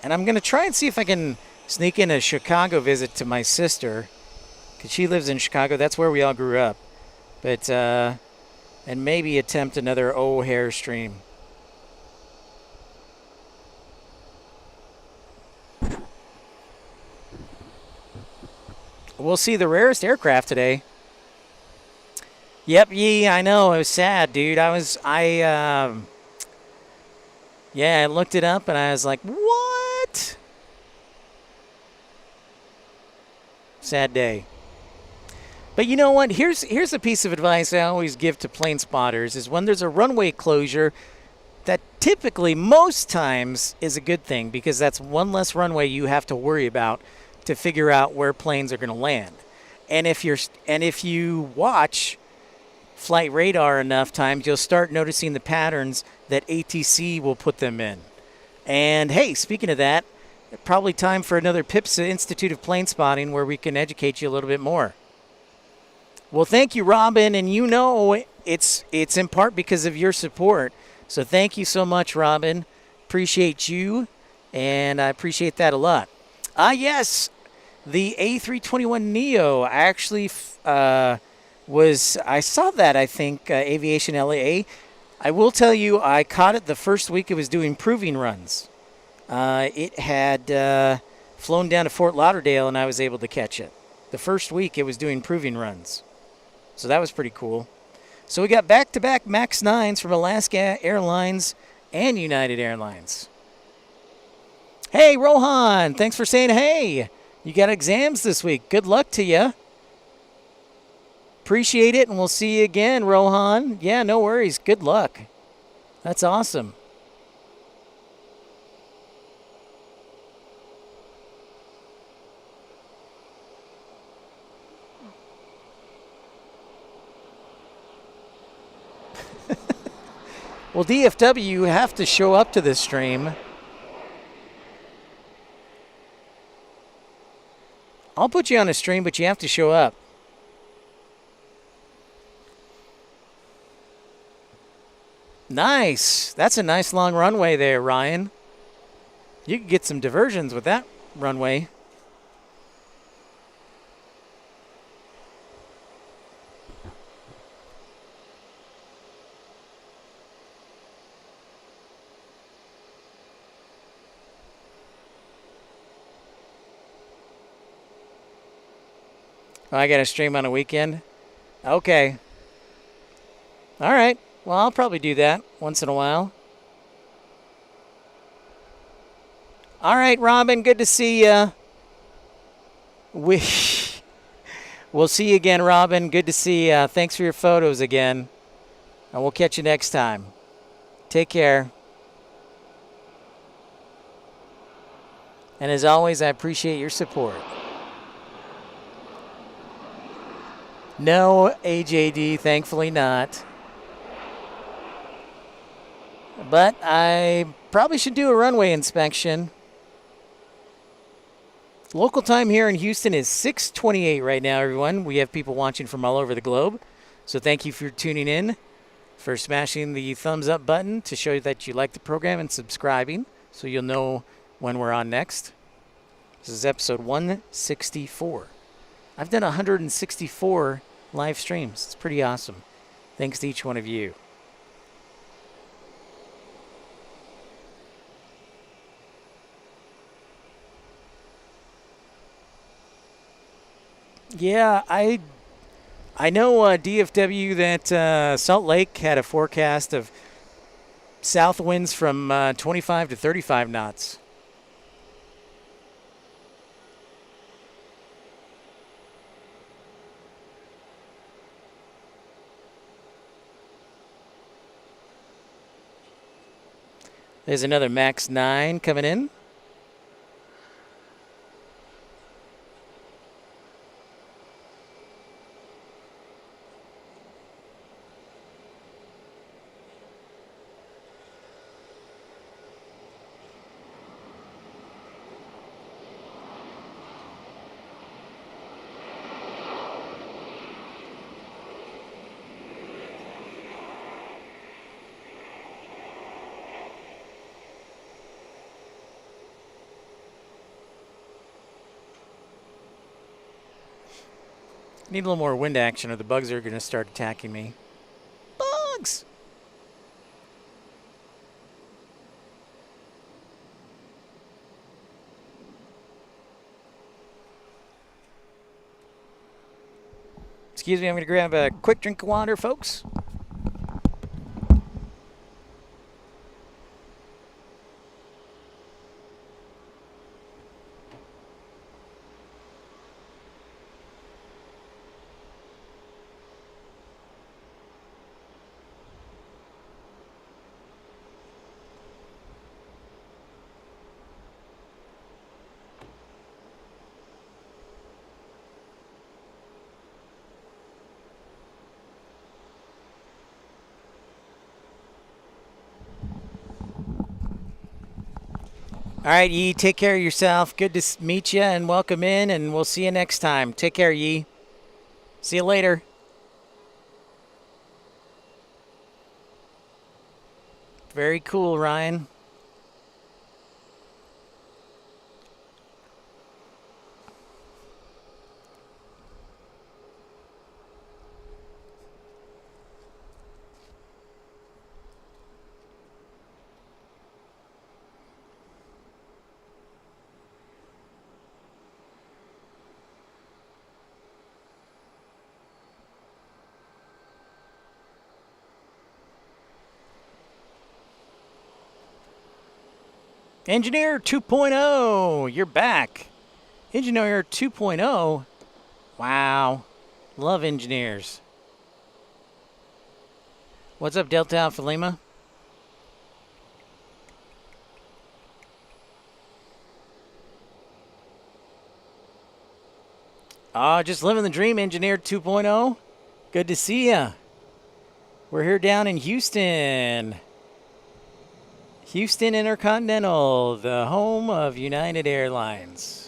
And I'm going to try and see if I can sneak in a Chicago visit to my sister, because she lives in Chicago. That's where we all grew up. But, and maybe attempt another O'Hare stream. We'll see the rarest aircraft today. Yep, Yee, I know. It was sad, dude. I looked it up and I was like, what? Sad day. But you know what? Here's a piece of advice I always give to plane spotters is when there's a runway closure, that typically most times is a good thing because that's one less runway you have to worry about to figure out where planes are going to land. And if you watch flight radar enough times, you'll start noticing the patterns that ATC will put them in. And hey, speaking of that, probably time for another PIPSA Institute of Plane Spotting where we can educate you a little bit more. Well, thank you, Robin, and you know it's in part because of your support. So thank you so much, Robin. Appreciate you, and I appreciate that a lot. Yes, the A321neo actually I saw that, I think, Aviation LA. I will tell you, I caught it the first week it was doing proving runs. It had flown down to Fort Lauderdale, and I was able to catch it. The first week it was doing proving runs. So that was pretty cool. So we got back-to-back MAX 9s from Alaska Airlines and United Airlines. Hey, Rohan, thanks for saying hey. You got exams this week. Good luck to you. Appreciate it, and we'll see you again, Rohan. Yeah, no worries. Good luck. That's awesome. Well, DFW, you have to show up to this stream. I'll put you on a stream, but you have to show up. Nice. That's a nice long runway there, Ryan. You could get some diversions with that runway. Oh, I got to stream on a weekend? Okay. All right. Well, I'll probably do that once in a while. All right, Robin, good to see you. We'll see you again, Robin. Good to see you. Thanks for your photos again. And we'll catch you next time. Take care. And as always, I appreciate your support. No, AJD, thankfully not. But I probably should do a runway inspection. Local time here in Houston is 6:28 right now, everyone. We have people watching from all over the globe. So thank you for tuning in, for smashing the thumbs up button to show that you like the program, and subscribing so you'll know when we're on next. This is episode 164. I've done 164 live streams. It's pretty awesome. Thanks to each one of you. Yeah, I know DFW that Salt Lake had a forecast of south winds from 25 to 35 knots. There's another MAX 9 coming in. Need a little more wind action or the bugs are going to start attacking me. Bugs! Excuse me, I'm going to grab a quick drink of water, folks. All right, Yi, take care of yourself. Good to meet you and welcome in, and we'll see you next time. Take care, Yi. See you later. Very cool, Ryan. Engineer 2.0, you're back. Engineer 2.0. Wow. Love engineers. What's up, Delta Alpha Lima? Just living the dream, Engineer 2.0. Good to see ya. We're here down in Houston. Houston Intercontinental, the home of United Airlines.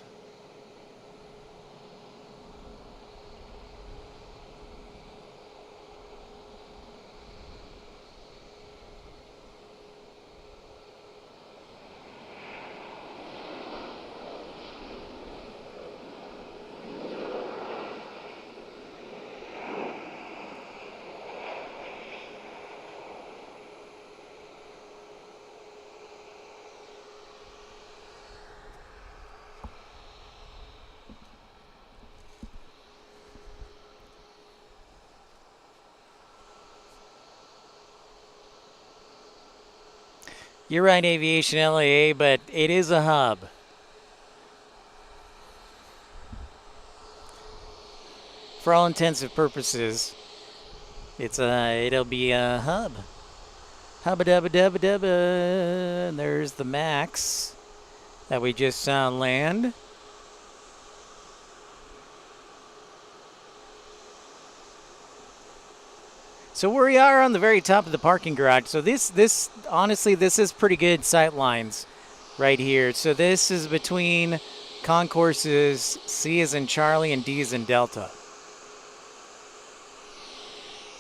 You're right, Aviation LAA, but it is a hub. For all intensive purposes, it'll be a hub. Hubba dubba dubba dubba. And there's the Max that we just saw land. So we are on the very top of the parking garage. So this honestly, this is pretty good sight lines right here. So this is between concourses C as in Charlie and D as in Delta.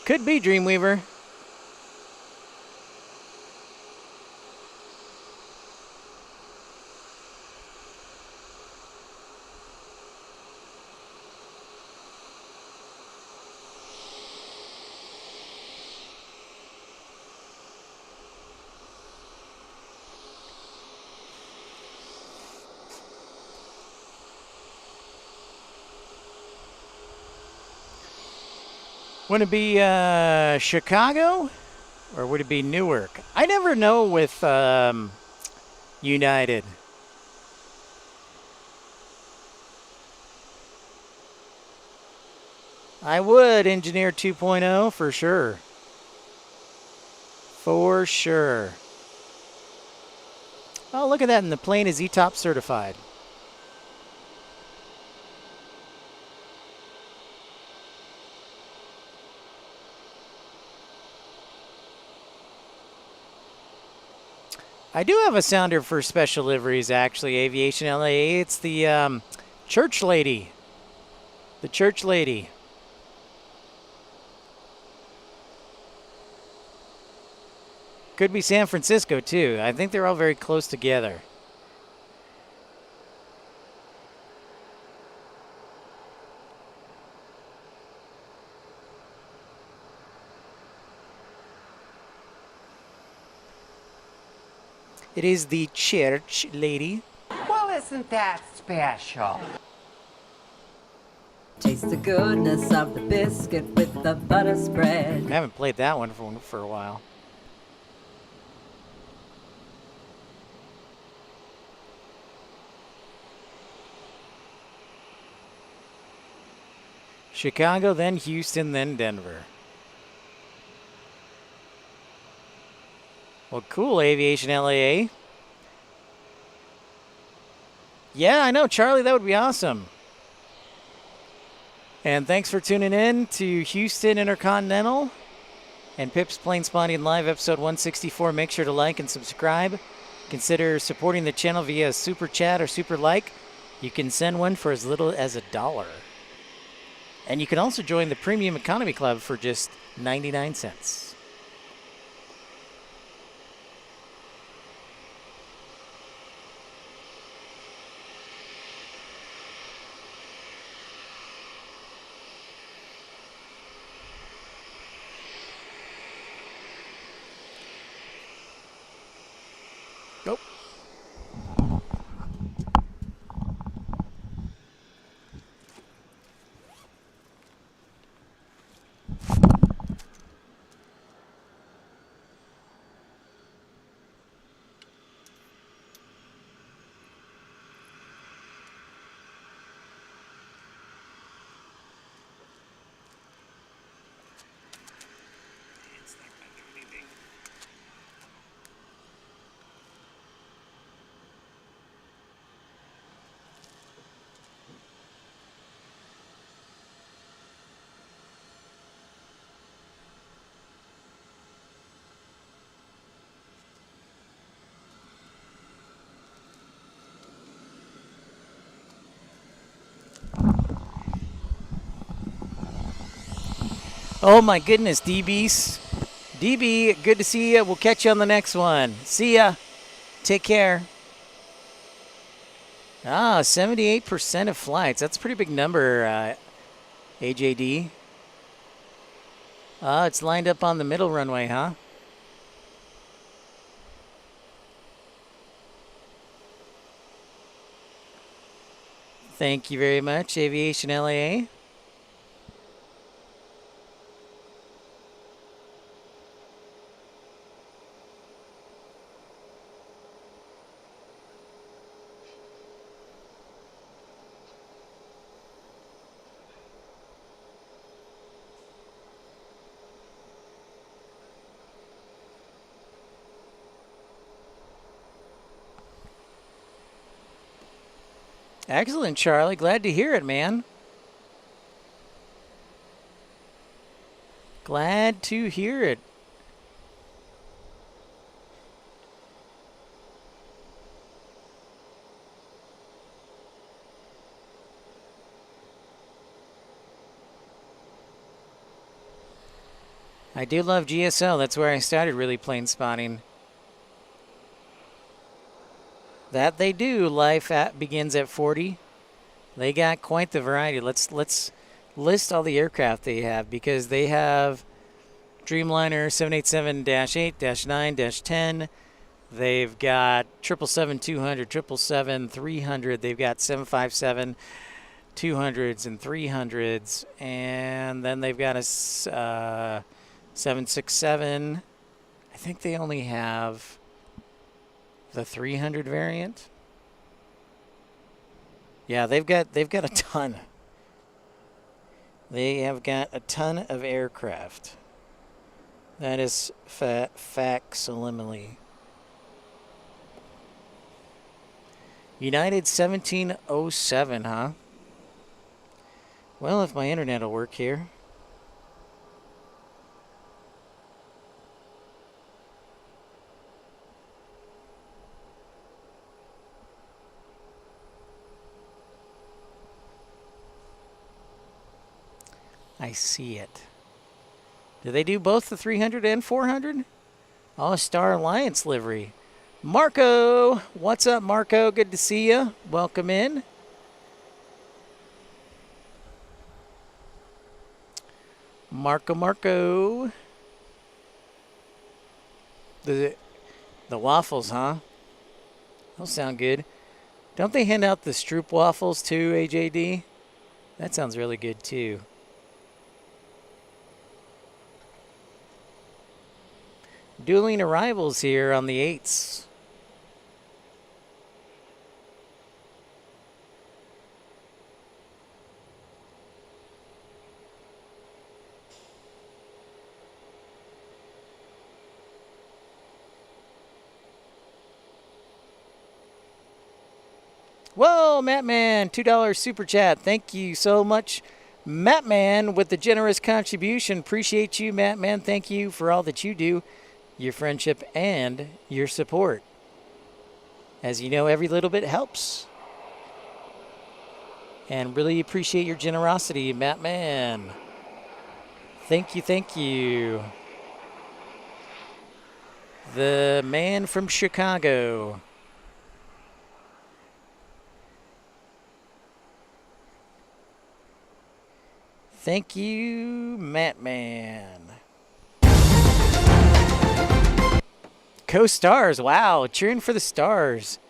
Could be Dreamweaver. Would it be Chicago or would it be Newark? I never know with United. I would, Engineer 2.0, for sure. For sure. Oh, look at that, and the plane is ETOP certified. I do have a sounder for special liveries, actually, Aviation LAA. It's the Church Lady. The Church Lady. Could be San Francisco, too. I think they're all very close together. It is the Church Lady. Well, isn't that special? Taste the goodness of the biscuit with the butter spread. I haven't played that one for a while. Chicago, then Houston, then Denver. Well, cool, Aviation LAA. Yeah, I know, Charlie, that would be awesome. And thanks for tuning in to Houston Intercontinental and Pip's Planespotting Live, episode 164. Make sure to like and subscribe. Consider supporting the channel via super chat or super like. You can send one for as little as $1. And you can also join the Premium Economy Club for just 99 cents. Nope. Oh my goodness, DBs. DB, good to see you. We'll catch you on the next one. See ya. Take care. 78% of flights. That's a pretty big number, AJD. It's lined up on the middle runway, huh? Thank you very much, Aviation LAA. Excellent, Charlie. Glad to hear it, man. Glad to hear it. I do love GSL. That's where I started really plane spotting. That they do. Life begins at 40. They got quite the variety. Let's list all the aircraft they have, because they have Dreamliner 787-8-9-10. They've got 777-200, 777-300. They've got 757 200s and 300s, and then they've got a 767. I think they only have the 300 variant. Yeah, they've got a ton. They have got a ton of aircraft. That is facsimile. United 1707, huh? Well, if my internet will work here. I see it. Do they do both the 300 and 400? Oh, Star Alliance livery. Marco! What's up, Marco? Good to see you. Welcome in. Marco. The waffles, huh? Those sound good. Don't they hand out the Stroop waffles too, AJD? That sounds really good too. Dueling arrivals here on the 8s. Whoa, Mattman, $2 super chat. Thank you so much, Mattman, with the generous contribution. Appreciate you, Mattman. Thank you for all that you do, your friendship, and your support. As you know, every little bit helps. And really appreciate your generosity, Mattman. Thank you, thank you. The man from Chicago. Thank you, Mattman. Go Stars. Wow, cheering for the Stars.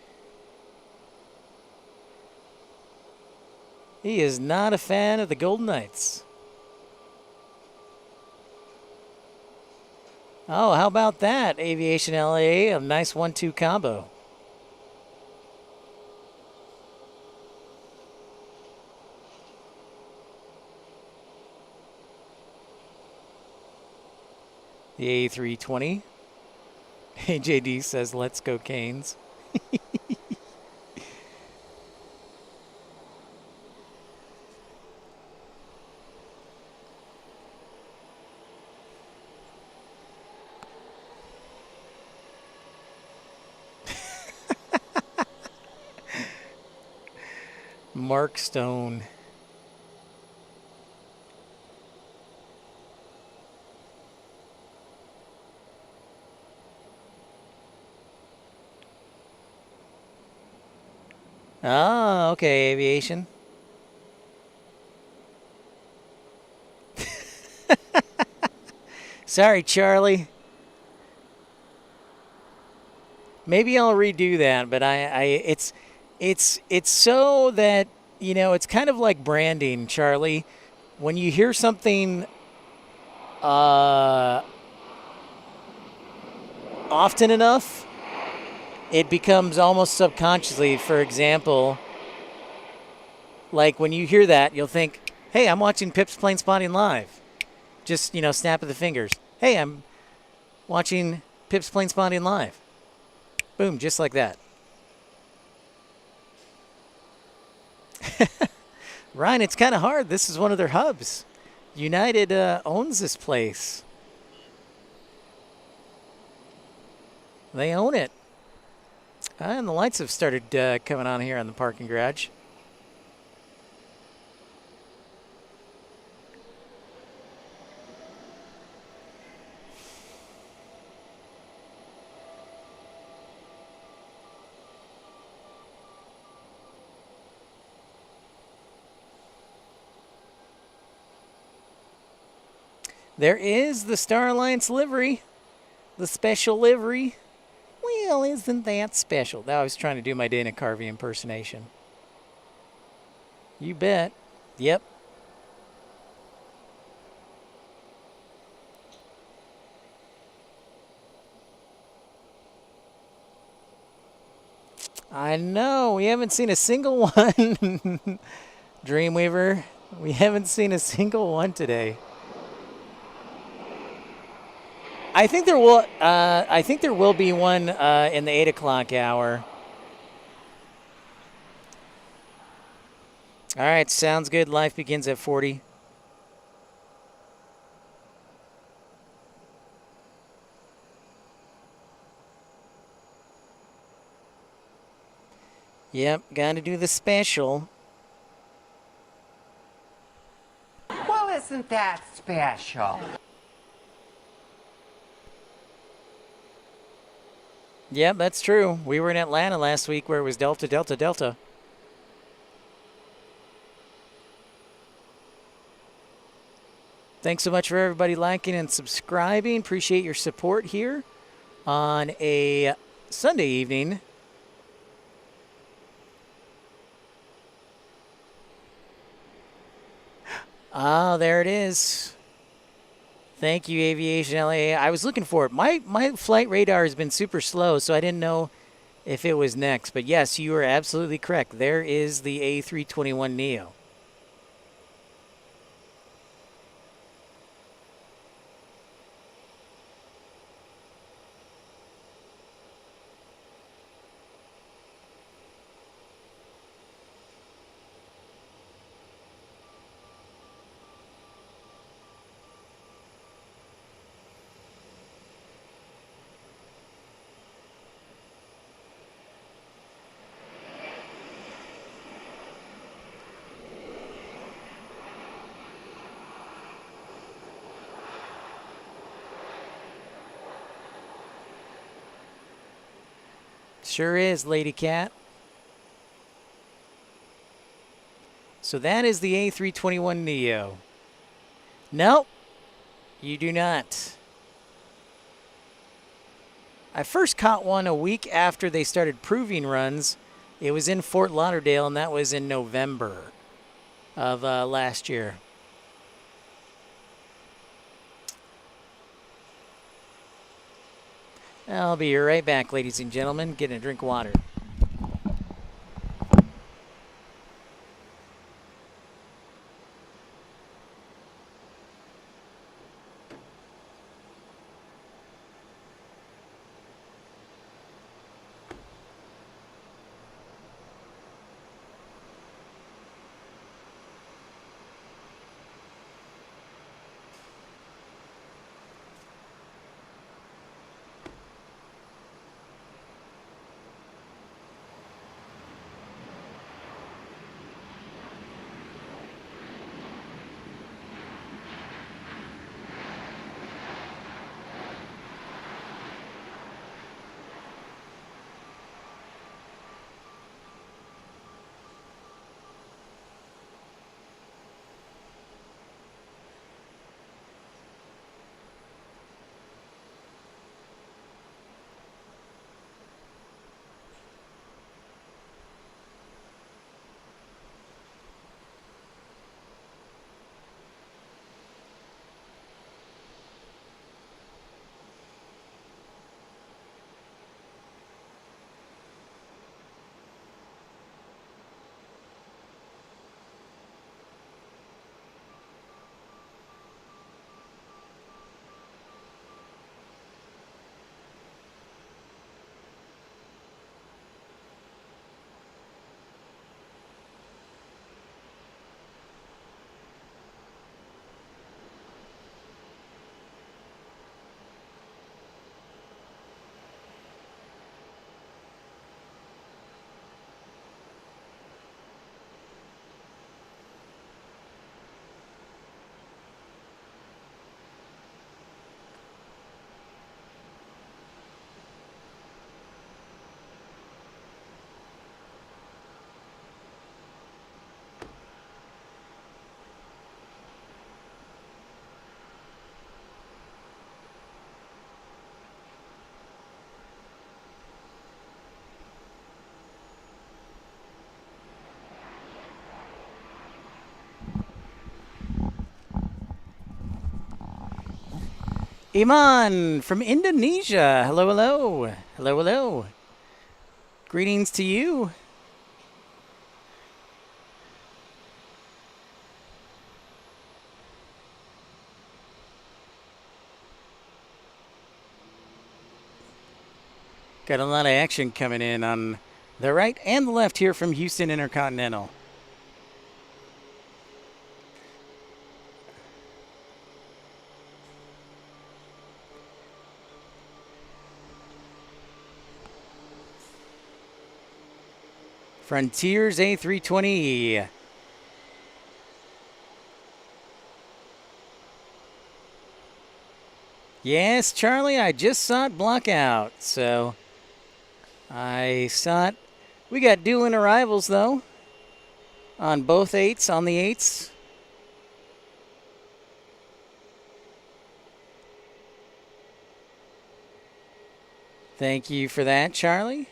He is not a fan of the Golden Knights. Oh, how about that? Aviation LA, a nice 1-2 combo. The A320. AJD says, let's go Canes. Mark Stone. Ah, okay, Aviation. Sorry, Charlie. Maybe I'll redo that, but it's so that, you know, it's kind of like branding, Charlie. When you hear something often enough, it becomes almost subconsciously. For example, like when you hear that, you'll think, hey, I'm watching Pip's Planespotting live. Just, you know, snap of the fingers. Hey, I'm watching Pip's Planespotting live. Boom, just like that. Ryan, it's kind of hard. This is one of their hubs. United owns this place. They own it. And the lights have started coming on here on the parking garage. There is the Star Alliance livery, the special livery. Well, isn't that special? Now I was trying to do my Dana Carvey impersonation. You bet. Yep. I know. We haven't seen a single one. Dreamweaver, we haven't seen a single one today. I think there will. I think there will be one in the 8 o'clock hour. All right, sounds good. Life begins at 40. Yep, got to do the special. Well, isn't that special? Yep, that's true. We were in Atlanta last week where it was Delta, Delta, Delta. Thanks so much for everybody liking and subscribing. Appreciate your support here on a Sunday evening. Ah, there it is. Thank you, Aviation LA. I was looking for it. My flight radar has been super slow, so I didn't know if it was next. But yes, you are absolutely correct. There is the A321neo. Sure is, Lady Cat. So that is the A321neo. Nope, you do not. I first caught one a week after they started proving runs. It was in Fort Lauderdale, and that was in November of last year. I'll be right back, ladies and gentlemen. Getting a drink of water. Iman from Indonesia. Hello, hello. Hello, hello. Greetings to you. Got a lot of action coming in on the right and the left here from Houston Intercontinental. Frontiers A320. Yes, Charlie, I just saw it block out, so I saw it. We got dueling arrivals, though, on both 8s, on the 8s. Thank you for that, Charlie.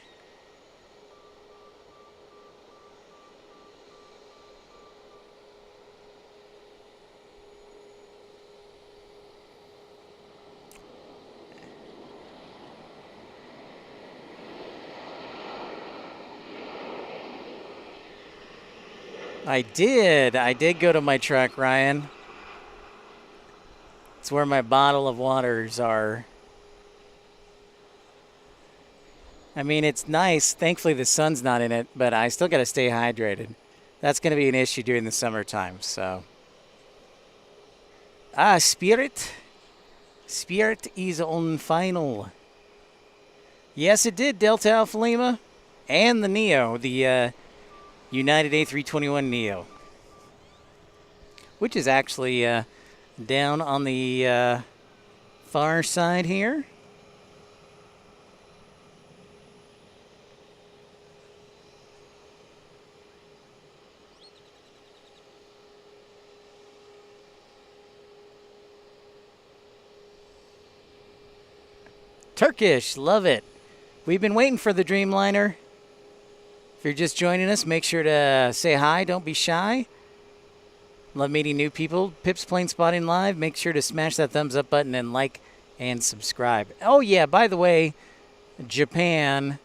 I did go to my truck, Ryan. It's where my bottle of waters are. I mean, it's nice. Thankfully, the sun's not in it, but I still got to stay hydrated. That's going to be an issue during the summertime, so. Spirit. Spirit is on final. Yes, it did, Delta Alpha Lima. And the Neo, the United A321 Neo. Which is actually down on the far side here. Turkish, love it. We've been waiting for the Dreamliner. If you're just joining us, make sure to say hi. Don't be shy. Love meeting new people. Pip's Planespotting Live. Make sure to smash that thumbs up button and like and subscribe. Oh, yeah, by the way, Japan,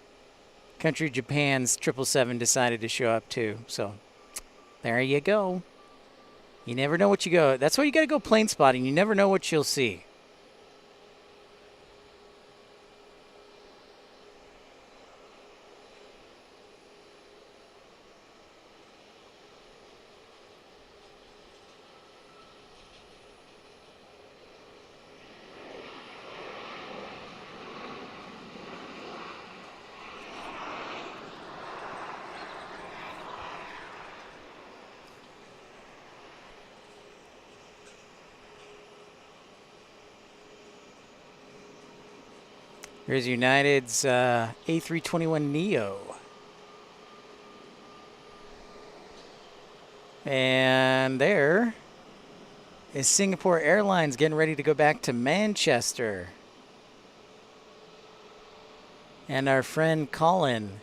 country Japan's 777 decided to show up too. So there you go. You never know what you go. That's why you got to go plane spotting. You never know what you'll see. Here's United's A321neo. And there is Singapore Airlines getting ready to go back to Manchester. And our friend Colin.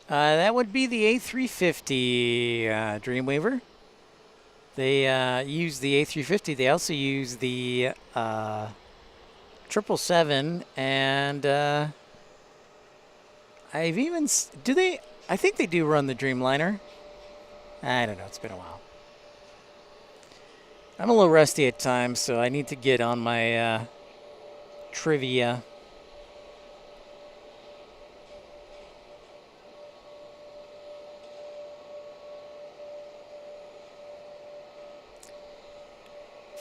That would be the A350 Dreamweaver. They use the A350. They also use the 777, and I've even do they? I think they do run the Dreamliner. I don't know. It's been a while. I'm a little rusty at times, so I need to get on my trivia.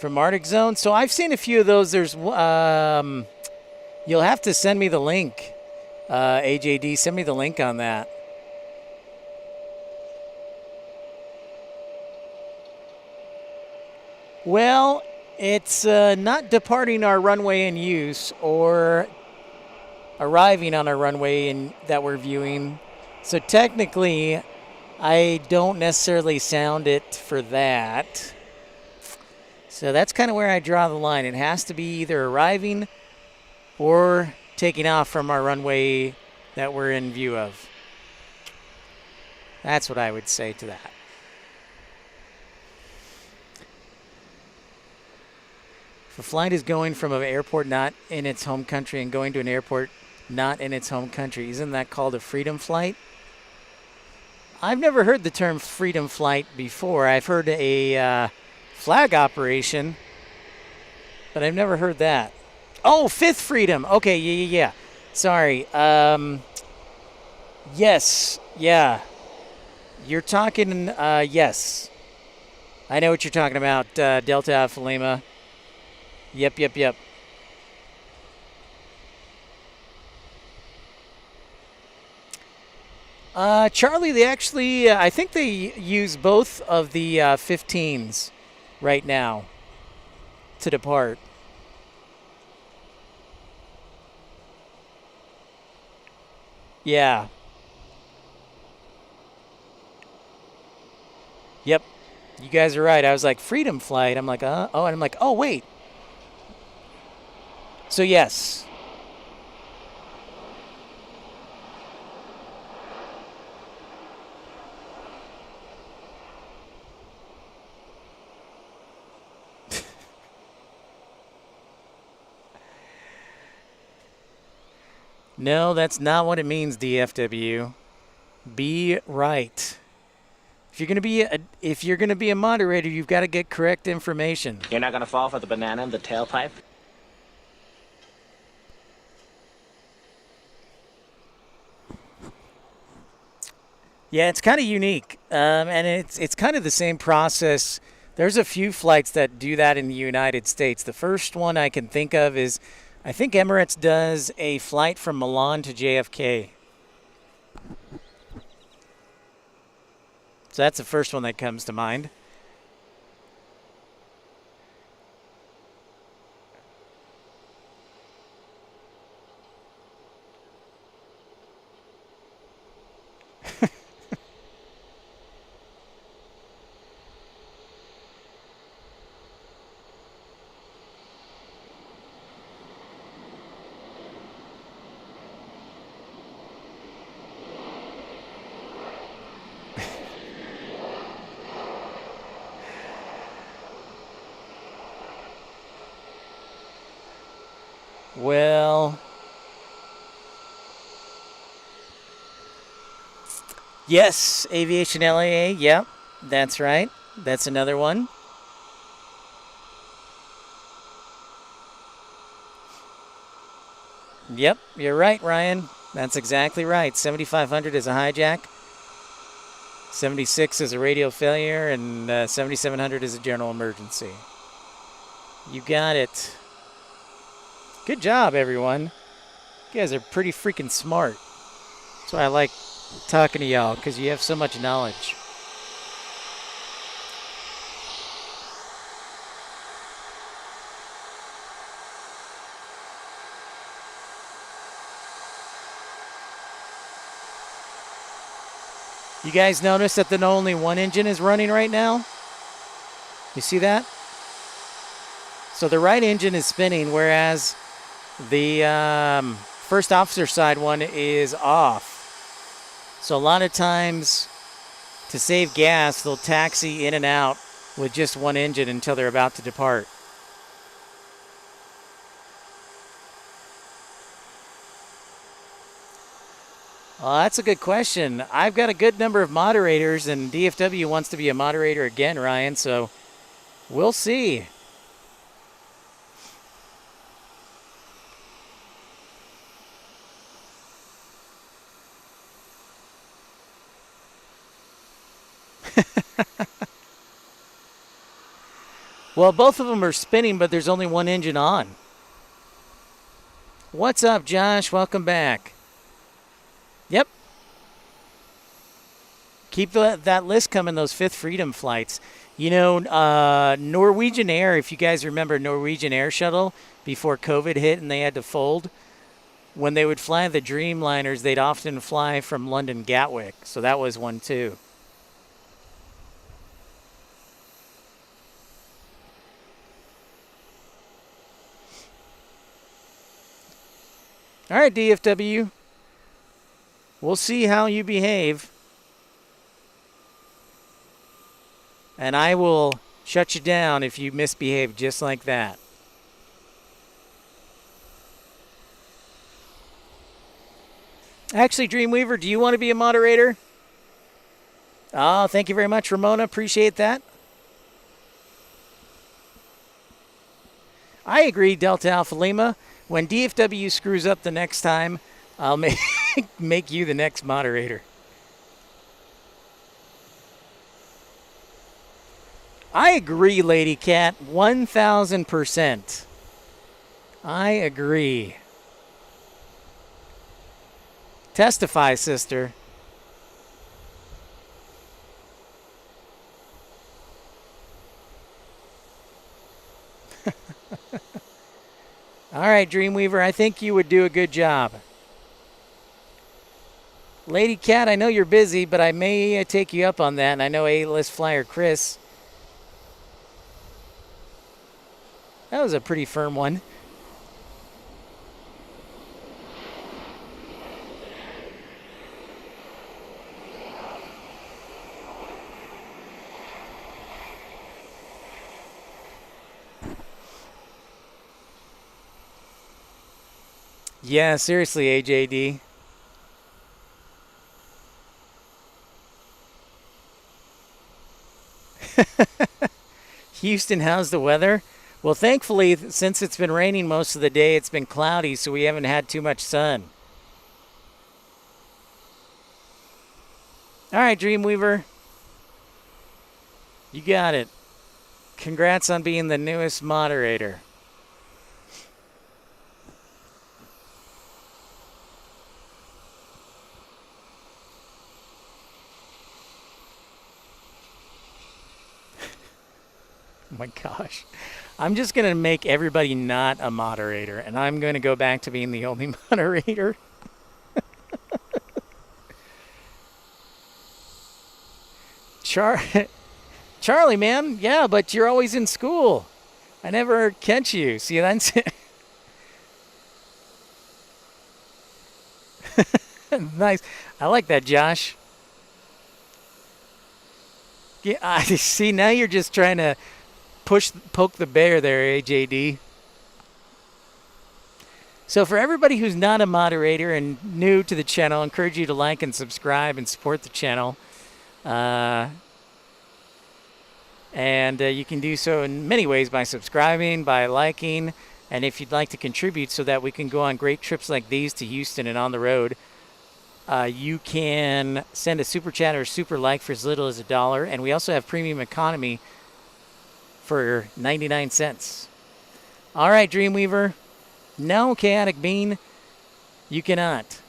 From Arctic Zone. So I've seen a few of those. There's, you'll have to send me the link. AJD, send me the link on that. Well, it's not departing our runway in use or arriving on our runway that we're viewing. So technically, I don't necessarily sound it for that. So that's kind of where I draw the line. It has to be either arriving or taking off from our runway that we're in view of. That's what I would say to that. If a flight is going from an airport not in its home country and going to an airport not in its home country, isn't that called a freedom flight? I've never heard the term freedom flight before. I've heard a flag operation, but I've never heard that. Oh, fifth freedom. Okay, yeah. Sorry. Yes, yeah. You're talking, yes. I know what you're talking about, Delta Alpha Lima. Yep. Charlie, they actually, I think they use both of the 15s right now to depart. Yeah. Yep. You guys are right. I was like, freedom flight. I'm like, oh, and I'm like, oh, wait. So, yes. No, that's not what it means, DFW. Be right. If you're gonna be a moderator, you've got to get correct information. You're not gonna fall for the banana in the tailpipe? Yeah, it's kind of unique, and it's kind of the same process. There's a few flights that do that in the United States. The first one I can think of is, I think Emirates does a flight from Milan to JFK. So that's the first one that comes to mind. Well, yes, Aviation LAA, yep, that's right. That's another one. Yep, you're right, Ryan. That's exactly right. 7500 is a hijack, 76 is a radio failure, and 7700 is a general emergency. You got it. Good job, everyone. You guys are pretty freaking smart. That's why I like talking to y'all, because you have so much knowledge. You guys notice that only one engine is running right now? You see that? So the right engine is spinning, whereas the first officer side one is off. So a lot of times, to save gas, they'll taxi in and out with just one engine until they're about to depart. Well, that's a good question. I've got a good number of moderators, and DFW wants to be a moderator again, Ryan, so we'll see. Well, both of them are spinning, but there's only one engine on. What's up, Josh? Welcome back. Yep. Keep that list coming, those Fifth Freedom flights. You know, Norwegian Air, if you guys remember Norwegian Air Shuttle before COVID hit and they had to fold, when they would fly the Dreamliners, they'd often fly from London Gatwick. So that was one too. All right, DFW. We'll see how you behave. And I will shut you down if you misbehave just like that. Actually, Dreamweaver, do you want to be a moderator? Oh, thank you very much, Ramona. Appreciate that. I agree, Delta Alpha Lima. When DFW screws up the next time, I'll make you the next moderator. I agree, Lady Cat, 1000%. I agree. Testify, sister. All right, Dreamweaver, I think you would do a good job. Lady Cat, I know you're busy, but I may take you up on that, and I know A-list flyer Chris. That was a pretty firm one. Yeah, seriously, AJD. Houston, how's the weather? Well, thankfully, since it's been raining most of the day, it's been cloudy, so we haven't had too much sun. All right, Dreamweaver. You got it. Congrats on being the newest moderator. Oh my gosh. I'm just going to make everybody not a moderator, and I'm going to go back to being the only moderator. Charlie, man, yeah, but you're always in school. I never catch you. See, that's nice. I like that, Josh. Yeah, I see. Now you're just trying to poke the bear there, AJD. So for everybody who's not a moderator and new to the channel, I encourage you to like and subscribe and support the channel. And you can do so in many ways by subscribing, by liking, and if you'd like to contribute so that we can go on great trips like these to Houston and on the road, you can send a super chat or a super like for as little as $1. And we also have premium economy for 99 cents. All right, Dreamweaver. No, Chaotic Bean, you cannot.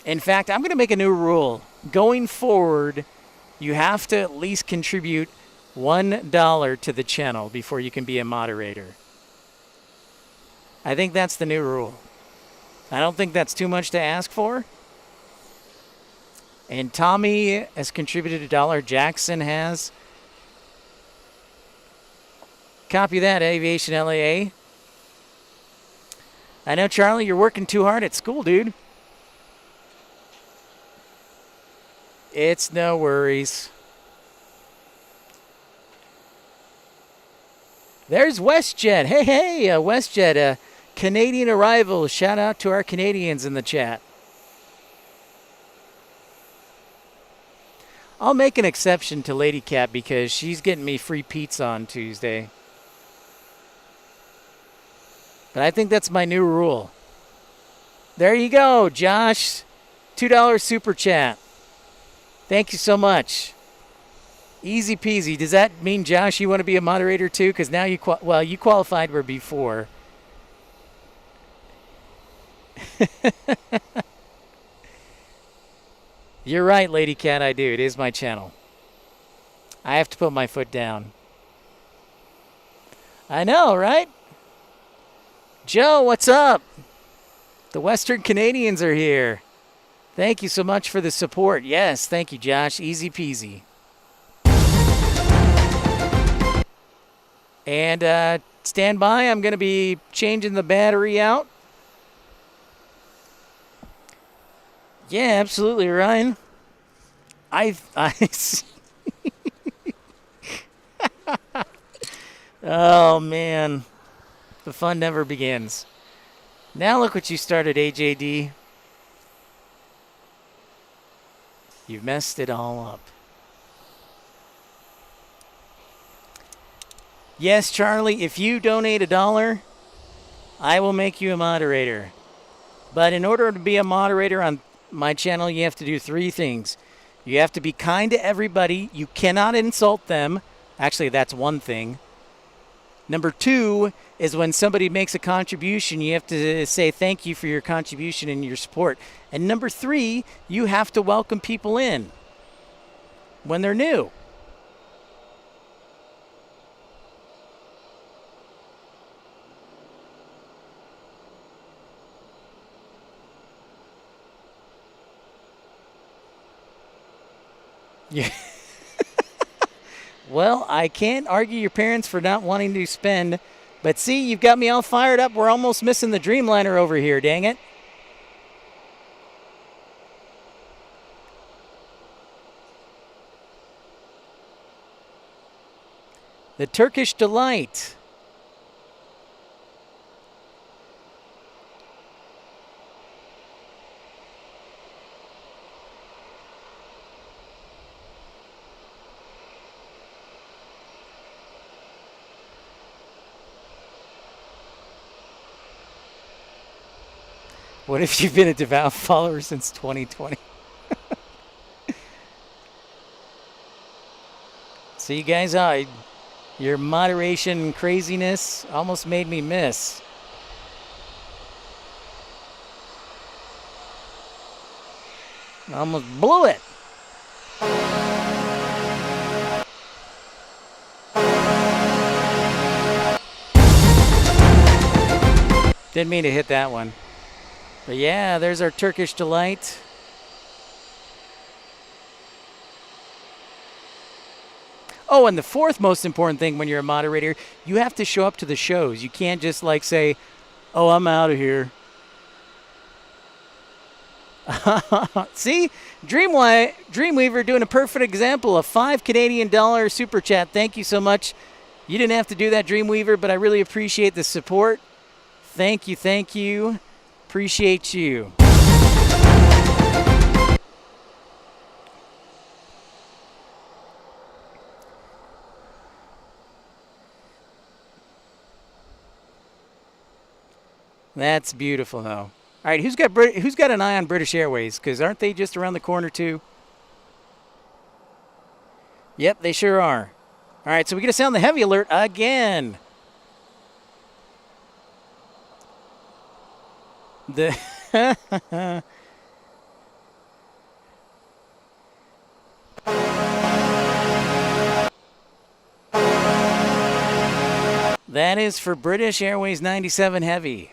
In fact, I'm going to make a new rule. Going forward, you have to at least contribute $1 to the channel before you can be a moderator. I think that's the new rule. I don't think that's too much to ask for. And Tommy has contributed $1. Jackson has. Copy that, Aviation LAA. I know, Charlie, you're working too hard at school, dude. It's no worries. There's WestJet. Hey, WestJet, Canadian arrival. Shout out to our Canadians in the chat. I'll make an exception to Lady Cat because she's getting me free pizza on Tuesday. But I think that's my new rule. There you go, Josh. $2 super chat. Thank you so much. Easy peasy. Does that mean, Josh, you want to be a moderator too? Because now you you qualified where before. You're right, Lady Cat, I do. It is my channel. I have to put my foot down. I know, right? Joe, what's up? The Western Canadians are here. Thank you so much for the support. Yes, thank you, Josh. Easy peasy. And stand by. I'm going to be changing the battery out. Yeah, absolutely, Ryan. Oh, man. The fun never begins. Now look what you started, AJD. You've messed it all up. Yes, Charlie, if you donate $1, I will make you a moderator. But in order to be a moderator on my channel, you have to do 3 things. You have to be kind to everybody. You cannot insult them. Actually, that's one thing. Number 2 is when somebody makes a contribution, you have to say thank you for your contribution and your support. And number 3, you have to welcome people in when they're new. Yeah. Well, I can't argue your parents for not wanting to spend, but see, you've got me all fired up. We're almost missing the Dreamliner over here, dang it. The Turkish Delight. What if you've been a devout follower since 2020? See, guys, your moderation craziness almost made me miss. Almost blew it. Didn't mean to hit that one. But yeah, there's our Turkish delight. Oh, and the fourth most important thing when you're a moderator, you have to show up to the shows. You can't just like say, oh, I'm out of here. See? Dreamweaver doing a perfect example. A $5 Canadian super chat. Thank you so much. You didn't have to do that, Dreamweaver, but I really appreciate the support. Thank you, thank you. Appreciate you. That's beautiful, though. All right, who's got an eye on British Airways? Because aren't they just around the corner, too? Yep, they sure are. All right, so we get to sound the heavy alert again. That is for British Airways 97 Heavy.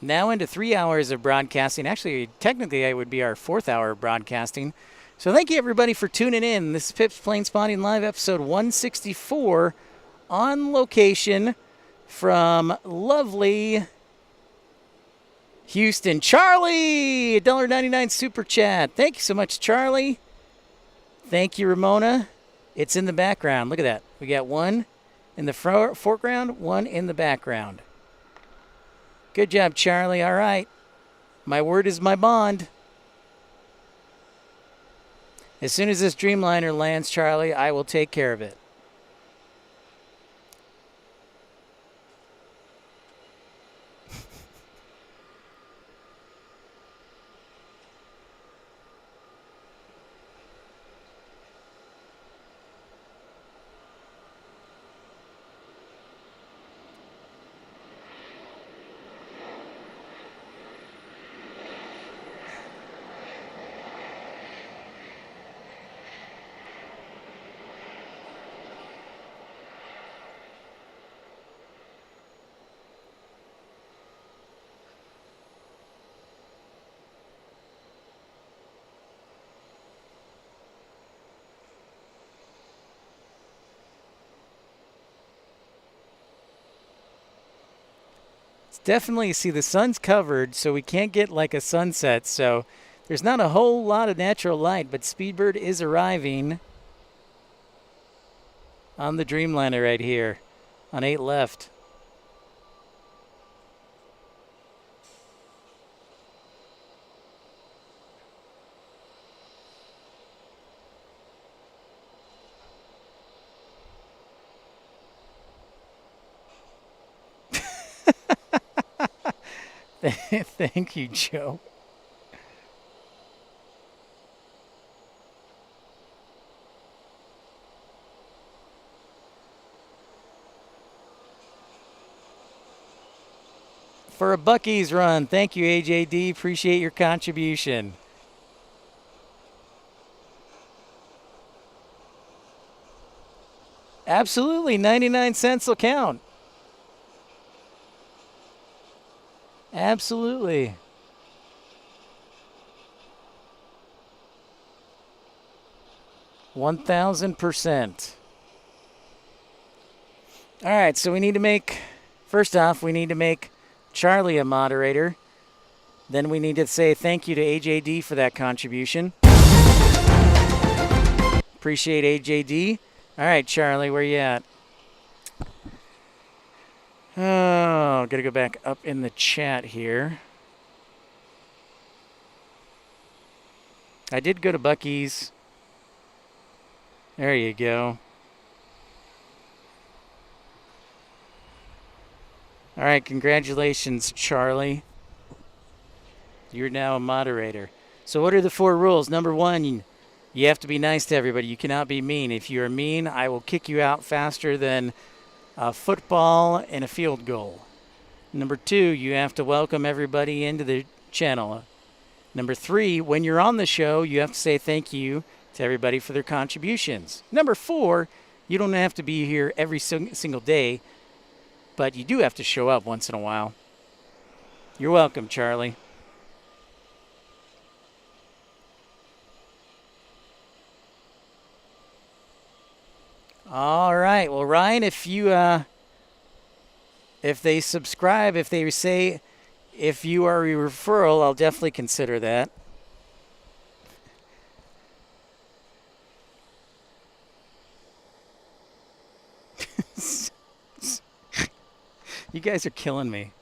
Now into 3 hours of broadcasting. Actually, technically, it would be our 4th hour of broadcasting. So thank you, everybody, for tuning in. This is Pip's Planespotting Live, episode 164, on location from lovely Houston. Charlie, $1.99 super chat. Thank you so much, Charlie. Thank you, Ramona. It's in the background. Look at that. We got one in the foreground, one in the background. Good job, Charlie. All right. My word is my bond. As soon as this Dreamliner lands, Charlie, I will take care of it. Definitely, see, the sun's covered, so we can't get like a sunset, so there's not a whole lot of natural light, but Speedbird is arriving on the Dreamliner right here on 8 left. Thank you, Joe. For a Buc-ee's run. Thank you, AJD. Appreciate your contribution. Absolutely, 99 cents will count. Absolutely. $1,000%. All right, so we need to make, first off, we need to make Charlie a moderator. Then we need to say thank you to AJD for that contribution. Appreciate AJD. All right, Charlie, where you at? Oh, gotta go back up in the chat here. I did go to Buc-ee's. There you go. All right, congratulations, Charlie. You're now a moderator. So what are the 4 rules? Number 1, You have to be nice to everybody. You cannot be mean. If you are mean, I will kick you out faster than a football and a field goal. Number 2, you have to welcome everybody into the channel. Number 3, when you're on the show, you have to say thank you to everybody for their contributions. Number 4, you don't have to be here every single day, but you do have to show up once in a while. You're welcome, Charlie. All right. Well, Ryan, if they subscribe, if they say if you are a referral, I'll definitely consider that. You guys are killing me.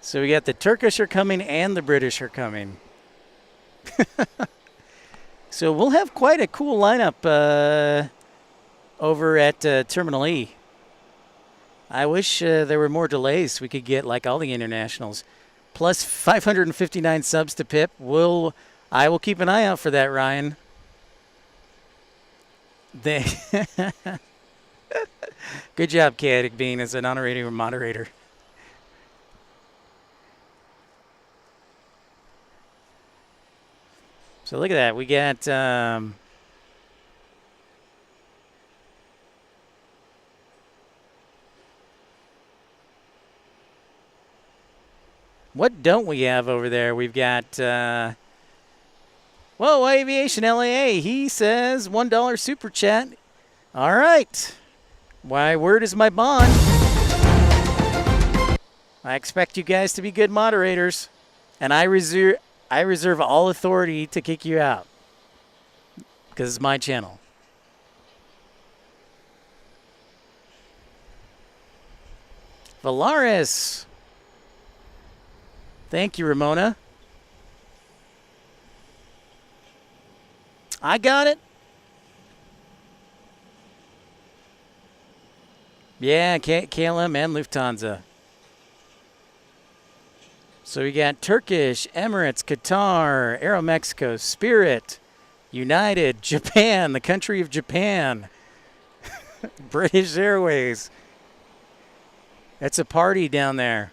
So we got the Turkish are coming and the British are coming. So we'll have quite a cool lineup over at Terminal E. I wish there were more delays so we could get like all the internationals. Plus 559 subs to Pip. I will keep an eye out for that, Ryan. Good job, Chaotic Bean, as an honorary moderator. So look at that. We got what don't we have over there? We've got whoa, Aviation LAA. He says $1 super chat. All right. Why, word is my bond. I expect you guys to be good moderators, and I reserve all authority to kick you out because it's my channel. Valaris. Thank you, Ramona. I got it. Yeah, KLM and Lufthansa. So we got Turkish, Emirates, Qatar, Aeromexico, Spirit, United, Japan, the country of Japan, British Airways. It's a party down there.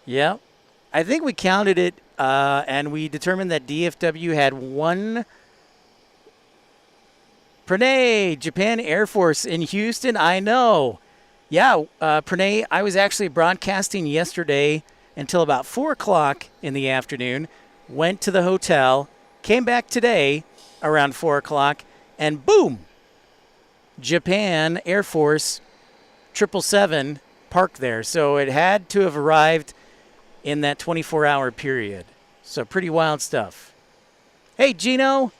Yep. I think we counted it, and we determined that DFW had one. Pranay, Japan Air Force in Houston. I know. Yeah, Pranay, I was actually broadcasting yesterday until about 4 o'clock in the afternoon, went to the hotel, came back today around 4 o'clock, and boom, Japan Air Force 777 parked there. So it had to have arrived in that 24-hour period. So pretty wild stuff. Hey, Gino,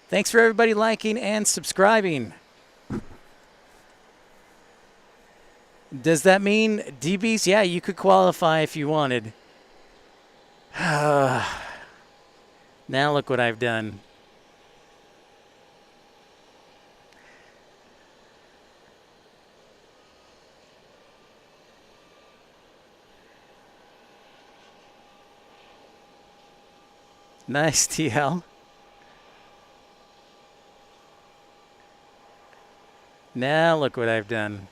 thanks for everybody liking and subscribing. Does that mean DBs? Yeah, you could qualify if you wanted. Now look what I've done. Nice, TL. Now look what I've done.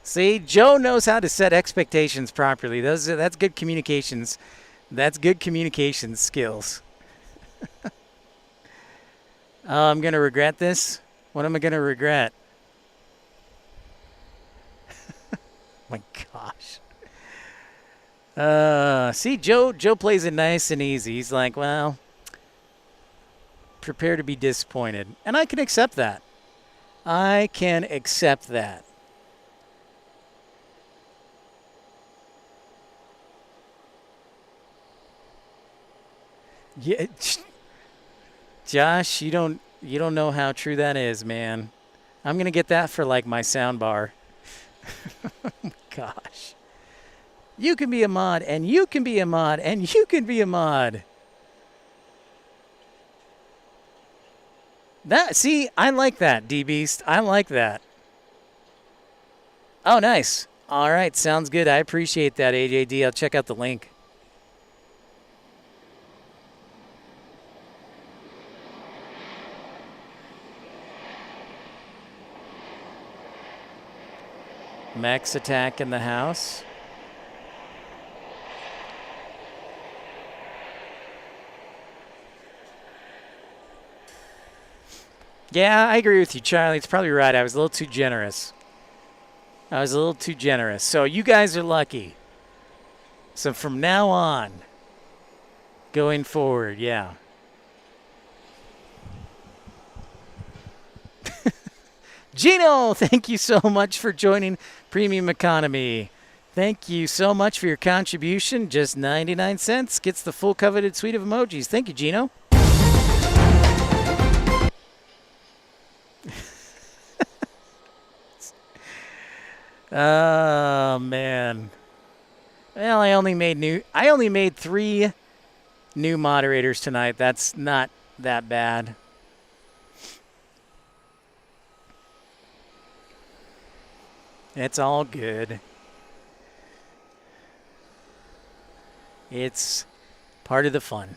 See, Joe knows how to set expectations properly. That's good communications. That's good communication skills. Oh, I'm going to regret this? What am I going to regret? My gosh. See, Joe plays it nice and easy. He's like, well, prepare to be disappointed. And I can accept that. I can accept that. Yeah, Josh, you don't know how true that is, man. I'm gonna get that for like my sound bar. Gosh. You can be a mod, and you can be a mod, and you can be a mod. See, I like that, D-Beast. I like that. Oh, nice. All right, sounds good. I appreciate that, AJD. I'll check out the link. Max attack in the house. Yeah, I agree with you, Charlie. It's probably right. I was a little too generous. So you guys are lucky. So from now on, going forward, yeah. Gino, thank you so much for joining Premium Economy. Thank you so much for your contribution. Just 99 cents gets the full coveted suite of emojis. Thank you, Gino. Oh, man. Well, I only made 3 new moderators tonight. That's not that bad. It's all good. It's part of the fun.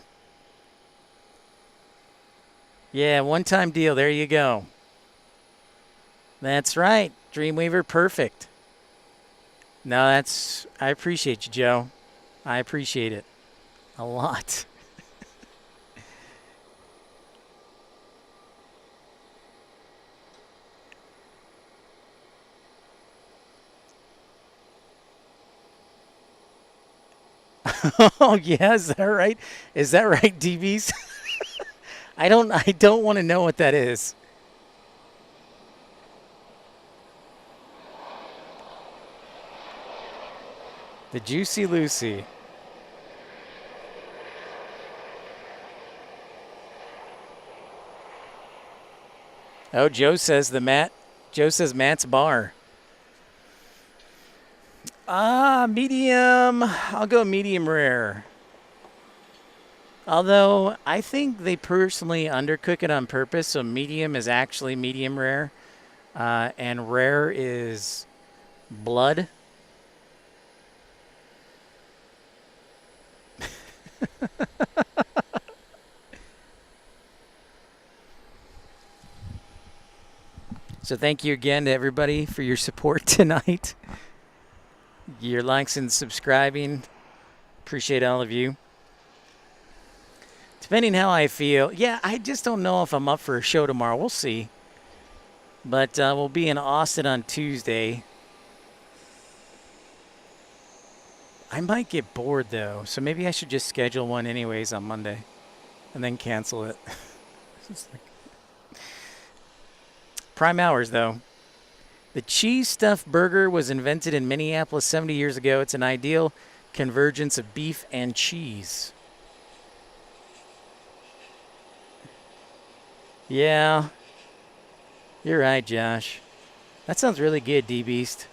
Yeah, one-time deal. There you go. That's right. Dreamweaver, perfect. No, I appreciate you, Joe. I appreciate it a lot. Oh yeah, is that right? Is that right, DBs? I don't want to know what that is. The Juicy Lucy. Oh, Joe says Matt's bar. Medium. I'll go medium rare. Although I think they personally undercook it on purpose, so medium is actually medium rare, and rare is blood. So thank you again to everybody for your support tonight. Your likes and subscribing. Appreciate all of you. Depending how I feel. Yeah, I just don't know if I'm up for a show tomorrow. We'll see. But we'll be in Austin on Tuesday. I might get bored, though. So maybe I should just schedule one anyways on Monday. And then cancel it. Prime hours, though. The cheese stuffed burger was invented in Minneapolis 70 years ago. It's an ideal convergence of beef and cheese. Yeah. You're right, Josh. That sounds really good, D-Beast.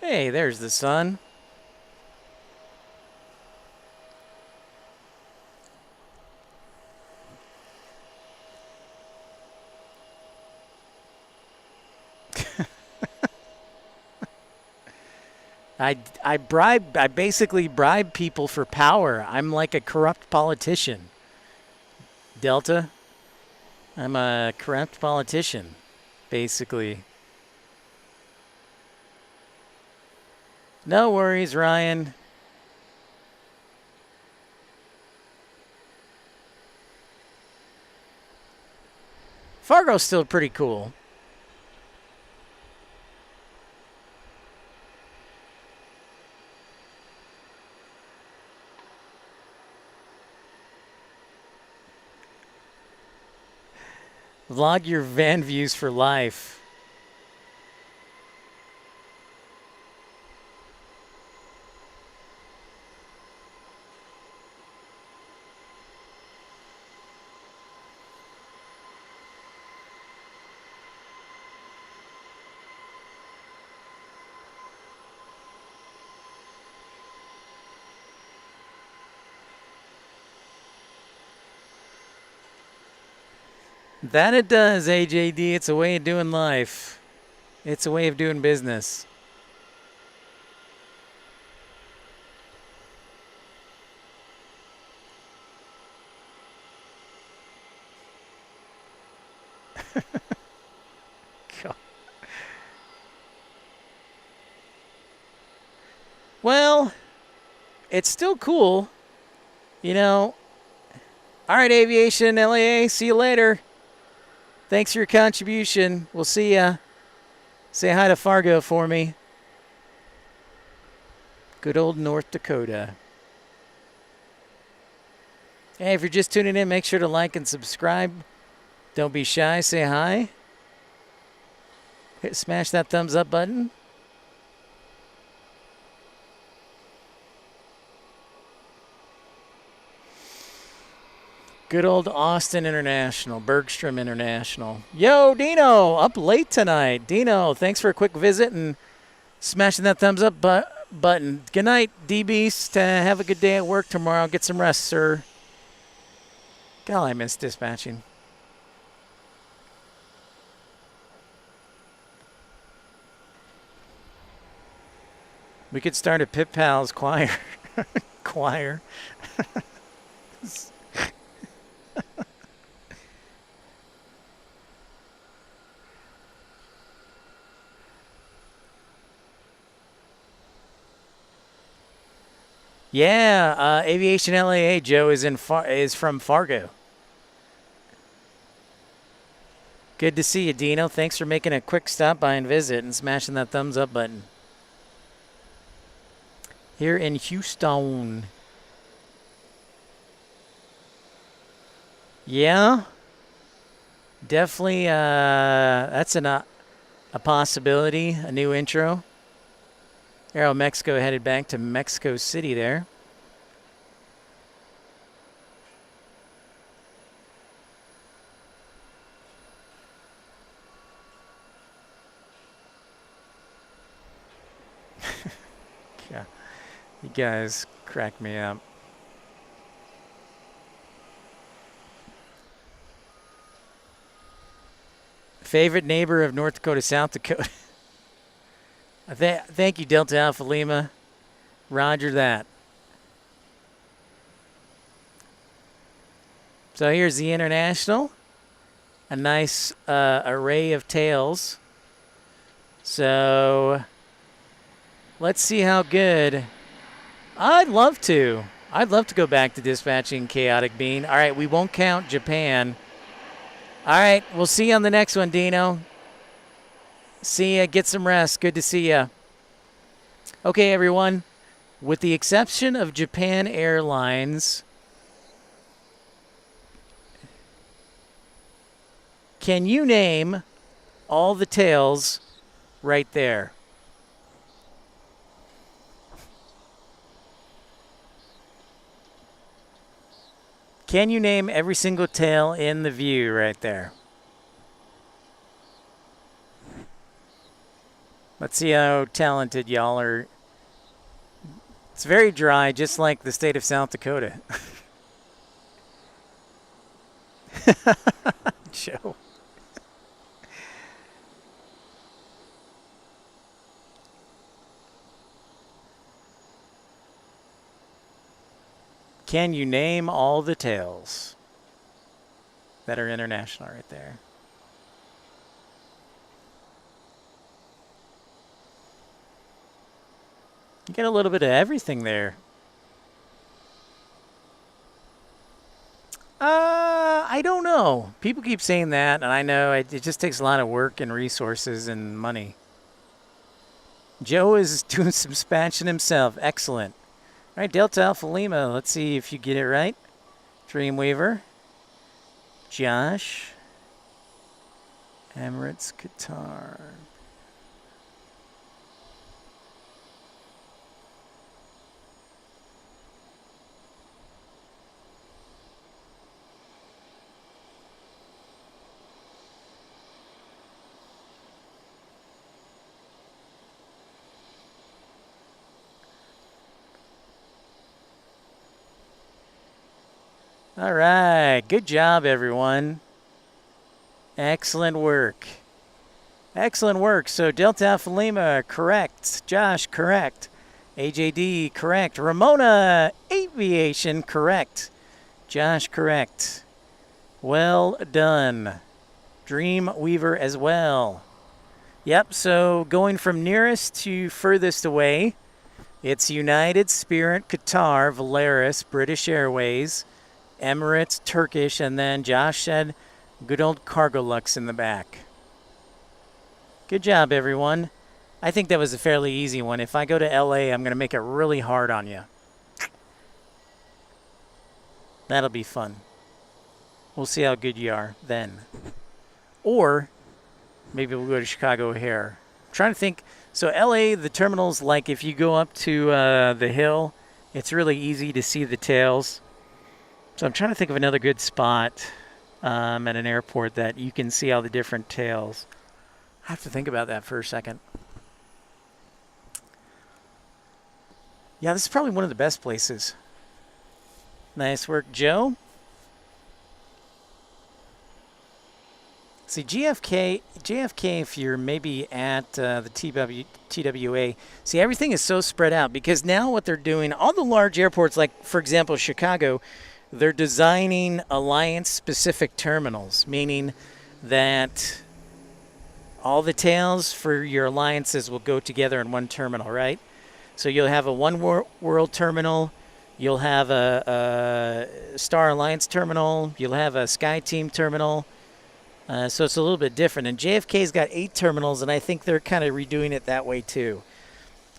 Hey, there's the sun. I basically bribe people for power. I'm like a corrupt politician. Delta, I'm a corrupt politician. basically. No worries, Ryan. Fargo's still pretty cool. Vlog your van views for life. That it does, AJD. It's a way of doing life. It's a way of doing business. God. Well, it's still cool. You know. All right, Aviation, LAA. See you later. Thanks for your contribution. We'll see ya. Say hi to Fargo for me. Good old North Dakota. Hey, if you're just tuning in, make sure to like and subscribe. Don't be shy. Say hi. Smash that thumbs up button. Good old Austin International, Bergstrom International. Yo, Dino, up late tonight. Dino, thanks for a quick visit and smashing that thumbs up button. Good night, D-Beast. Have a good day at work tomorrow. Get some rest, sir. God, I miss dispatching. We could start a Pit Pals choir. Choir. Yeah, Aviation LAA. Joe is from Fargo. Good to see you, Dino. Thanks for making a quick stop by and visit and smashing that thumbs up button. Here in Houston. Yeah, definitely. That's a possibility. A new intro. Aero Mexico headed back to Mexico City there. Yeah, you guys crack me up. Favorite neighbor of North Dakota, South Dakota. Thank you, Delta Alpha Lima. Roger that. So here's the International. A nice array of tails. So let's see how good. I'd love to. I'd love to go back to dispatching Chaotic Bean. All right, we won't count Japan. All right, we'll see you on the next one, Dino. See ya. Get some rest. Good to see ya. Okay, everyone. With the exception of Japan Airlines, can you name all the tails right there? Can you name every single tail in the view right there? Let's see how talented y'all are. It's very dry, just like the state of South Dakota. Joe. Can you name all the tails that are international right there? You get a little bit of everything there. I don't know. People keep saying that, and I know it just takes a lot of work and resources and money. Joe is doing some spatching himself. Excellent. All right, Delta Alpha Lima. Let's see if you get it right. Dreamweaver. Josh. Emirates, Qatar. All right, good job, everyone. Excellent work. Excellent work. So Delta Alpha Lima, correct. Josh, correct. AJD, correct. Ramona, Aviation, correct. Josh, correct. Well done. Dreamweaver as well. Yep, so going from nearest to furthest away, it's United, Spirit, Qatar, Volaris, British Airways, Emirates, Turkish, and then Josh said good old Cargolux in the back. Good job, everyone. I think that was a fairly easy one. If I go to LA, I'm going to make it really hard on you. That'll be fun. We'll see how good you are then. Or maybe we'll go to Chicago O'Hare. I'm trying to think. So LA, the terminals, like if you go up to the hill, it's really easy to see the tails. So I'm trying to think of another good spot at an airport that you can see all the different tails. I have to think about that for a second. Yeah, this is probably one of the best places. Nice work, Joe. See, JFK, if you're maybe at the TWA, see, everything is so spread out because now what they're doing, all the large airports, like, for example, Chicago, they're designing alliance-specific terminals, meaning that all the tails for your alliances will go together in one terminal, right? So you'll have a One World terminal, you'll have a Star Alliance terminal, you'll have a Sky Team terminal. So it's a little bit different. And JFK's got 8 terminals, and I think they're kind of redoing it that way too.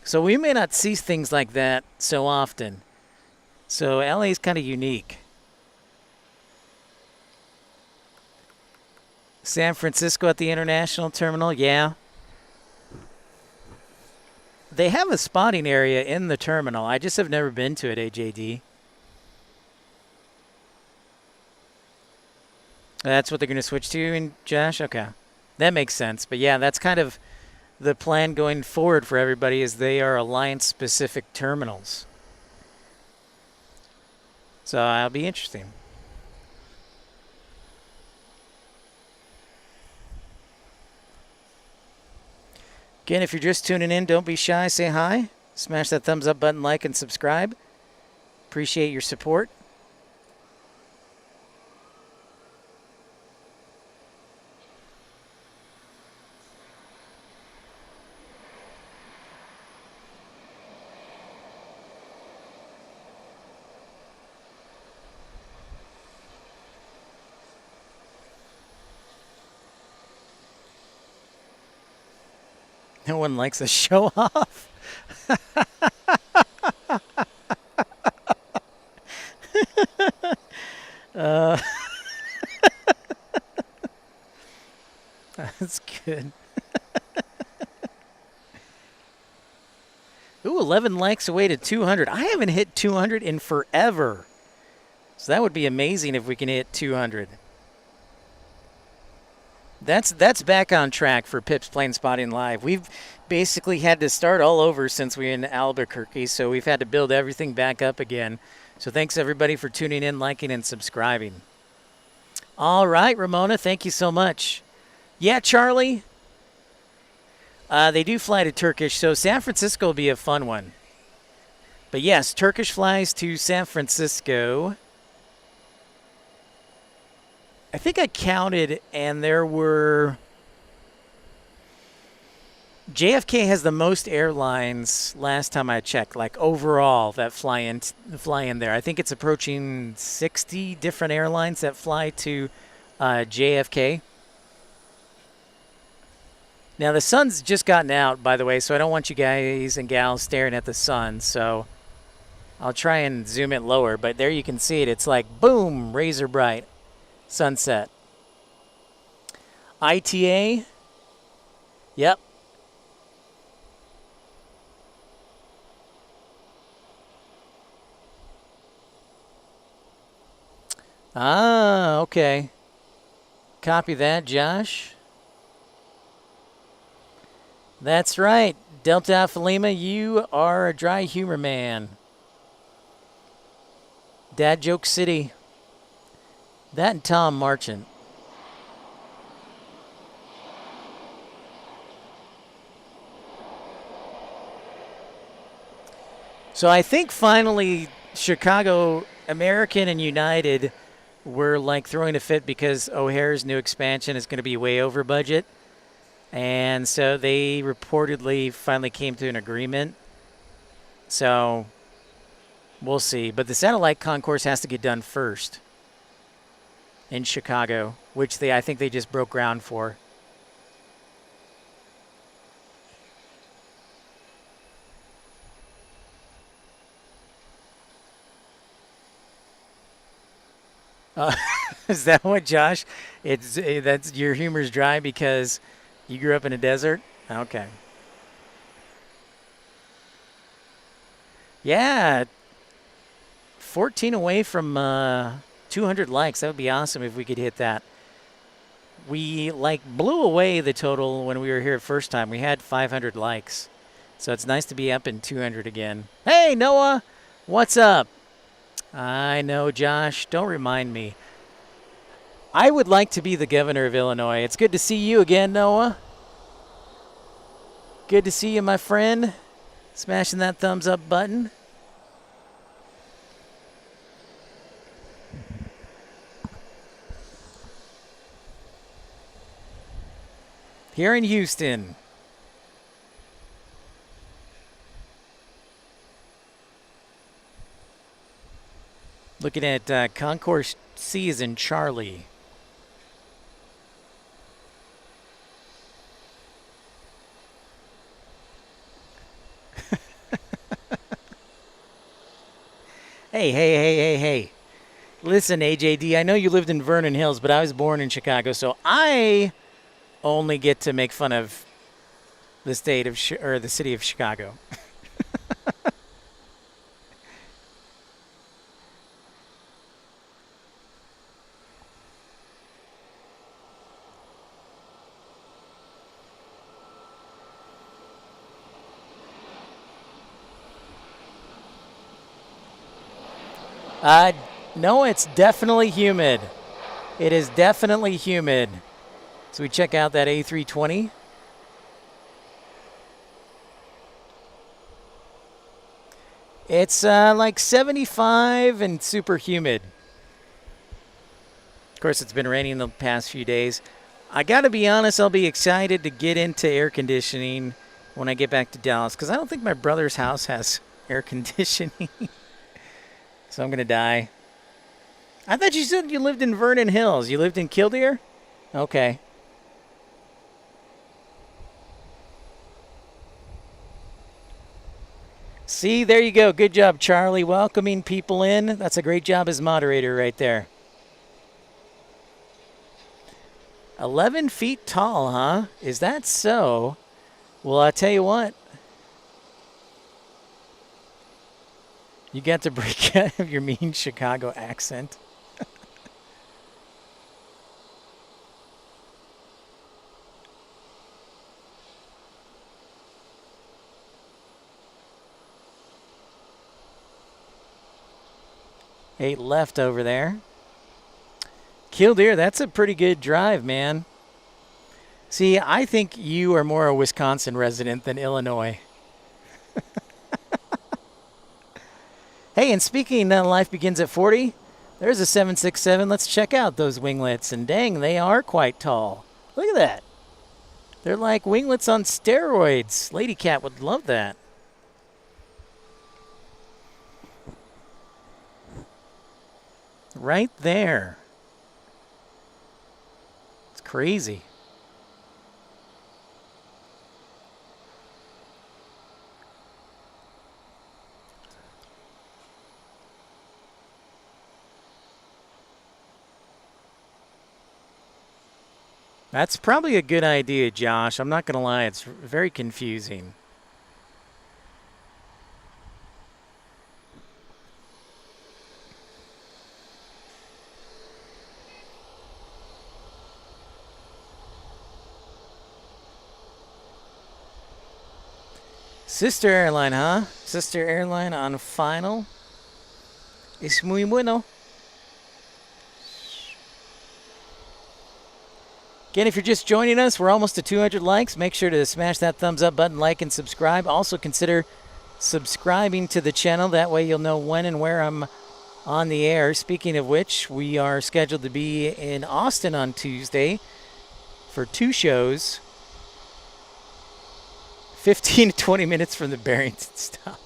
So we may not see things like that so often. So LA is kind of unique. San Francisco at the International Terminal, yeah. They have a spotting area in the terminal. I just have never been to it, AJD. That's what they're going to switch to, Josh? Okay. That makes sense. But yeah, that's kind of the plan going forward for everybody is they are alliance-specific terminals. So that'll be interesting. Again, if you're just tuning in, don't be shy. Say hi. Smash that thumbs up button, like, and subscribe. Appreciate your support. No one likes a show off. That's good. Ooh, 11 likes away to 200. I haven't hit 200 in forever. So that would be amazing if we can hit 200. That's back on track for Pip's Planespotting Live. We've basically had to start all over since we're in Albuquerque, so we've had to build everything back up again. So thanks, everybody, for tuning in, liking, and subscribing. All right, Ramona, thank you so much. Yeah, Charlie, they do fly to Turkish, so San Francisco will be a fun one. But yes, Turkish flies to San Francisco. I think I counted, and there were JFK has the most airlines last time I checked, like overall that fly in there. I think it's approaching 60 different airlines that fly to JFK. Now the sun's just gotten out, by the way, so I don't want you guys and gals staring at the sun. So I'll try and zoom it lower, but there you can see it. It's like boom, razor bright sunset. ITA. Yep. Ah, okay. Copy that, Josh. That's right. Delta Alpha Lima, you are a dry humor man. Dad Joke City. That and Tom Marchant. So I think finally Chicago American and United were like throwing a fit because O'Hare's new expansion is going to be way over budget. And so they reportedly finally came to an agreement. So we'll see. But the satellite concourse has to get done first in Chicago, which I think they just broke ground for. Is that what, Josh? That's your humor's dry because you grew up in a desert? Okay. Yeah. 14 away from 200 likes. That would be awesome if we could hit that. We blew away the total when we were here first time. We had 500 likes. So it's nice to be up in 200 again. Hey, Noah. What's up? I know, Josh. Don't remind me. I would like to be the governor of Illinois. It's good to see you again, Noah. Good to see you, my friend. Smashing that thumbs up button. Here in Houston. Looking at Concourse C as in Charlie. Hey. Listen, AJD, I know you lived in Vernon Hills, but I was born in Chicago, so I only get to make fun of the state of or the city of Chicago. No, it's definitely humid. It is definitely humid. So we check out that A320. It's like 75 and super humid. Of course, it's been raining the past few days. I got to be honest, I'll be excited to get into air conditioning when I get back to Dallas because I don't think my brother's house has air conditioning. So I'm going to die. I thought you said you lived in Vernon Hills. You lived in Killdeer? Okay. See, there you go. Good job, Charlie, welcoming people in. That's a great job as moderator right there. 11 feet tall, huh? Is that so? Well, I'll tell you what. You got to break out of your mean Chicago accent. Eight left over there. Killdeer, that's a pretty good drive, man. See, I think you are more a Wisconsin resident than Illinois. Hey, and speaking of life begins at 40, there's a 767. Let's check out those winglets. And dang, they are quite tall. Look at that. They're like winglets on steroids. Lady Cat would love that. Right there. It's crazy. That's probably a good idea, Josh. I'm not going to lie. It's very confusing. Sister Airline, huh? Sister Airline on final. Es muy bueno. Again, if you're just joining us, we're almost to 200 likes. Make sure to smash that thumbs up button, like, and subscribe. Also consider subscribing to the channel. That way you'll know when and where I'm on the air. Speaking of which, we are scheduled to be in Austin on Tuesday for 2 shows. 15 to 20 minutes from the Barrington stop.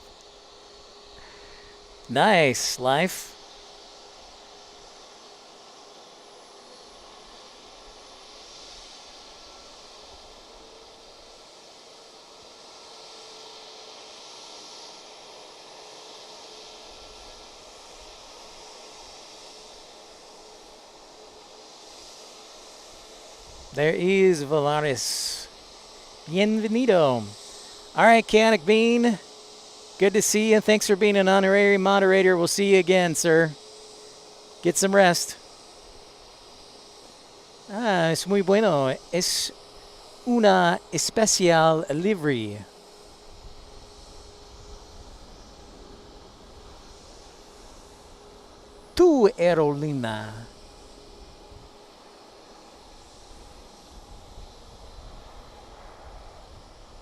Nice, Life. There is Valaris. Bienvenido. All right, Chaotic Bean. Good to see you. Thanks for being an honorary moderator. We'll see you again, sir. Get some rest. Ah, es muy bueno. Es una especial livery. Tu aerolínea.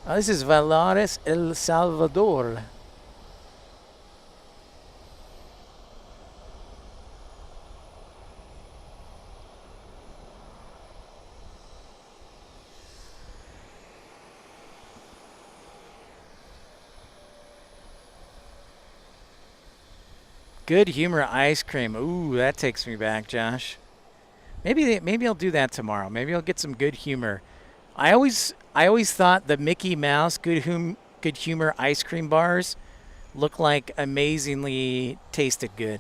Oh, this is Valaris, El Salvador. Good humor ice cream. Ooh, that takes me back, Josh. Maybe I'll do that tomorrow. Maybe I'll get some good humor. I always thought the Mickey Mouse good humor ice cream bars look like amazingly tasted good.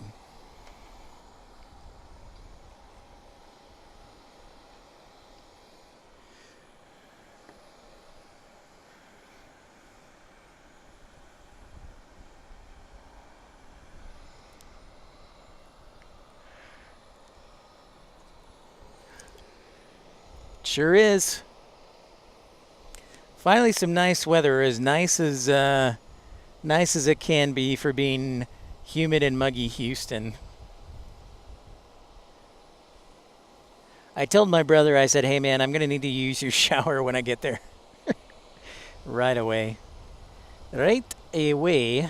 Sure is. Finally, some nice weather, as nice as it can be for being humid and muggy Houston. I told my brother, I said, hey man, I'm gonna need to use your shower when I get there. Right away. Right away.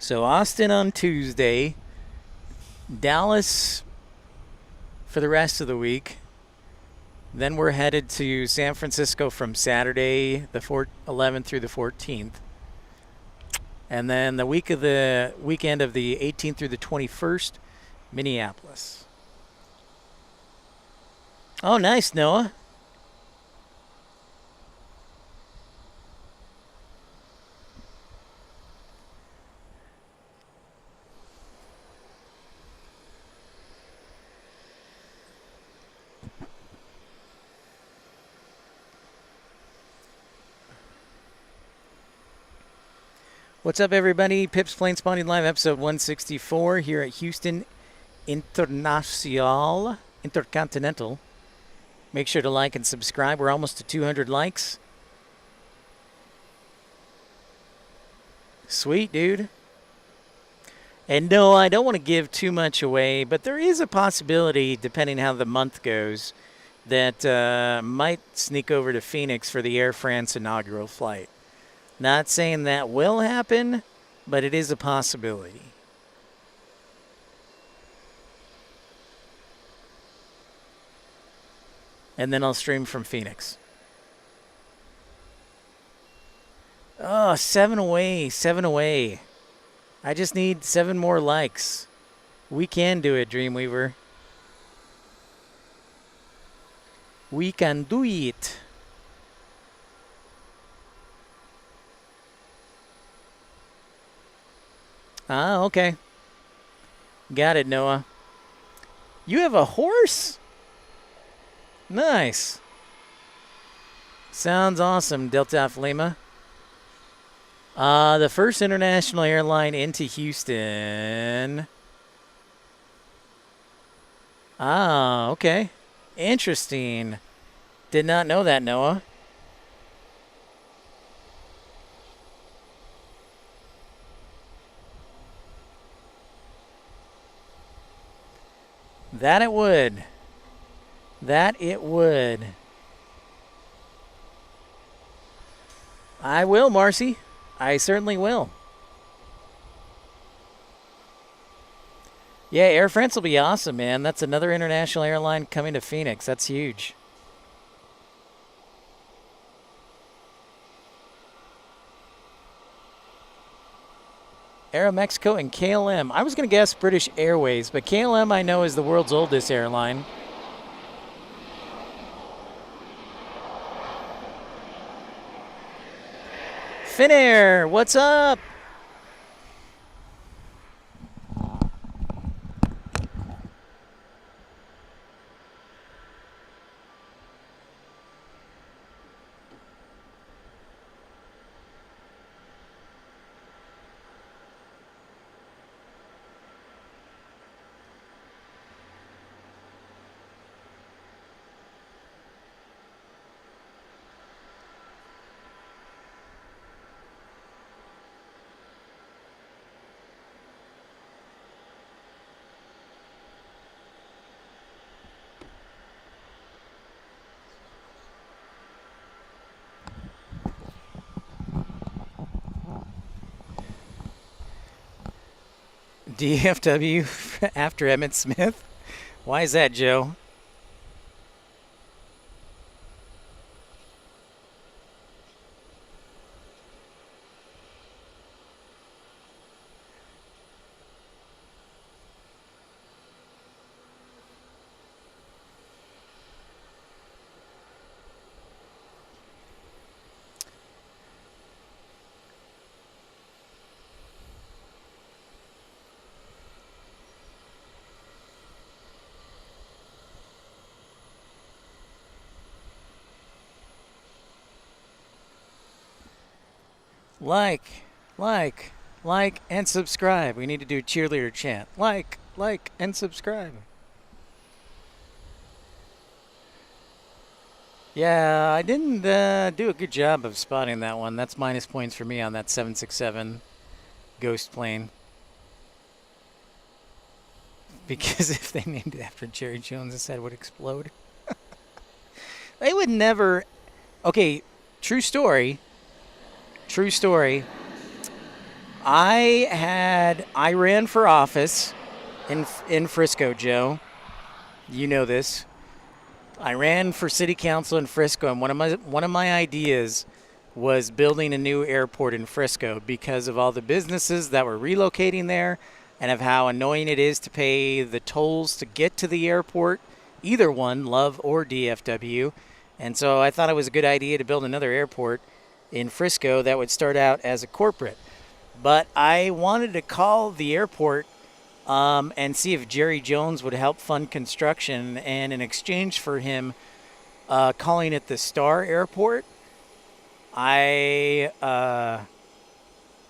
So Austin on Tuesday, Dallas for the rest of the week. Then we're headed to San Francisco from Saturday, the 11th through the 14th. And then the weekend of the 18th through the 21st, Minneapolis. Oh, nice, Noah. What's up, everybody? Pip's Planespotting Live, episode 164 here at Houston Intercontinental. Make sure to like and subscribe. We're almost to 200 likes. Sweet, dude. And no, I don't want to give too much away, but there is a possibility, depending how the month goes, that might sneak over to Phoenix for the Air France inaugural flight. Not saying that will happen, but it is a possibility. And then I'll stream from Phoenix. Oh, 7 away, 7 away. I just need 7 more likes. We can do it, Dreamweaver. We can do it. Ah, okay. Got it, Noah. You have a horse? Nice. Sounds awesome, Delta Alpha Lima. The first international airline into Houston. Ah, okay. Interesting. Did not know that, Noah. That it would. That it would. I will, Marcy. I certainly will. Yeah, Air France will be awesome, man. That's another international airline coming to Phoenix. That's huge. Aeromexico and KLM. I was going to guess British Airways, but KLM I know is the world's oldest airline. Finnair, what's up? DFW after Emmett Smith? Why is that, Joe? Like, and subscribe. We need to do a cheerleader chant. Like, and subscribe. Yeah, I didn't do a good job of spotting that one. That's minus points for me on that 767 ghost plane. Because if they named it after Jerry Jones, his head would explode. They would never... Okay, true story. True story. I ran for office in Frisco, Joe. You know this. I ran for city council in Frisco, and one of my ideas was building a new airport in Frisco because of all the businesses that were relocating there and of how annoying it is to pay the tolls to get to the airport, either one, Love or DFW. And so I thought it was a good idea to build another airport in Frisco that would start out as a corporate. But I wanted to call the airport and see if Jerry Jones would help fund construction. And in exchange for him calling it the Star Airport,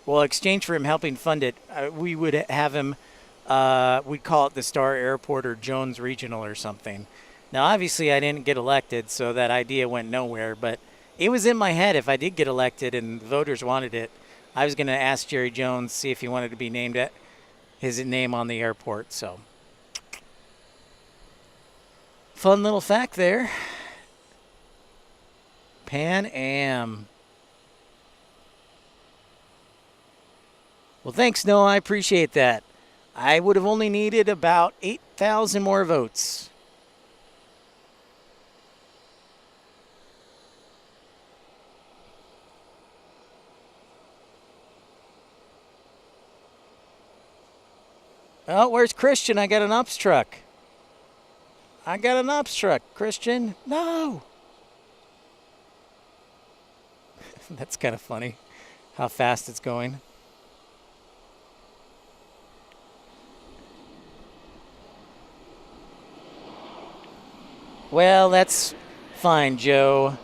exchange for him helping fund it, we would have him, we'd call it the Star Airport or Jones Regional or something. Now, obviously, I didn't get elected, so that idea went nowhere. But it was in my head if I did get elected and the voters wanted it. I was going to ask Jerry Jones, see if he wanted to be named at his name on the airport. So, fun little fact there. Pan Am. Well, thanks, Noah. I appreciate that. I would have only needed about 8,000 more votes. Oh, where's Christian? I got an ops truck. I got an ops truck. Christian, no. That's kind of funny how fast it's going. Well, that's fine, Joe.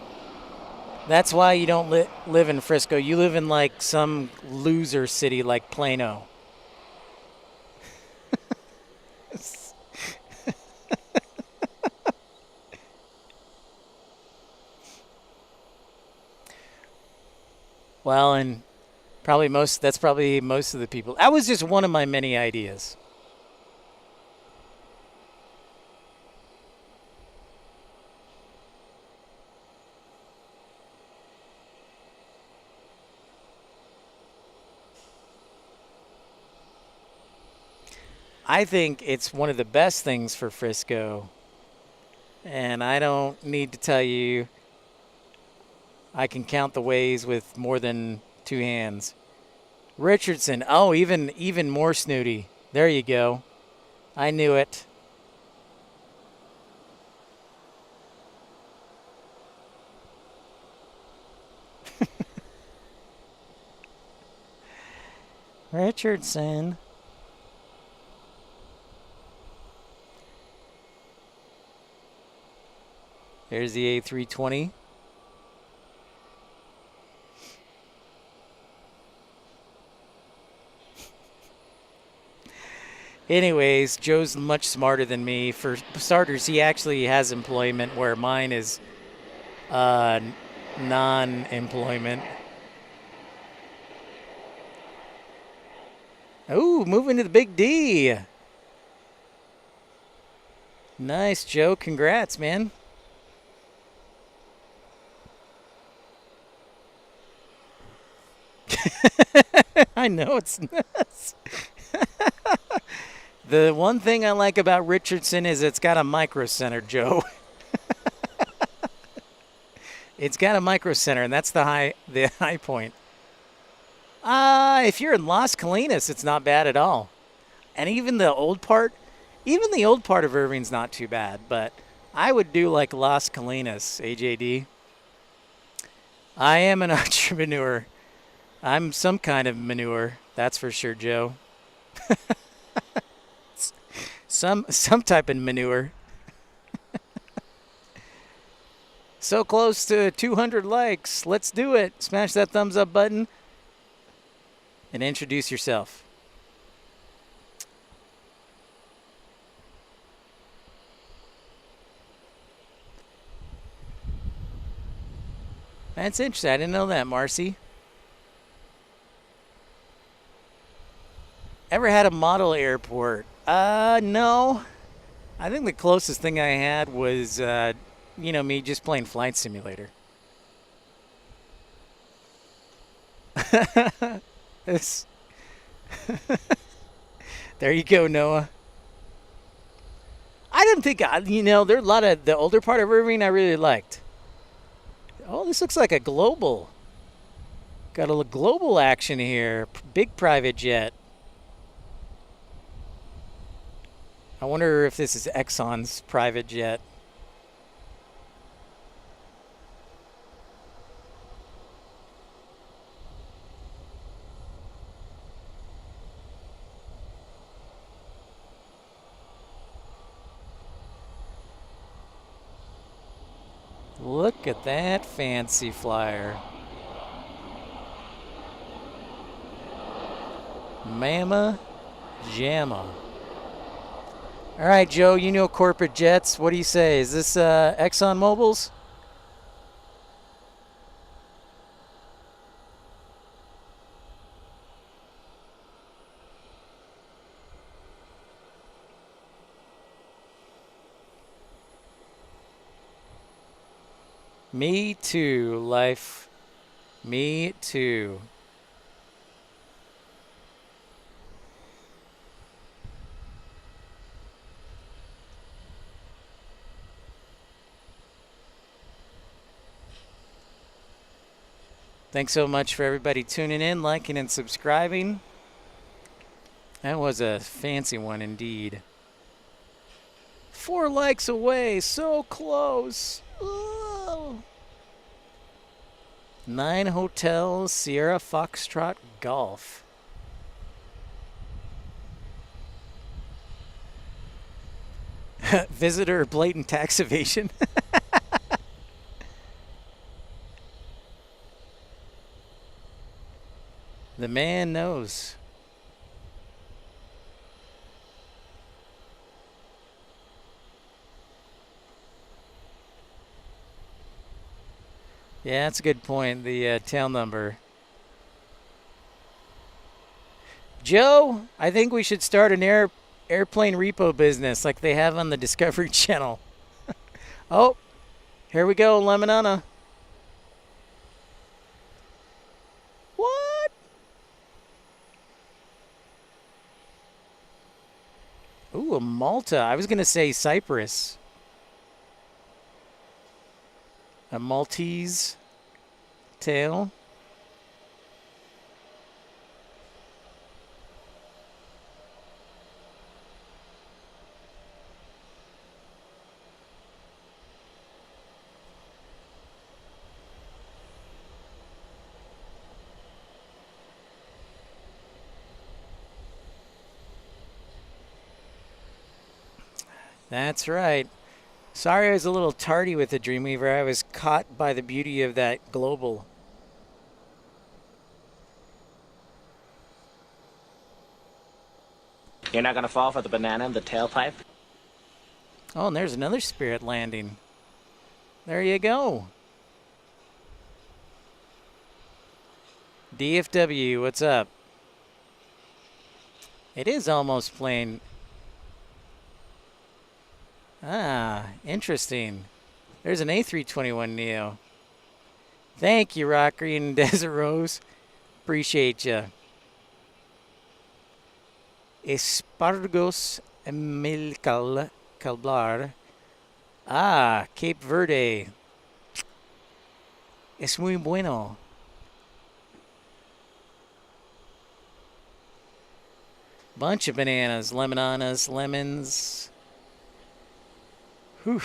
That's why you don't live in Frisco. You live in like some loser city like Plano. Well, and that's probably most of the people. That was just one of my many ideas. I think it's one of the best things for Frisco. And I don't need to tell you, I can count the ways with more than two hands. Richardson, oh, even more snooty. There you go. I knew it. Richardson. There's the A320. Anyways, Joe's much smarter than me. For starters, he actually has employment where mine is non-employment. Ooh, moving to the big D. Nice, Joe. Congrats, man. I know it's nuts. The one thing I like about Richardson is it's got a micro center, Joe. It's got a micro center, and that's the high point. If you're in Las Colinas, it's not bad at all. And even the old part of Irving's not too bad, but I would do like Las Colinas, AJD. I am an entrepreneur. I'm some kind of manure, that's for sure, Joe. some type of manure. So close to 200 likes. Let's do it. Smash that thumbs up button and introduce yourself. That's interesting. I didn't know that, Marcy. Ever had a model airport? No. I think the closest thing I had was, me just playing Flight Simulator. There you go, Noah. I didn't think, there are a lot of the older part of Irving I really liked. Oh, this looks like a global. Got a global action here. Big private jet. I wonder if this is Exxon's private jet. Look at that fancy flyer. Mama Jamma. All right, Joe, you know corporate jets. What do you say? Is this Exxon Mobil's? Me too, life. Me too. Thanks so much for everybody tuning in, liking, and subscribing. That was a fancy one indeed. 4 likes away, so close. Oh. 9 Hotels, Sierra Foxtrot Golf. Visitor blatant tax evasion. The man knows. Yeah, that's a good point. The tail number. Joe, I think we should start an airplane repo business like they have on the Discovery Channel. Oh, here we go, Lemonana. What? Ooh, a Malta. I was going to say Cyprus. A Maltese tail. That's right. Sorry I was a little tardy with the Dreamweaver. I was caught by the beauty of that global. You're not gonna fall for the banana in the tailpipe? Oh, and there's another Spirit landing. There you go. DFW, what's up? It is almost plain. Ah, interesting. There's an A321neo. Thank you, Rocker and Desert Rose. Appreciate you. Espargos Emilcal Calblar. Ah, Cape Verde. Es muy bueno. Bunch of bananas, lemonanas, lemons. Whew.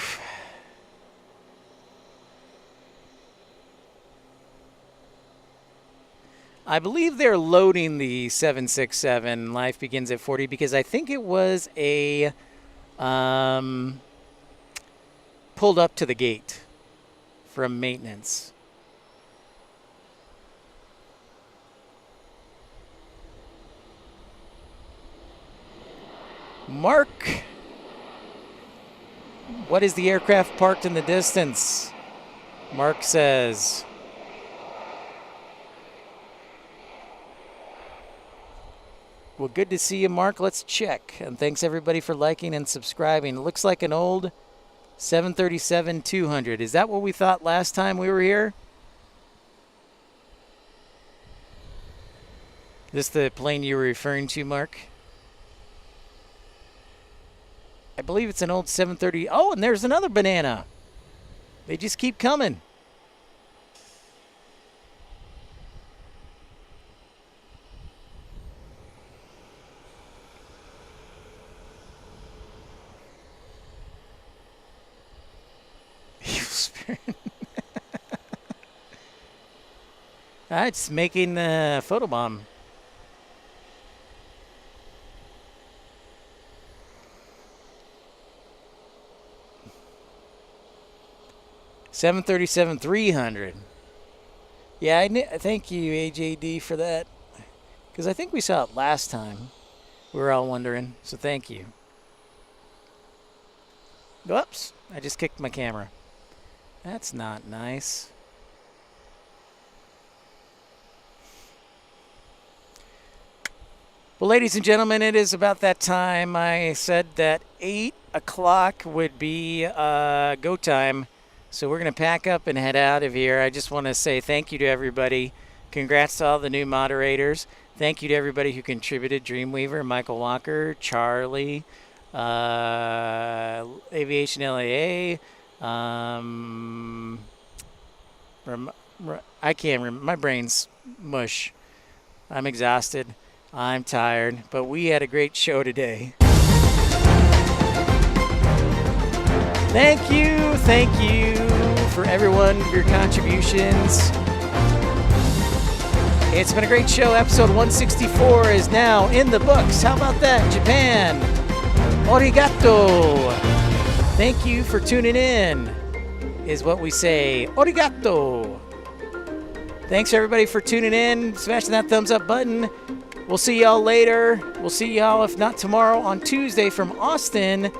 I believe they're loading the 767 Life Begins at 40 because I think it was a pulled up to the gate from maintenance. Mark, what is the aircraft parked in the distance? Mark says. Well, good to see you, Mark. Let's check. And thanks, everybody, for liking and subscribing. It looks like an old 737-200. Is that what we thought last time we were here? Is this the plane you were referring to, Mark? I believe it's an old 730. Oh, and there's another banana. They just keep coming. It's making the photobomb. $737-300. Yeah, thank you, AJD, for that. Because I think we saw it last time. We were all wondering, so thank you. Whoops, I just kicked my camera. That's not nice. Well, ladies and gentlemen, it is about that time. I said that 8 o'clock would be go time So we're going to pack up and head out of here. I just want to say thank you to everybody. Congrats to all the new moderators. Thank you to everybody who contributed. Dreamweaver, Michael Walker, Charlie, Aviation LAA. I can't remember. My brain's mush. I'm exhausted. I'm tired. But we had a great show today. Thank you for everyone, your contributions. It's been a great show. Episode 164 is now in the books. How about that, Japan? Arigato. Thank you for tuning in, is what we say. Arigato. Thanks, everybody, for tuning in, smashing that thumbs up button. We'll see y'all later. We'll see y'all, if not tomorrow, on Tuesday from Austin.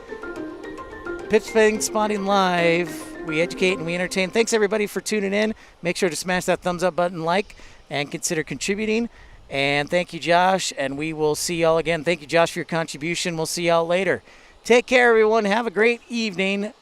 Planespotting Live. We educate and we entertain. Thanks, everybody, for tuning in. Make sure to smash that thumbs up button, like, and consider contributing. And thank you, Josh, and we will see y'all again. Thank you, Josh, for your contribution. We'll see y'all later. Take care, everyone. Have a great evening.